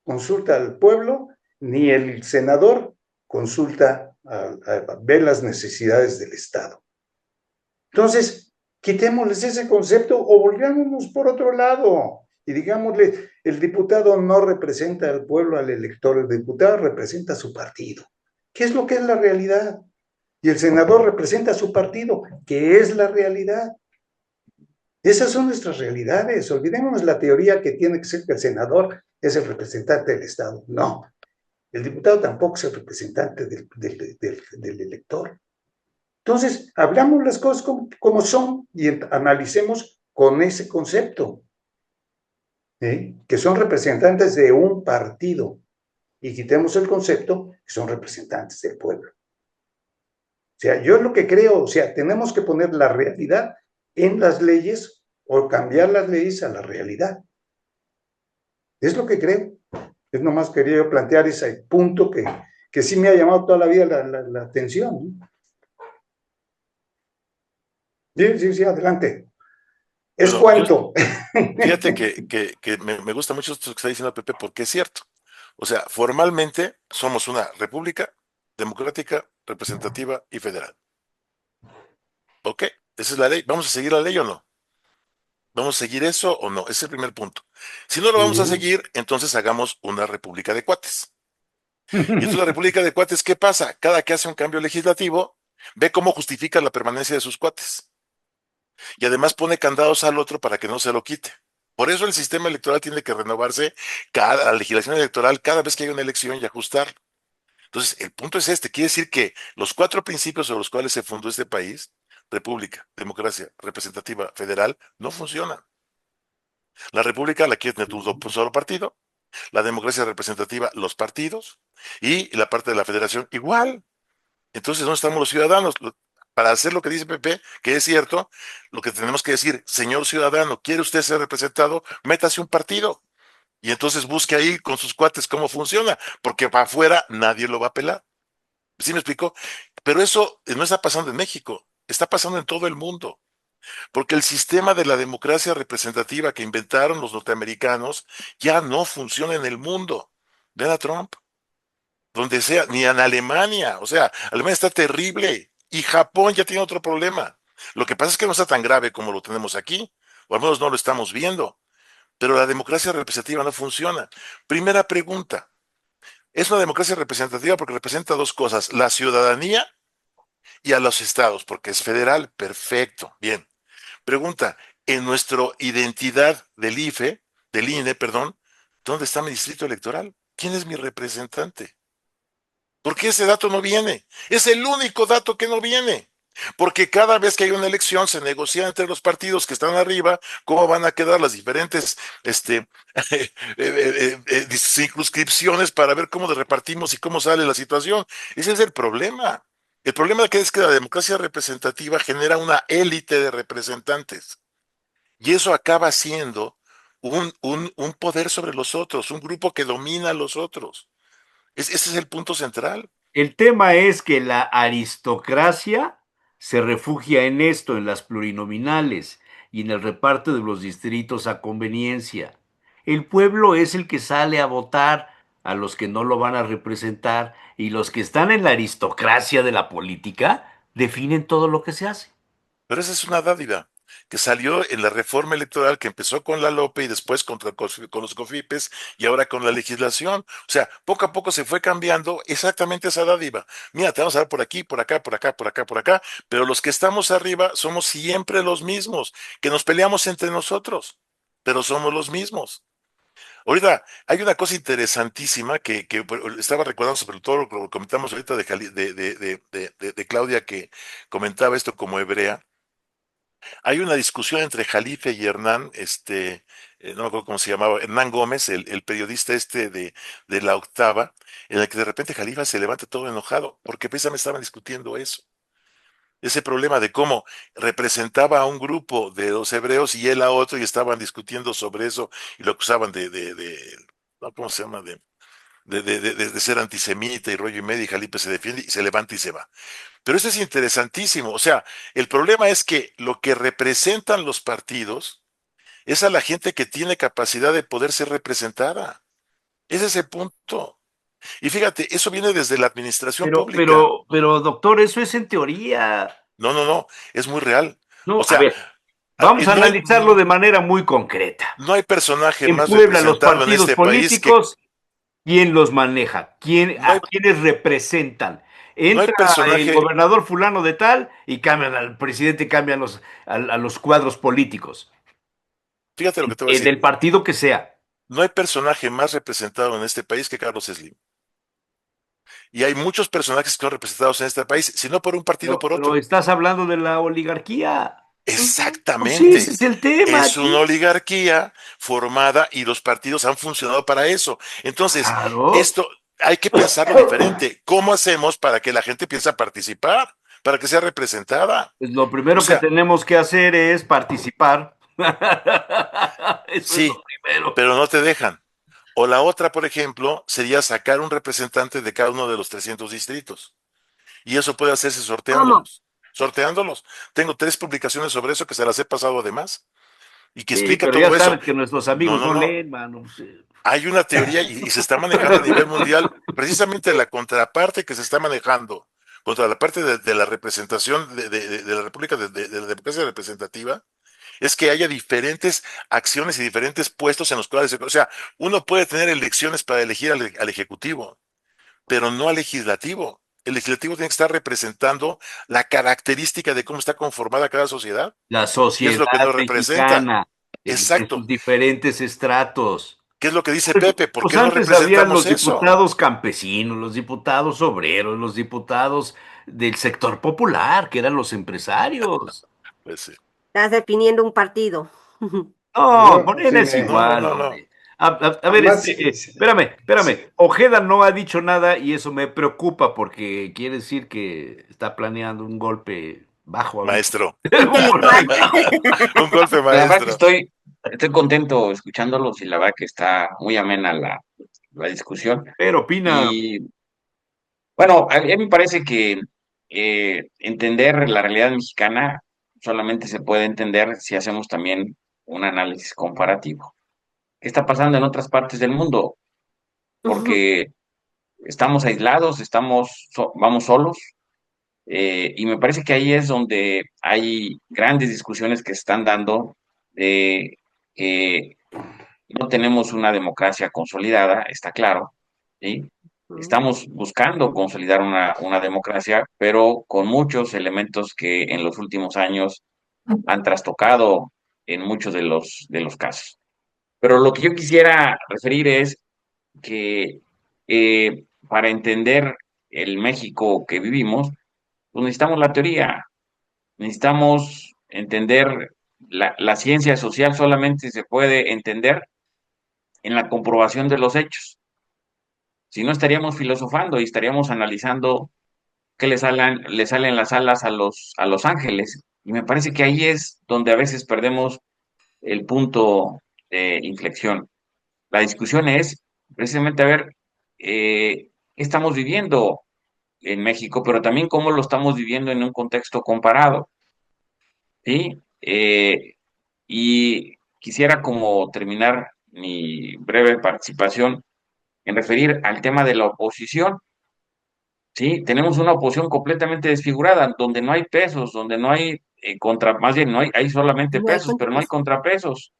[SPEAKER 3] consulta al pueblo, ni el senador consulta, ve las necesidades del Estado. Entonces, quitémosles ese concepto o volvámonos por otro lado y digámosle, el diputado no representa al pueblo, al elector, el diputado representa a su partido. ¿Qué es lo que es la realidad? Y el senador representa a su partido, que es la realidad. Esas son nuestras realidades. Olvidémonos la teoría que tiene que ser que el senador es el representante del Estado. No, el diputado tampoco es el representante del elector. Entonces, hablamos las cosas como son y analicemos con ese concepto, que son representantes de un partido, y quitemos el concepto que son representantes del pueblo. O sea, yo es lo que creo, o sea, tenemos que poner la realidad en las leyes o cambiar las leyes a la realidad. Es lo que creo. Es nomás quería yo plantear ese punto que sí me ha llamado toda la vida la atención, ¿no? Sí, adelante. Es
[SPEAKER 4] Bueno,
[SPEAKER 3] cuanto.
[SPEAKER 4] Fíjate que me gusta mucho esto que está diciendo Pepe porque es cierto. O sea, formalmente somos una república democrática, representativa y federal. ¿Ok? Esa es la ley. ¿Vamos a seguir la ley o no? ¿Vamos a seguir eso o no? Ese es el primer punto. Si no lo vamos a seguir, entonces hagamos una república de cuates. Y entonces la república de cuates, ¿qué pasa? Cada que hace un cambio legislativo, ve cómo justifica la permanencia de sus cuates. Y además pone candados al otro para que no se lo quite. Por eso el sistema electoral tiene que renovarse, la legislación electoral, cada vez que haya una elección y ajustar. Entonces, el punto es este, quiere decir que los 4 principios sobre los cuales se fundó este país, república, democracia, representativa, federal, no funcionan. La república la quiere tener un solo partido, la democracia representativa, los partidos, y la parte de la federación igual. Entonces, ¿dónde estamos los ciudadanos? para hacer lo que dice Pepe, que es cierto, lo que tenemos que decir, señor ciudadano, ¿quiere usted ser representado? Métase un partido. Y entonces busque ahí con sus cuates cómo funciona, porque para afuera nadie lo va a pelar. ¿Sí me explico? Pero eso no está pasando en México, está pasando en todo el mundo, porque el sistema de la democracia representativa que inventaron los norteamericanos ya no funciona en el mundo. Ven a Trump, donde sea, ni en Alemania, o sea, Alemania está terrible y Japón ya tiene otro problema. Lo que pasa es que no está tan grave como lo tenemos aquí, o al menos no lo estamos viendo, pero la democracia representativa no funciona. Primera pregunta, es una democracia representativa porque representa dos cosas, la ciudadanía y a los estados, porque es federal, perfecto, bien. Pregunta, en nuestra identidad del IFE, del INE, perdón, ¿dónde está mi distrito electoral? ¿Quién es mi representante? ¿Por qué ese dato no viene? Es el único dato que no viene. Porque cada vez que hay una elección se negocia entre los partidos que están arriba cómo van a quedar las diferentes circunscripciones para ver cómo repartimos y cómo sale la situación. Ese es el problema. El problema que es que la democracia representativa genera una élite de representantes y eso acaba siendo un poder sobre los otros, un grupo que domina a los otros. Ese es el punto central.
[SPEAKER 2] El tema es que la aristocracia se refugia en esto, en las plurinominales y en el reparto de los distritos a conveniencia. El pueblo es el que sale a votar a los que no lo van a representar y los que están en la aristocracia de la política definen todo lo que se hace.
[SPEAKER 4] Pero esa es una dádiva que salió en la reforma electoral que empezó con la Lope y después con los COFIPES y ahora con la legislación. O sea, poco a poco se fue cambiando exactamente esa dádiva. Mira, te vamos a dar por aquí, por acá, por acá, por acá, por acá, pero los que estamos arriba somos siempre los mismos, que nos peleamos entre nosotros, pero somos los mismos. Ahorita hay una cosa interesantísima que estaba recordando sobre todo lo que comentamos ahorita de Claudia que comentaba esto como hebrea. Hay una discusión entre Jalife y Hernán, no me acuerdo cómo se llamaba, Hernán Gómez, el periodista de La Octava, en el que de repente Jalife se levanta todo enojado, porque precisamente estaban discutiendo eso. Ese problema de cómo representaba a un grupo de los hebreos y él a otro, y estaban discutiendo sobre eso, y lo acusaban ¿no? ¿Cómo se llama? De ser antisemita y rollo y medio, y Jalife se defiende y se levanta y se va. Pero eso es interesantísimo. O sea, el problema es que lo que representan los partidos es a la gente que tiene capacidad de poder ser representada. Ese es el punto. Y fíjate, eso viene desde la administración pública.
[SPEAKER 2] Pero, doctor, eso es en teoría.
[SPEAKER 4] No, es muy real.
[SPEAKER 2] No,
[SPEAKER 4] O sea,
[SPEAKER 2] a ver, vamos a
[SPEAKER 4] no
[SPEAKER 2] analizarlo de manera muy concreta.
[SPEAKER 4] no hay personaje
[SPEAKER 2] En
[SPEAKER 4] más
[SPEAKER 2] Puebla, los
[SPEAKER 4] representado en
[SPEAKER 2] partidos
[SPEAKER 4] este país que
[SPEAKER 2] políticos, ¿quién los maneja?
[SPEAKER 4] no hay,
[SPEAKER 2] ¿A quiénes representan?
[SPEAKER 4] no hay
[SPEAKER 2] Entra el
[SPEAKER 4] personaje.
[SPEAKER 2] gobernador fulano de tal y cambian al presidente, cambian a los cuadros políticos,
[SPEAKER 4] Fíjate lo que te voy a decir.
[SPEAKER 2] del partido que sea.
[SPEAKER 4] No hay personaje más representado en este país que Carlos Slim. Y hay muchos personajes que son representados en este país, si no por un partido, por
[SPEAKER 2] Pero
[SPEAKER 4] otro.
[SPEAKER 2] estás hablando de la oligarquía. Pues sí,
[SPEAKER 4] Exactamente.
[SPEAKER 2] ese es el tema
[SPEAKER 4] Es
[SPEAKER 2] aquí.
[SPEAKER 4] una oligarquía formada y los partidos han funcionado para eso. Entonces,
[SPEAKER 2] Claro.
[SPEAKER 4] esto hay que pensarlo diferente. ¿Cómo hacemos para que la gente empiece a participar? Para que sea representada.
[SPEAKER 2] Pues lo
[SPEAKER 4] O
[SPEAKER 2] primero que
[SPEAKER 4] sea,
[SPEAKER 2] tenemos que hacer es participar. Eso es
[SPEAKER 4] sí,
[SPEAKER 2] lo primero.
[SPEAKER 4] pero no te dejan. O la otra, por ejemplo, sería sacar un representante de cada uno de los 300 distritos. Y eso puede hacerse
[SPEAKER 6] ¿Cómo?
[SPEAKER 4] sorteándolos. Sorteándolos. Tengo 3 publicaciones sobre eso que se las he pasado además y que
[SPEAKER 2] Sí,
[SPEAKER 4] explica
[SPEAKER 2] pero ya
[SPEAKER 4] todo eso.
[SPEAKER 2] sabes que nuestros
[SPEAKER 4] No,
[SPEAKER 2] amigos
[SPEAKER 4] no,
[SPEAKER 2] no
[SPEAKER 4] no.
[SPEAKER 2] leen, mano. Sí.
[SPEAKER 4] Hay una teoría y se está manejando a nivel mundial, precisamente la contraparte que se está manejando contra la parte de la representación de la República, de la democracia representativa, es que haya diferentes acciones y diferentes puestos en los cuales, o sea, uno puede tener elecciones para elegir al Ejecutivo, pero no al Legislativo. El Legislativo tiene que estar representando la característica de cómo está conformada cada sociedad,
[SPEAKER 2] La
[SPEAKER 4] y es
[SPEAKER 2] sociedad
[SPEAKER 4] lo que nos representa.
[SPEAKER 2] mexicana, en
[SPEAKER 4] Exacto.
[SPEAKER 2] sus diferentes estratos.
[SPEAKER 4] ¿Qué es lo que dice Pepe? ¿Por
[SPEAKER 2] Pues
[SPEAKER 4] qué no
[SPEAKER 2] antes habían
[SPEAKER 4] representamos
[SPEAKER 2] los
[SPEAKER 4] eso?
[SPEAKER 2] diputados campesinos, los diputados obreros, los diputados del sector popular, que eran los empresarios.
[SPEAKER 4] Pues sí.
[SPEAKER 6] Estás definiendo un partido.
[SPEAKER 2] No,
[SPEAKER 3] Yo,
[SPEAKER 2] Morena
[SPEAKER 3] sí,
[SPEAKER 2] es
[SPEAKER 4] No.
[SPEAKER 2] igual, hombre. A ver,
[SPEAKER 3] además,
[SPEAKER 2] espérame. Ojeda no ha dicho nada y eso me preocupa porque quiere decir que está planeando un golpe bajo.
[SPEAKER 4] Maestro,
[SPEAKER 6] Intelectual.
[SPEAKER 4] un golpe
[SPEAKER 7] La verdad que
[SPEAKER 4] maestro.
[SPEAKER 7] estoy contento escuchándolos y la verdad que está muy amena la discusión.
[SPEAKER 2] Pero opina,
[SPEAKER 7] Y bueno, a mí me parece que entender la realidad mexicana solamente se puede entender si hacemos también un análisis comparativo. ¿Qué está pasando en otras partes del mundo?
[SPEAKER 6] Ujú.
[SPEAKER 7] Porque estamos aislados, vamos solos, y me parece que ahí es donde hay grandes discusiones que se están dando de que no tenemos una democracia consolidada, está claro, ¿sí? Estamos buscando consolidar una democracia, pero con muchos elementos que en los últimos años han trastocado en muchos de los casos. Pero lo que yo quisiera referir es que para entender el México que vivimos, pues necesitamos la teoría, necesitamos entender la ciencia social solamente se puede entender en la comprobación de los hechos. Si no, estaríamos filosofando y estaríamos analizando qué le salen las alas a los ángeles. Y me parece que ahí es donde a veces perdemos el punto de inflexión. La discusión es precisamente a ver qué estamos viviendo en México, pero también cómo lo estamos viviendo en un contexto comparado, ¿sí? Y quisiera como terminar mi breve participación en referir al tema de la oposición, ¿sí? Tenemos una oposición completamente desfigurada, donde no hay pesos, donde no hay más bien hay solamente
[SPEAKER 6] No hay
[SPEAKER 7] pesos, pero no hay
[SPEAKER 6] contrapeso.
[SPEAKER 7] contrapesos,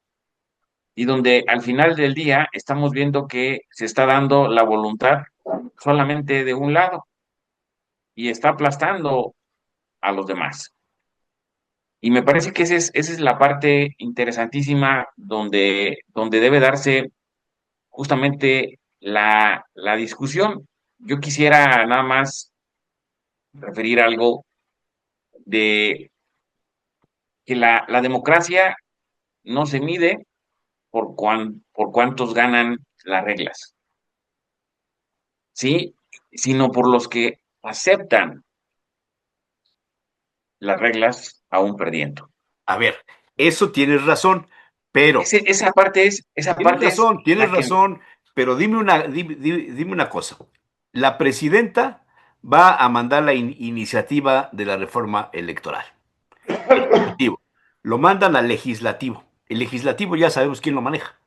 [SPEAKER 7] y donde al final del día estamos viendo que se está dando la voluntad solamente de un lado y está aplastando a los demás. Y me parece que esa es la parte interesantísima donde debe darse justamente la discusión. Yo quisiera nada más referir algo de que la democracia no se mide por cuántos ganan las reglas, ¿sí? Sino por los que aceptan las reglas aún perdiendo.
[SPEAKER 2] a ver, eso tienes razón, pero
[SPEAKER 7] Esa parte es
[SPEAKER 2] tienes
[SPEAKER 7] la que,
[SPEAKER 2] razón, pero dime una cosa. La presidenta va a mandar la iniciativa de la reforma electoral. Ejecutivo. Lo mandan al legislativo. El legislativo ya sabemos quién lo maneja.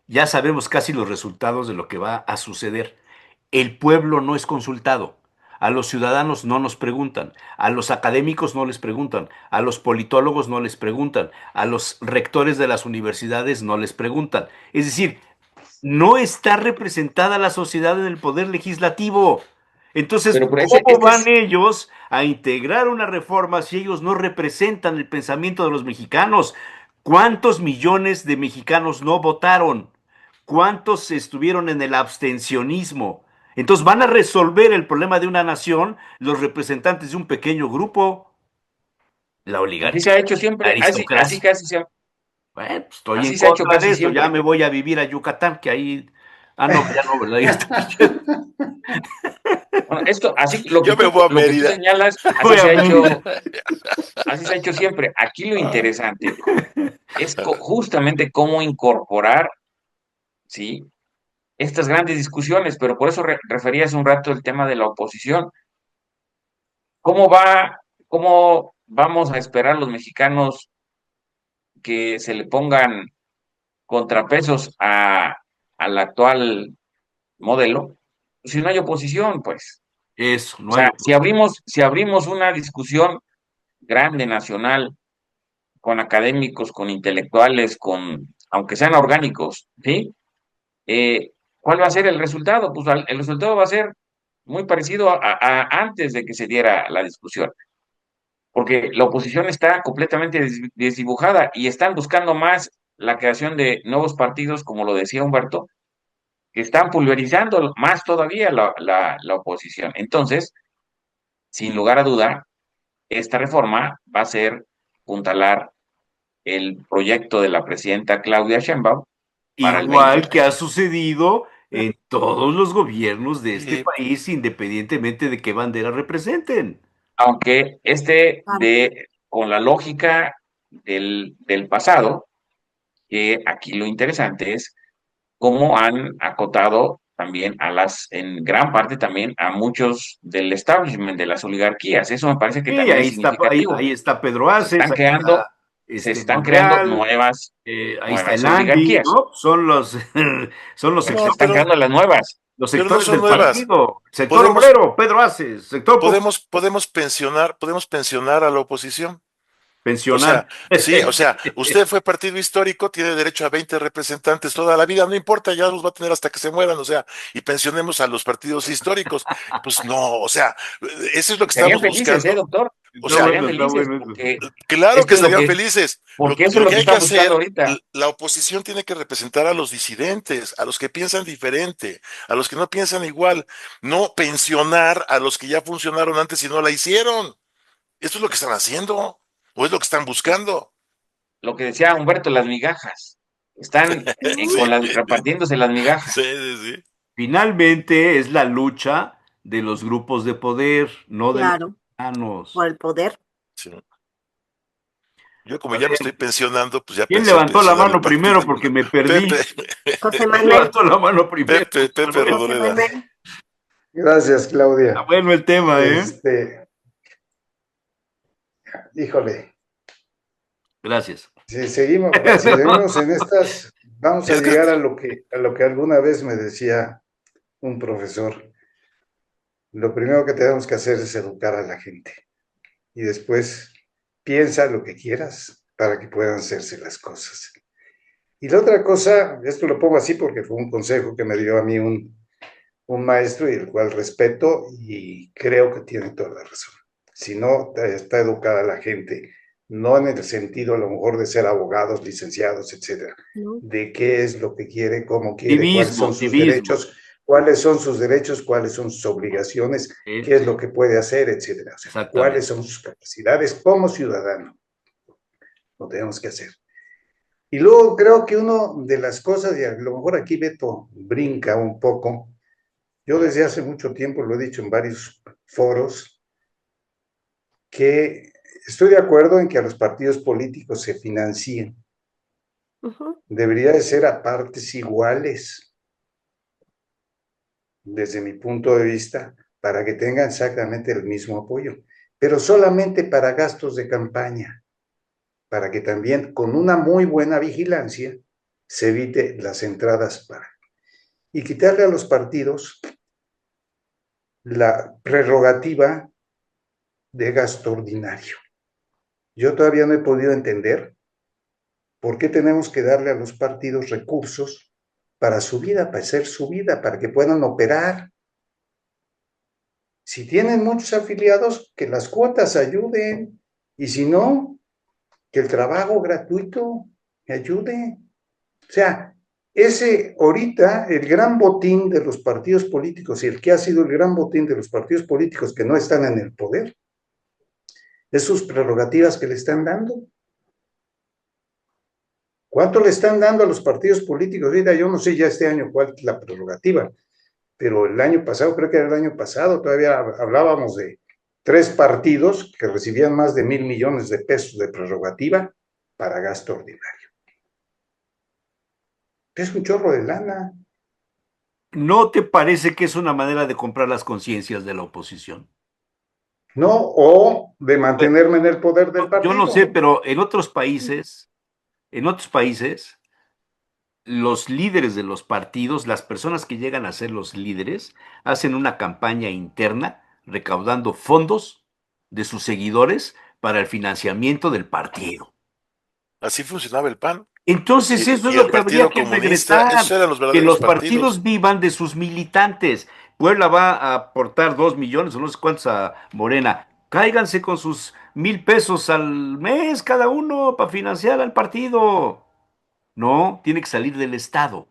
[SPEAKER 2] Ya sabemos casi los resultados de lo que va a suceder. El pueblo no es consultado. A los ciudadanos no nos preguntan, a los académicos no les preguntan, a los politólogos no les preguntan, a los rectores de las universidades no les preguntan. Es decir, no está representada la sociedad en el poder legislativo. Entonces,
[SPEAKER 7] pero
[SPEAKER 2] ¿cómo
[SPEAKER 7] este
[SPEAKER 2] van
[SPEAKER 7] es,
[SPEAKER 2] ellos a integrar una reforma si ellos no representan el pensamiento de los mexicanos? ¿Cuántos millones de mexicanos no votaron? ¿Cuántos estuvieron en el abstencionismo? Entonces, ¿van a resolver el problema de una nación los representantes de un pequeño grupo? La
[SPEAKER 7] así se ha hecho
[SPEAKER 2] oligarquía, la
[SPEAKER 7] siempre,
[SPEAKER 2] aristocracia.
[SPEAKER 7] casi
[SPEAKER 2] Bueno, pues estoy en
[SPEAKER 7] así se ha hecho
[SPEAKER 2] contra de
[SPEAKER 7] casi
[SPEAKER 2] eso. Ya
[SPEAKER 7] siempre.
[SPEAKER 2] me voy a vivir a Yucatán, que ahí. Ah, no, ya no, ¿verdad? Ya está.
[SPEAKER 7] Bueno, esto, así
[SPEAKER 4] Yo me voy a
[SPEAKER 7] lo que tú
[SPEAKER 4] Mérida.
[SPEAKER 7] señalas,
[SPEAKER 2] Voy a Mérida.
[SPEAKER 7] así se ha hecho siempre. Aquí lo interesante es justamente cómo incorporar, ¿sí? Estas grandes discusiones, pero por eso refería hace un rato el tema de la oposición. ¿Cómo cómo vamos a esperar los mexicanos que se le pongan contrapesos al actual modelo? Si no hay oposición, pues.
[SPEAKER 2] Eso,
[SPEAKER 7] O
[SPEAKER 2] no hay
[SPEAKER 7] sea,
[SPEAKER 2] oposición.
[SPEAKER 7] si abrimos una discusión grande, nacional, con académicos, con intelectuales, aunque sean orgánicos, ¿sí? ¿Cuál va a ser el resultado? Pues el resultado va a ser muy parecido a antes de que se diera la discusión, porque la oposición está completamente desdibujada y están buscando más la creación de nuevos partidos, como lo decía Humberto, que están pulverizando más todavía la oposición. Entonces, sin lugar a duda, esta reforma va a ser puntalar el proyecto de la presidenta Claudia Sheinbaum para el
[SPEAKER 2] Igual que ha
[SPEAKER 7] 2030.
[SPEAKER 2] sucedido en todos los gobiernos de este
[SPEAKER 4] Y
[SPEAKER 2] país, independientemente de qué bandera representen.
[SPEAKER 7] aunque con la lógica del pasado, que aquí lo interesante es cómo han acotado también en gran parte también a muchos del establishment, de las oligarquías. Eso me parece que
[SPEAKER 2] Sí,
[SPEAKER 7] también es
[SPEAKER 2] ahí
[SPEAKER 7] significativo.
[SPEAKER 2] está Pedro
[SPEAKER 7] Se
[SPEAKER 2] Aces,
[SPEAKER 7] están
[SPEAKER 2] ahí está
[SPEAKER 7] creando, se están creando
[SPEAKER 2] Monreal, ahí está
[SPEAKER 7] nuevas
[SPEAKER 2] el Andy,
[SPEAKER 7] oligarquías.
[SPEAKER 2] ¿no? Son los, son los
[SPEAKER 7] Bueno, se
[SPEAKER 4] No,
[SPEAKER 7] están
[SPEAKER 2] sectores,
[SPEAKER 7] creando las nuevas.
[SPEAKER 2] los
[SPEAKER 4] pero no
[SPEAKER 2] sectores
[SPEAKER 4] son
[SPEAKER 2] del
[SPEAKER 4] nuevas.
[SPEAKER 2] partido. Sector
[SPEAKER 4] Podemos,
[SPEAKER 2] obrero, Pedro Aces, sector
[SPEAKER 4] podemos pensionar a la oposición. O sea,
[SPEAKER 2] pensional.
[SPEAKER 4] sí, o sea, usted fue partido histórico, tiene derecho a 20 representantes toda la vida, no importa, ya los va a tener hasta que se mueran, o sea, y pensionemos a los partidos históricos. Pues no, o sea, eso es lo que
[SPEAKER 7] Estarían
[SPEAKER 4] estamos
[SPEAKER 7] felices,
[SPEAKER 4] buscando.
[SPEAKER 7] doctor?
[SPEAKER 4] O
[SPEAKER 2] Está
[SPEAKER 4] sea,
[SPEAKER 7] Estarían
[SPEAKER 2] bueno, está
[SPEAKER 7] felices
[SPEAKER 2] bueno eso.
[SPEAKER 7] porque
[SPEAKER 4] claro
[SPEAKER 7] es
[SPEAKER 4] que
[SPEAKER 7] que
[SPEAKER 4] estarían felices.
[SPEAKER 7] porque eso es
[SPEAKER 4] Lo
[SPEAKER 7] lo
[SPEAKER 4] que
[SPEAKER 7] que
[SPEAKER 4] hay que
[SPEAKER 7] están buscando
[SPEAKER 4] hacer,
[SPEAKER 7] ahorita.
[SPEAKER 4] la oposición tiene que representar a los disidentes, a los que piensan diferente, a los que no piensan igual, no pensionar a los que ya funcionaron antes y no la hicieron. Esto es lo que están haciendo, o es lo que están buscando.
[SPEAKER 7] Lo que decía Humberto, las migajas. Están
[SPEAKER 4] Sí,
[SPEAKER 7] repartiéndose las
[SPEAKER 4] sí,
[SPEAKER 7] migajas.
[SPEAKER 4] sí, sí.
[SPEAKER 2] Finalmente es la lucha de los grupos de poder, no de los
[SPEAKER 6] Claro, por
[SPEAKER 2] ciudadanos.
[SPEAKER 6] el poder.
[SPEAKER 4] Sí. Yo como
[SPEAKER 2] A
[SPEAKER 4] ya me estoy
[SPEAKER 2] ver,
[SPEAKER 4] pensionando, pues ya
[SPEAKER 2] ¿quién
[SPEAKER 4] pensé en
[SPEAKER 2] levantó la
[SPEAKER 4] pensionar el
[SPEAKER 2] mano
[SPEAKER 4] partido.
[SPEAKER 2] primero? Porque me perdí.
[SPEAKER 4] Pepe,
[SPEAKER 6] José
[SPEAKER 2] ¿Quién
[SPEAKER 6] Manuel,
[SPEAKER 2] levantó la mano primero,
[SPEAKER 4] Pepe
[SPEAKER 2] Manuel?
[SPEAKER 6] José
[SPEAKER 4] Rodoreda.
[SPEAKER 6] Manuel,
[SPEAKER 3] Gracias,
[SPEAKER 2] Está
[SPEAKER 3] Claudia.
[SPEAKER 2] bueno el tema, ¿eh?
[SPEAKER 3] Híjole,
[SPEAKER 2] Gracias.
[SPEAKER 3] si seguimos en estas, vamos a
[SPEAKER 4] Es que,
[SPEAKER 3] llegar a lo que alguna vez me decía un profesor. Lo primero que tenemos que hacer es educar a la gente y después piensa lo que quieras para que puedan hacerse las cosas. Y la otra cosa, esto lo pongo así porque fue un consejo que me dio a mí un maestro y el cual respeto y creo que tiene toda la razón. Si no está educada la gente, no en el sentido a lo mejor de ser abogados, licenciados, etcétera,
[SPEAKER 6] ¿no?
[SPEAKER 3] de qué es lo que quiere, cómo quiere,
[SPEAKER 2] Civismo, civismo.
[SPEAKER 3] cuáles son sus derechos, cuáles son sus obligaciones,
[SPEAKER 2] Sí,
[SPEAKER 3] qué es
[SPEAKER 2] sí,
[SPEAKER 3] lo que puede hacer, etcétera. O sea, cuáles
[SPEAKER 2] exactamente.
[SPEAKER 3] son sus capacidades como ciudadano. Lo tenemos que hacer. Y luego creo que una de las cosas, y a lo mejor aquí Beto brinca un poco, yo desde hace mucho tiempo lo he dicho en varios foros, que estoy de acuerdo en que a los partidos políticos se financien.
[SPEAKER 6] Ujú.
[SPEAKER 3] Debería de ser a partes iguales, desde mi punto de vista, para que tengan exactamente el mismo apoyo, pero solamente para gastos de campaña, para que también con una muy buena vigilancia se evite las entradas para... Y quitarle a los partidos la prerrogativa de gasto ordinario. Yo todavía no he podido entender por qué tenemos que darle a los partidos recursos para su vida, para hacer su vida, para que puedan operar. Si tienen muchos afiliados, que las cuotas ayuden, y si no, que el trabajo gratuito ayude. O sea, ese ahorita, el gran botín de los partidos políticos y el que ha sido el gran botín de los partidos políticos que no están en el poder, es sus prerrogativas que le están dando. ¿Cuánto le están dando a los partidos políticos? Mira, yo no sé ya este año cuál es la prerrogativa, pero el año pasado, creo que era el año pasado, todavía hablábamos de 3 partidos que recibían más de 1,000 millones de pesos de prerrogativa para gasto ordinario. Es un chorro de lana.
[SPEAKER 2] ¿No te parece que es una manera de comprar las conciencias de la oposición?
[SPEAKER 3] ¿No? O de
[SPEAKER 2] Pues,
[SPEAKER 3] mantenerme en el poder del
[SPEAKER 2] yo no sé,
[SPEAKER 3] partido.
[SPEAKER 2] pero en otros países, los líderes de los partidos, las personas que llegan a ser los líderes, hacen una campaña interna recaudando fondos de sus seguidores para el financiamiento del partido.
[SPEAKER 4] así funcionaba el PAN
[SPEAKER 2] Entonces eso es
[SPEAKER 4] y el
[SPEAKER 2] lo que habría
[SPEAKER 4] Partido
[SPEAKER 2] que
[SPEAKER 4] Comunista, esos
[SPEAKER 2] regresar,
[SPEAKER 4] eran los
[SPEAKER 2] que
[SPEAKER 4] verdaderos
[SPEAKER 2] los
[SPEAKER 4] partidos.
[SPEAKER 2] partidos vivan de sus militantes. Puebla va a aportar 2 millones o no sé cuántos a Morena. Cáiganse con sus 1,000 pesos al mes cada uno para financiar al partido. No, tiene que salir del Estado.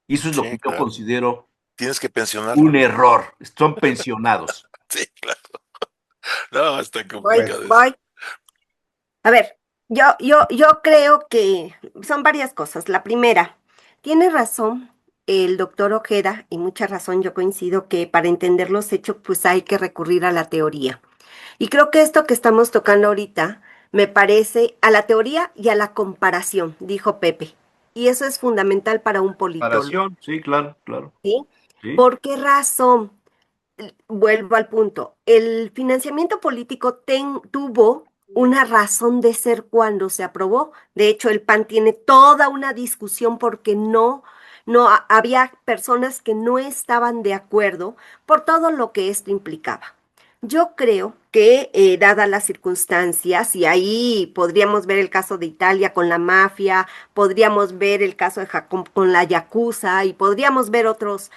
[SPEAKER 2] Y eso es lo
[SPEAKER 4] Sí,
[SPEAKER 2] que yo
[SPEAKER 4] claro.
[SPEAKER 2] considero
[SPEAKER 4] Tienes que
[SPEAKER 2] un
[SPEAKER 4] pensionarlo.
[SPEAKER 2] error. Son pensionados.
[SPEAKER 4] Sí, claro. No, está
[SPEAKER 6] Voy,
[SPEAKER 3] Bueno,
[SPEAKER 4] complicado eso.
[SPEAKER 6] voy. A ver, yo creo que son varias cosas. La primera, tiene razón el doctor Ojeda, y mucha razón, yo coincido que para entender los hechos, pues hay que recurrir a la teoría. Y creo que esto que estamos tocando ahorita me parece a la teoría y a la comparación, dijo Pepe. Y eso es fundamental para un politólogo,
[SPEAKER 2] Comparación, sí, claro, claro.
[SPEAKER 6] ¿sí?
[SPEAKER 2] Sí.
[SPEAKER 6] ¿Por qué razón? Vuelvo al punto. El financiamiento político tuvo una razón de ser cuando se aprobó. De hecho, el PAN tiene toda una discusión porque había personas que no estaban de acuerdo por todo lo que esto implicaba. Yo creo que, dadas las circunstancias, y ahí podríamos ver el caso de Italia con la mafia, podríamos ver el caso de Japón con la yakuza y podríamos ver otros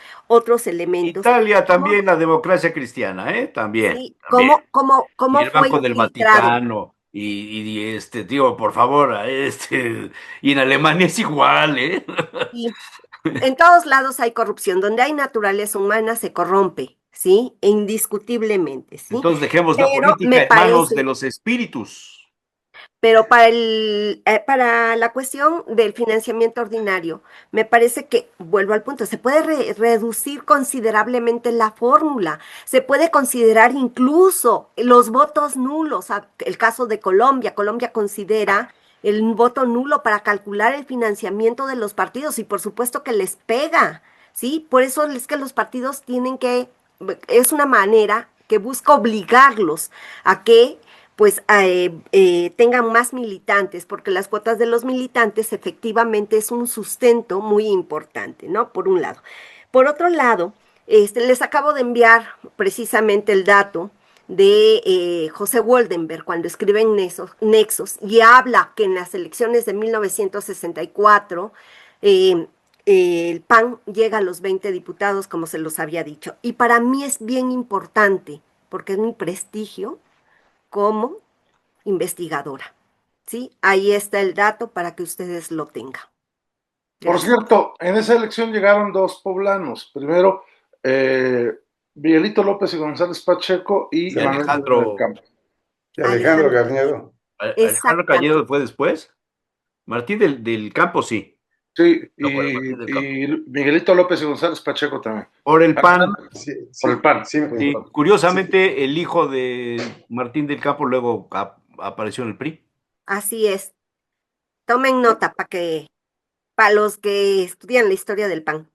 [SPEAKER 6] elementos.
[SPEAKER 2] Italia
[SPEAKER 6] ¿Cómo,
[SPEAKER 2] también, la democracia cristiana, ¿eh? También,
[SPEAKER 6] sí,
[SPEAKER 2] también. Y
[SPEAKER 6] cómo
[SPEAKER 2] el
[SPEAKER 6] fue
[SPEAKER 2] Banco del
[SPEAKER 6] infiltrado?
[SPEAKER 2] Vaticano, digo, por favor, y en Alemania es igual, ¿eh?
[SPEAKER 6] Y en todos lados hay corrupción. Donde hay naturaleza humana se corrompe, ¿sí? E indiscutiblemente, ¿sí?
[SPEAKER 2] Entonces dejemos la
[SPEAKER 6] Pero
[SPEAKER 2] política
[SPEAKER 6] me
[SPEAKER 2] en manos de
[SPEAKER 6] parece
[SPEAKER 2] los espíritus.
[SPEAKER 6] Pero para la cuestión del financiamiento ordinario, me parece que, vuelvo al punto, se puede reducir considerablemente la fórmula, se puede considerar incluso los votos nulos. El caso de Colombia, Colombia considera el voto nulo para calcular el financiamiento de los partidos y por supuesto que les pega, ¿sí? Por eso es que los partidos es una manera que busca obligarlos a que pues tengan más militantes, porque las cuotas de los militantes efectivamente es un sustento muy importante, ¿no? Por un lado. Por otro lado, les acabo de enviar precisamente el dato de José Woldenberg cuando escribe en Nexos y habla que en las elecciones de 1964 el PAN llega a los 20 diputados, como se los había dicho. Y para mí es bien importante, porque es mi prestigio como investigadora. ¿Sí? Ahí está el dato para que ustedes lo tengan.
[SPEAKER 5] Por
[SPEAKER 6] Gracias.
[SPEAKER 5] cierto, en esa elección llegaron dos poblanos. Primero, Miguelito López y González Pacheco y
[SPEAKER 2] Y
[SPEAKER 3] Sí.
[SPEAKER 5] Manuel Rivera del
[SPEAKER 2] Alejandro,
[SPEAKER 5] Campo.
[SPEAKER 3] Y Alejandro
[SPEAKER 6] Alejandro.
[SPEAKER 3] Garnedo.
[SPEAKER 2] Alejandro
[SPEAKER 6] Exactamente.
[SPEAKER 2] Cañedo fue después. Martín del Campo, sí.
[SPEAKER 5] Sí,
[SPEAKER 2] No, por Martín del Campo.
[SPEAKER 5] y Miguelito López y González Pacheco también.
[SPEAKER 2] Por el PAN.
[SPEAKER 3] Sí,
[SPEAKER 5] Por el
[SPEAKER 3] sí,
[SPEAKER 5] PAN.
[SPEAKER 3] sí,
[SPEAKER 2] Y
[SPEAKER 3] sí.
[SPEAKER 2] curiosamente, el hijo de Martín del Campo luego apareció en el PRI.
[SPEAKER 6] Así es. Tomen nota para los que estudian la historia del PAN,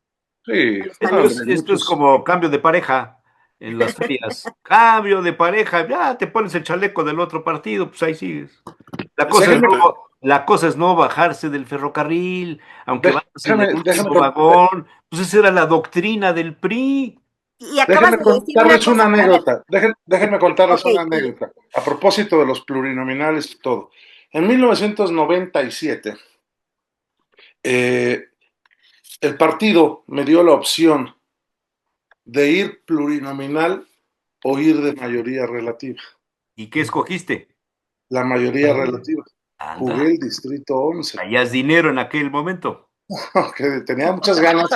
[SPEAKER 5] Sí,
[SPEAKER 6] a los
[SPEAKER 5] no,
[SPEAKER 2] Esto es,
[SPEAKER 6] panistas.
[SPEAKER 2] esto es
[SPEAKER 5] muchos.
[SPEAKER 2] como cambio de pareja en las ferias. Cambio de pareja, ya te pones el chaleco del otro partido, pues ahí sigues.
[SPEAKER 4] Sí,
[SPEAKER 5] Déjenme,
[SPEAKER 2] La cosa es no bajarse del ferrocarril, aunque vayas en el
[SPEAKER 5] déjenme,
[SPEAKER 2] último vagón. Pues esa era la doctrina del PRI.
[SPEAKER 6] Y acabas
[SPEAKER 5] déjenme
[SPEAKER 6] de decir una
[SPEAKER 5] contarles una
[SPEAKER 6] cosa, a ver,
[SPEAKER 5] anécdota. Déjenme contarles
[SPEAKER 6] ok,
[SPEAKER 5] una
[SPEAKER 6] y
[SPEAKER 5] anécdota. A propósito de los plurinominales y todo. En 1997, eh, el partido me dio la opción de ir plurinominal o ir de mayoría relativa.
[SPEAKER 2] ¿Y qué escogiste?
[SPEAKER 5] La mayoría relativa. Jugué
[SPEAKER 2] Anda,
[SPEAKER 5] el distrito 11,
[SPEAKER 2] traías dinero en aquel momento.
[SPEAKER 5] que tenía muchas ganas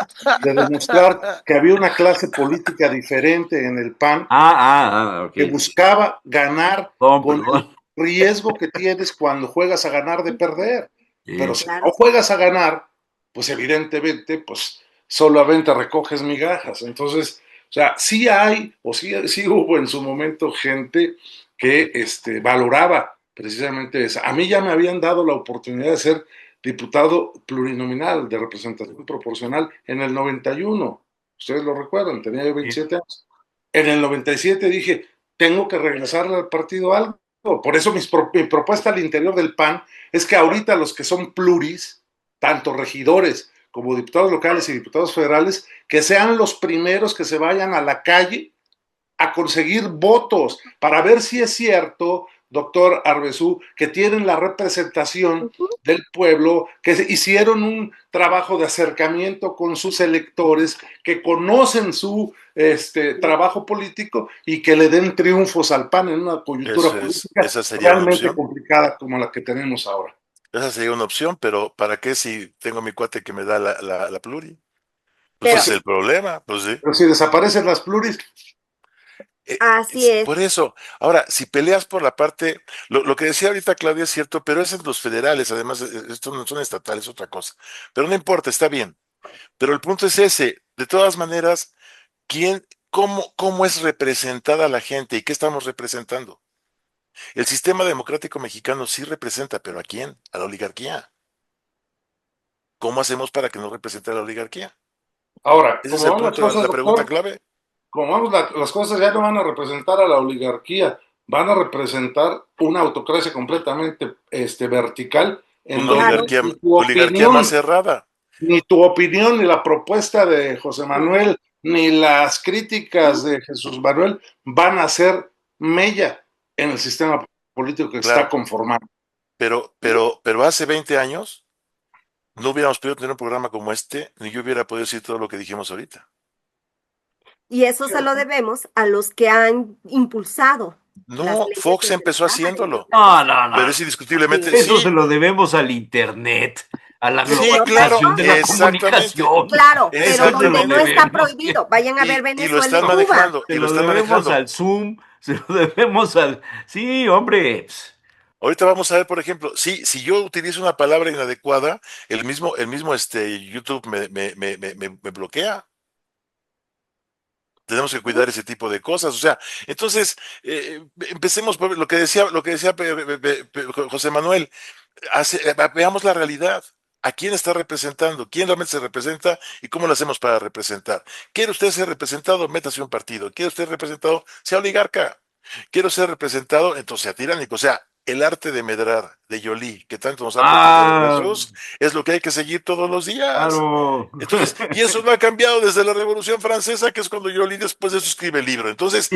[SPEAKER 5] de demostrar que había una clase política diferente en el PAN
[SPEAKER 2] Ok.
[SPEAKER 5] que buscaba ganar
[SPEAKER 2] Perdón,
[SPEAKER 5] con el
[SPEAKER 2] perdón.
[SPEAKER 5] riesgo que tienes cuando juegas a ganar de perder. Pero
[SPEAKER 2] Sí.
[SPEAKER 5] si
[SPEAKER 6] claro,
[SPEAKER 5] no juegas a ganar, pues evidentemente, pues solamente recoges migajas. Entonces, o sea, sí hay, o sí hubo en su momento gente que valoraba precisamente eso. A mí ya me habían dado la oportunidad de ser diputado plurinominal de representación proporcional en el 91. Ustedes lo recuerdan, tenía yo
[SPEAKER 2] Sí.
[SPEAKER 5] 27 años. En el 97 dije, tengo que regresarle al partido algo. Por eso mi propuesta al interior del PAN es que ahorita los que son pluris, tanto regidores como diputados locales y diputados federales, que sean los primeros que se vayan a la calle a conseguir votos para ver si es cierto, doctor Arbezú, que tienen la representación
[SPEAKER 6] ujú,
[SPEAKER 5] del pueblo, que hicieron un trabajo de acercamiento con sus electores, que conocen su trabajo político y que le den triunfos al PAN en una coyuntura política
[SPEAKER 4] esa sería una
[SPEAKER 5] realmente
[SPEAKER 4] opción.
[SPEAKER 5] complicada como la que tenemos ahora.
[SPEAKER 4] Esa sería una opción, pero ¿para qué si tengo mi cuate que me da la pluri? Pues
[SPEAKER 6] pero
[SPEAKER 4] ese es el problema, pues sí.
[SPEAKER 5] Pero si desaparecen las pluris,
[SPEAKER 6] así es.
[SPEAKER 4] Por eso, ahora, si peleas por la parte, lo que decía ahorita Claudia es cierto, pero es en los federales, además, estos no son estatales, otra cosa. Pero no importa, está bien. Pero el punto es ese, de todas maneras, ¿quién, cómo es representada la gente y qué estamos representando. El sistema democrático mexicano sí representa, pero ¿a quién? A la oligarquía. ¿Cómo hacemos para que no represente a la oligarquía?
[SPEAKER 5] Ahora,
[SPEAKER 4] Ese es
[SPEAKER 5] como
[SPEAKER 4] el
[SPEAKER 5] van las
[SPEAKER 4] punto,
[SPEAKER 5] cosas,
[SPEAKER 4] la pregunta
[SPEAKER 5] doctor,
[SPEAKER 4] clave.
[SPEAKER 5] como vamos las cosas ya no van a representar a la oligarquía, van a representar una autocracia completamente vertical, en
[SPEAKER 4] Una
[SPEAKER 5] donde
[SPEAKER 6] Claro,
[SPEAKER 4] oligarquía más cerrada.
[SPEAKER 5] ni tu opinión, ni la propuesta de José Manuel, ni las críticas de Jesús Manuel van a ser mella en el sistema político que está
[SPEAKER 4] Claro,
[SPEAKER 5] conformado.
[SPEAKER 4] pero hace 20 años no hubiéramos podido tener un programa como este, ni yo hubiera podido decir todo lo que dijimos ahorita.
[SPEAKER 6] y eso se lo debemos a los que han impulsado las
[SPEAKER 4] No,
[SPEAKER 6] leyes
[SPEAKER 4] Fox
[SPEAKER 6] desde la
[SPEAKER 4] empezó
[SPEAKER 6] Cámara y
[SPEAKER 4] haciéndolo,
[SPEAKER 2] No, no,
[SPEAKER 4] pero
[SPEAKER 2] no.
[SPEAKER 4] es indiscutiblemente,
[SPEAKER 2] Eso se
[SPEAKER 4] sí,
[SPEAKER 2] lo debemos al Internet, a la
[SPEAKER 6] Sí,
[SPEAKER 4] claro,
[SPEAKER 2] globalización de la
[SPEAKER 4] exactamente,
[SPEAKER 2] comunicación.
[SPEAKER 6] claro, pero
[SPEAKER 2] Eso se
[SPEAKER 6] donde
[SPEAKER 2] lo
[SPEAKER 6] no está
[SPEAKER 2] debemos.
[SPEAKER 6] prohibido, vayan a ver
[SPEAKER 4] y lo
[SPEAKER 6] Venezuela y
[SPEAKER 4] están
[SPEAKER 6] Cuba.
[SPEAKER 4] manejando,
[SPEAKER 2] Se lo debemos al Zoom, se lo debemos al... Sí, hombre.
[SPEAKER 4] Ahorita vamos a ver, por ejemplo, si yo utilizo una palabra inadecuada, el mismo YouTube me bloquea. Tenemos que cuidar ese tipo de cosas, o sea, entonces empecemos por lo que decía José Manuel, veamos la realidad. ¿A quién está representando? ¿Quién realmente se representa? ¿Y cómo lo hacemos para representar? ¿Quiere usted ser representado? Métase un partido. ¿Quiere usted ser representado? Sea oligarca. ¿Quiero ser representado? Entonces sea tiránico. O sea, el arte de medrar de Joly, que tanto nos ha platicado
[SPEAKER 2] Ah,
[SPEAKER 4] Jesús, es lo que hay que seguir todos los días.
[SPEAKER 2] claro.
[SPEAKER 4] Entonces, y eso no ha cambiado desde la Revolución Francesa, que es cuando Joly después de eso escribe el libro. Entonces,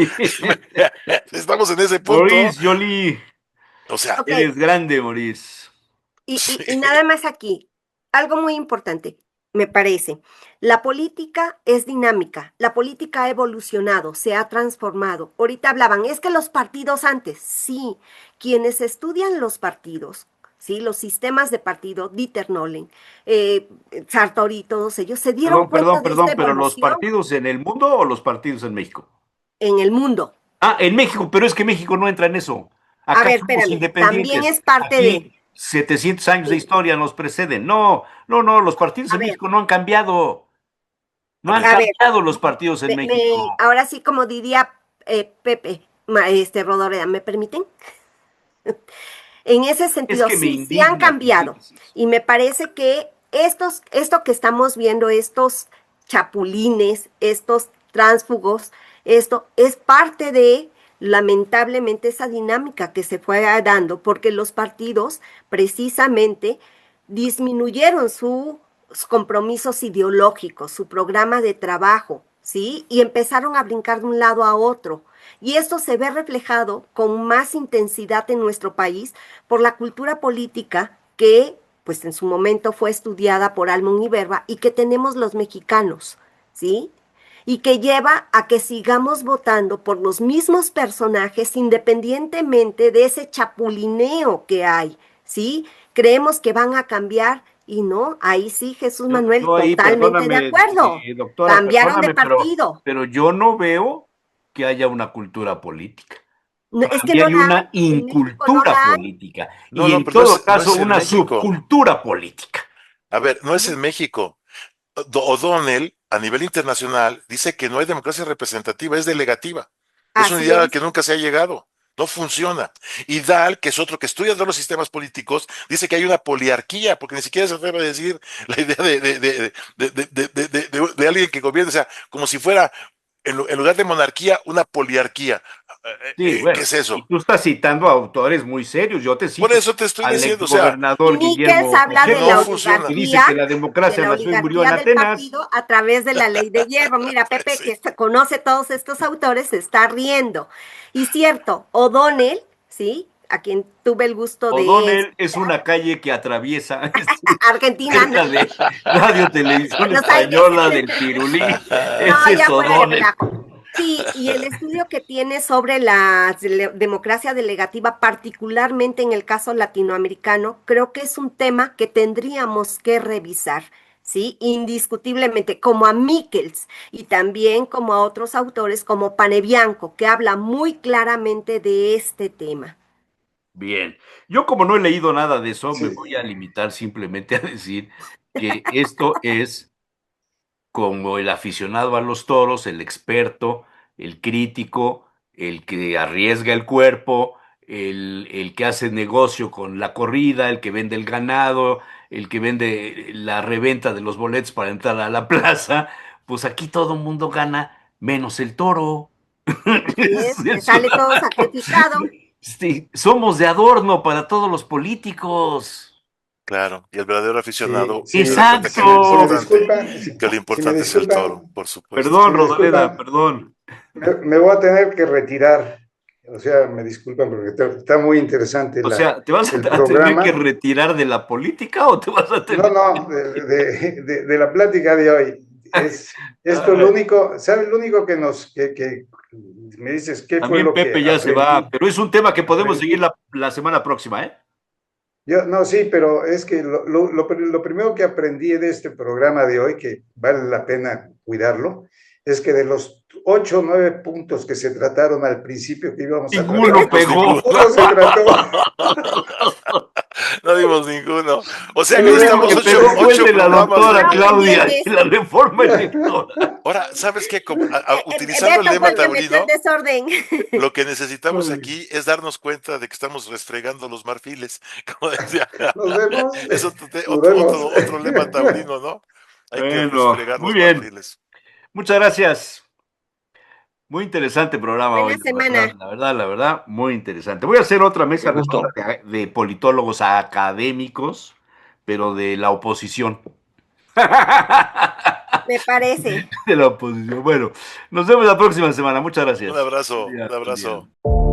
[SPEAKER 4] estamos en ese punto.
[SPEAKER 2] Maurice Jolie,
[SPEAKER 4] O sea,
[SPEAKER 6] Ok,
[SPEAKER 2] eres grande, Maurice.
[SPEAKER 6] y nada más aquí, algo muy importante, me parece. La política es dinámica, la política ha evolucionado, se ha transformado. Ahorita hablaban, es que los partidos antes, sí, quienes estudian los partidos, sí, los sistemas de partido, Dieter Nolen, Sartori, todos ellos se dieron cuenta de esta
[SPEAKER 2] Pero ¿los
[SPEAKER 6] evolución
[SPEAKER 2] partidos en el mundo o los partidos en México?
[SPEAKER 6] en el mundo.
[SPEAKER 2] Ah, en México, pero es que México no entra en eso.
[SPEAKER 6] A
[SPEAKER 2] Acá
[SPEAKER 6] ver,
[SPEAKER 2] somos
[SPEAKER 6] espérame, también
[SPEAKER 2] independientes.
[SPEAKER 6] es parte de,
[SPEAKER 2] Aquí 700 años de
[SPEAKER 6] sí,
[SPEAKER 2] historia nos preceden. No, no, no, los partidos
[SPEAKER 6] a
[SPEAKER 2] en
[SPEAKER 6] ver,
[SPEAKER 2] México no han cambiado. No
[SPEAKER 4] a
[SPEAKER 2] han
[SPEAKER 4] ver,
[SPEAKER 6] a ver,
[SPEAKER 2] cambiado los partidos en México.
[SPEAKER 6] ahora sí, como diría Pepe, Rodoreda, ¿me permiten? En ese
[SPEAKER 2] Es
[SPEAKER 6] sentido,
[SPEAKER 2] que me
[SPEAKER 6] sí, sí han
[SPEAKER 2] indigna que
[SPEAKER 6] cambiado.
[SPEAKER 2] digas eso.
[SPEAKER 6] Y me parece que esto que estamos viendo, estos chapulines, estos tránsfugos, esto es parte de, lamentablemente, esa dinámica que se fue dando, porque los partidos precisamente disminuyeron sus compromisos ideológicos, su programa de trabajo, ¿sí? Y empezaron a brincar de un lado a otro. Y esto se ve reflejado con más intensidad en nuestro país por la cultura política que, pues en su momento fue estudiada por Almond y Berba y que tenemos los mexicanos, ¿sí? Y que lleva a que sigamos votando por los mismos personajes independientemente de ese chapulineo que hay, ¿sí? Creemos que van a cambiar y no, ahí sí, Jesús Manuel,
[SPEAKER 2] Yo ahí,
[SPEAKER 6] totalmente de
[SPEAKER 2] perdóname,
[SPEAKER 6] acuerdo.
[SPEAKER 2] doctora,
[SPEAKER 6] Cambiaron de
[SPEAKER 2] perdóname,
[SPEAKER 6] partido.
[SPEAKER 2] pero yo no veo que haya una cultura política.
[SPEAKER 6] No,
[SPEAKER 2] Para
[SPEAKER 6] es que
[SPEAKER 2] mí
[SPEAKER 6] no
[SPEAKER 2] hay
[SPEAKER 6] la hay,
[SPEAKER 2] una
[SPEAKER 6] en México no
[SPEAKER 2] incultura
[SPEAKER 6] la hay.
[SPEAKER 2] política
[SPEAKER 4] no,
[SPEAKER 2] y
[SPEAKER 4] no,
[SPEAKER 2] en
[SPEAKER 4] pero no
[SPEAKER 2] todo
[SPEAKER 4] es, no
[SPEAKER 2] caso
[SPEAKER 4] es en
[SPEAKER 2] una
[SPEAKER 4] México.
[SPEAKER 2] subcultura política.
[SPEAKER 4] A ver, no es en México. O'Donnell, a nivel internacional, dice que no hay democracia representativa, es delegativa. Es una
[SPEAKER 6] Así
[SPEAKER 4] idea a la
[SPEAKER 6] es.
[SPEAKER 4] que nunca se ha llegado. No funciona. Y Dahl, que es otro que estudia todos los sistemas políticos, dice que hay una poliarquía, porque ni siquiera se atreve a decir la idea de alguien que gobierne, o sea, como si fuera, en lugar de monarquía, una poliarquía.
[SPEAKER 2] Sí,
[SPEAKER 4] ¿Qué
[SPEAKER 2] bueno,
[SPEAKER 4] es
[SPEAKER 2] y
[SPEAKER 4] eso?
[SPEAKER 2] tú estás citando a autores muy serios. Yo te
[SPEAKER 4] Por
[SPEAKER 2] cito
[SPEAKER 4] eso te estoy
[SPEAKER 2] al
[SPEAKER 4] diciendo, o sea,
[SPEAKER 6] Y
[SPEAKER 2] exgobernador
[SPEAKER 6] Miquels
[SPEAKER 2] Guillermo
[SPEAKER 6] habla de
[SPEAKER 2] Pacheco,
[SPEAKER 4] no
[SPEAKER 6] la
[SPEAKER 4] funciona.
[SPEAKER 2] que dice que la
[SPEAKER 6] de
[SPEAKER 2] democracia
[SPEAKER 6] la
[SPEAKER 2] nació y murió en
[SPEAKER 6] oligarquía del
[SPEAKER 2] Atenas.
[SPEAKER 6] partido a través de la ley de hierro. Mira, Pepe,
[SPEAKER 4] Sí.
[SPEAKER 6] que conoce todos estos autores, se está riendo. Y cierto, O'Donnell, ¿sí? A quien tuve el gusto de
[SPEAKER 2] O'Donnell es una calle que atraviesa
[SPEAKER 6] Argentina, ¿no?
[SPEAKER 2] cerca de Radio Televisión
[SPEAKER 6] Los Aires.
[SPEAKER 2] Española del Pirulí.
[SPEAKER 6] No,
[SPEAKER 2] Ese es
[SPEAKER 6] ya fuera de
[SPEAKER 2] O'Donnell.
[SPEAKER 6] relajo. Sí, y el estudio que tiene sobre la democracia delegativa, particularmente en el caso latinoamericano, creo que es un tema que tendríamos que revisar, ¿sí? Indiscutiblemente, como a Michels y también como a otros autores como Panebianco, que habla muy claramente de este tema.
[SPEAKER 2] Bien, yo como no he leído nada de eso, me
[SPEAKER 3] Sí,
[SPEAKER 2] voy a limitar simplemente a decir que esto es como el aficionado a los toros, el experto, el crítico, el que arriesga el cuerpo, el que hace negocio con la corrida, el que vende el ganado, el que vende la reventa de los boletos para entrar a la plaza, pues aquí todo el mundo gana, menos el toro.
[SPEAKER 6] Así es, que sale todo sacrificado.
[SPEAKER 2] Sí, somos de adorno para todos los políticos.
[SPEAKER 4] Claro, y el verdadero aficionado
[SPEAKER 3] Sí,
[SPEAKER 4] se da cuenta
[SPEAKER 2] Exacto.
[SPEAKER 3] Si me
[SPEAKER 4] que
[SPEAKER 3] disculpan,
[SPEAKER 4] lo importante es el toro, por supuesto.
[SPEAKER 2] Perdón,
[SPEAKER 3] me
[SPEAKER 2] Rodoleda,
[SPEAKER 3] disculpan.
[SPEAKER 2] perdón.
[SPEAKER 3] me voy a tener que retirar. O sea, me disculpan porque está muy interesante
[SPEAKER 2] O sea, ¿te vas
[SPEAKER 3] el
[SPEAKER 2] a tener que
[SPEAKER 3] programa.
[SPEAKER 2] retirar de la política o te vas a tener?
[SPEAKER 3] No, de la plática de hoy. Esto es lo único, ¿sabes? Lo único que me dices, ¿qué fue
[SPEAKER 2] También
[SPEAKER 3] lo que
[SPEAKER 2] Pepe ya se va,
[SPEAKER 3] aprendí?
[SPEAKER 2] pero es un tema que podemos
[SPEAKER 3] Aprendí.
[SPEAKER 2] seguir la semana próxima, ¿eh?
[SPEAKER 3] No, sí, pero es que lo primero que aprendí de este programa de hoy, que vale la pena cuidarlo, es que de los 8 o 9 puntos que se trataron al principio que íbamos a
[SPEAKER 2] Ninguno
[SPEAKER 3] tratar,
[SPEAKER 2] pegó.
[SPEAKER 3] ninguno se trató.
[SPEAKER 4] No dimos ninguno. O sea
[SPEAKER 2] El
[SPEAKER 4] que
[SPEAKER 2] único
[SPEAKER 4] necesitamos
[SPEAKER 2] que pegó fue el
[SPEAKER 4] ocho
[SPEAKER 2] de la
[SPEAKER 4] programas
[SPEAKER 2] doctora
[SPEAKER 6] Estaban
[SPEAKER 2] Claudia
[SPEAKER 6] pendientes.
[SPEAKER 2] y la reforma electoral.
[SPEAKER 4] Ahora, ¿sabes qué? Utilizando el
[SPEAKER 6] Beto fue
[SPEAKER 4] lema
[SPEAKER 6] el que metió el
[SPEAKER 4] taurino,
[SPEAKER 6] desorden.
[SPEAKER 4] lo que necesitamos aquí es darnos cuenta de que estamos restregando los marfiles. Como decía,
[SPEAKER 3] Nos vemos,
[SPEAKER 4] es
[SPEAKER 3] nos vemos.
[SPEAKER 4] otro lema taurino, ¿no? Hay que
[SPEAKER 2] Bueno,
[SPEAKER 4] restregar
[SPEAKER 2] muy
[SPEAKER 4] los
[SPEAKER 2] bien.
[SPEAKER 4] marfiles.
[SPEAKER 2] Muchas gracias. Muy interesante programa hoy,
[SPEAKER 6] Buena semana.
[SPEAKER 2] la verdad, muy interesante. Voy a hacer otra mesa
[SPEAKER 7] Qué gusto.
[SPEAKER 2] redonda de politólogos académicos, pero de la oposición.
[SPEAKER 6] Me parece.
[SPEAKER 2] De la oposición. Bueno, nos vemos la próxima semana. Muchas gracias.
[SPEAKER 4] Un
[SPEAKER 2] Buen
[SPEAKER 4] abrazo.
[SPEAKER 2] día.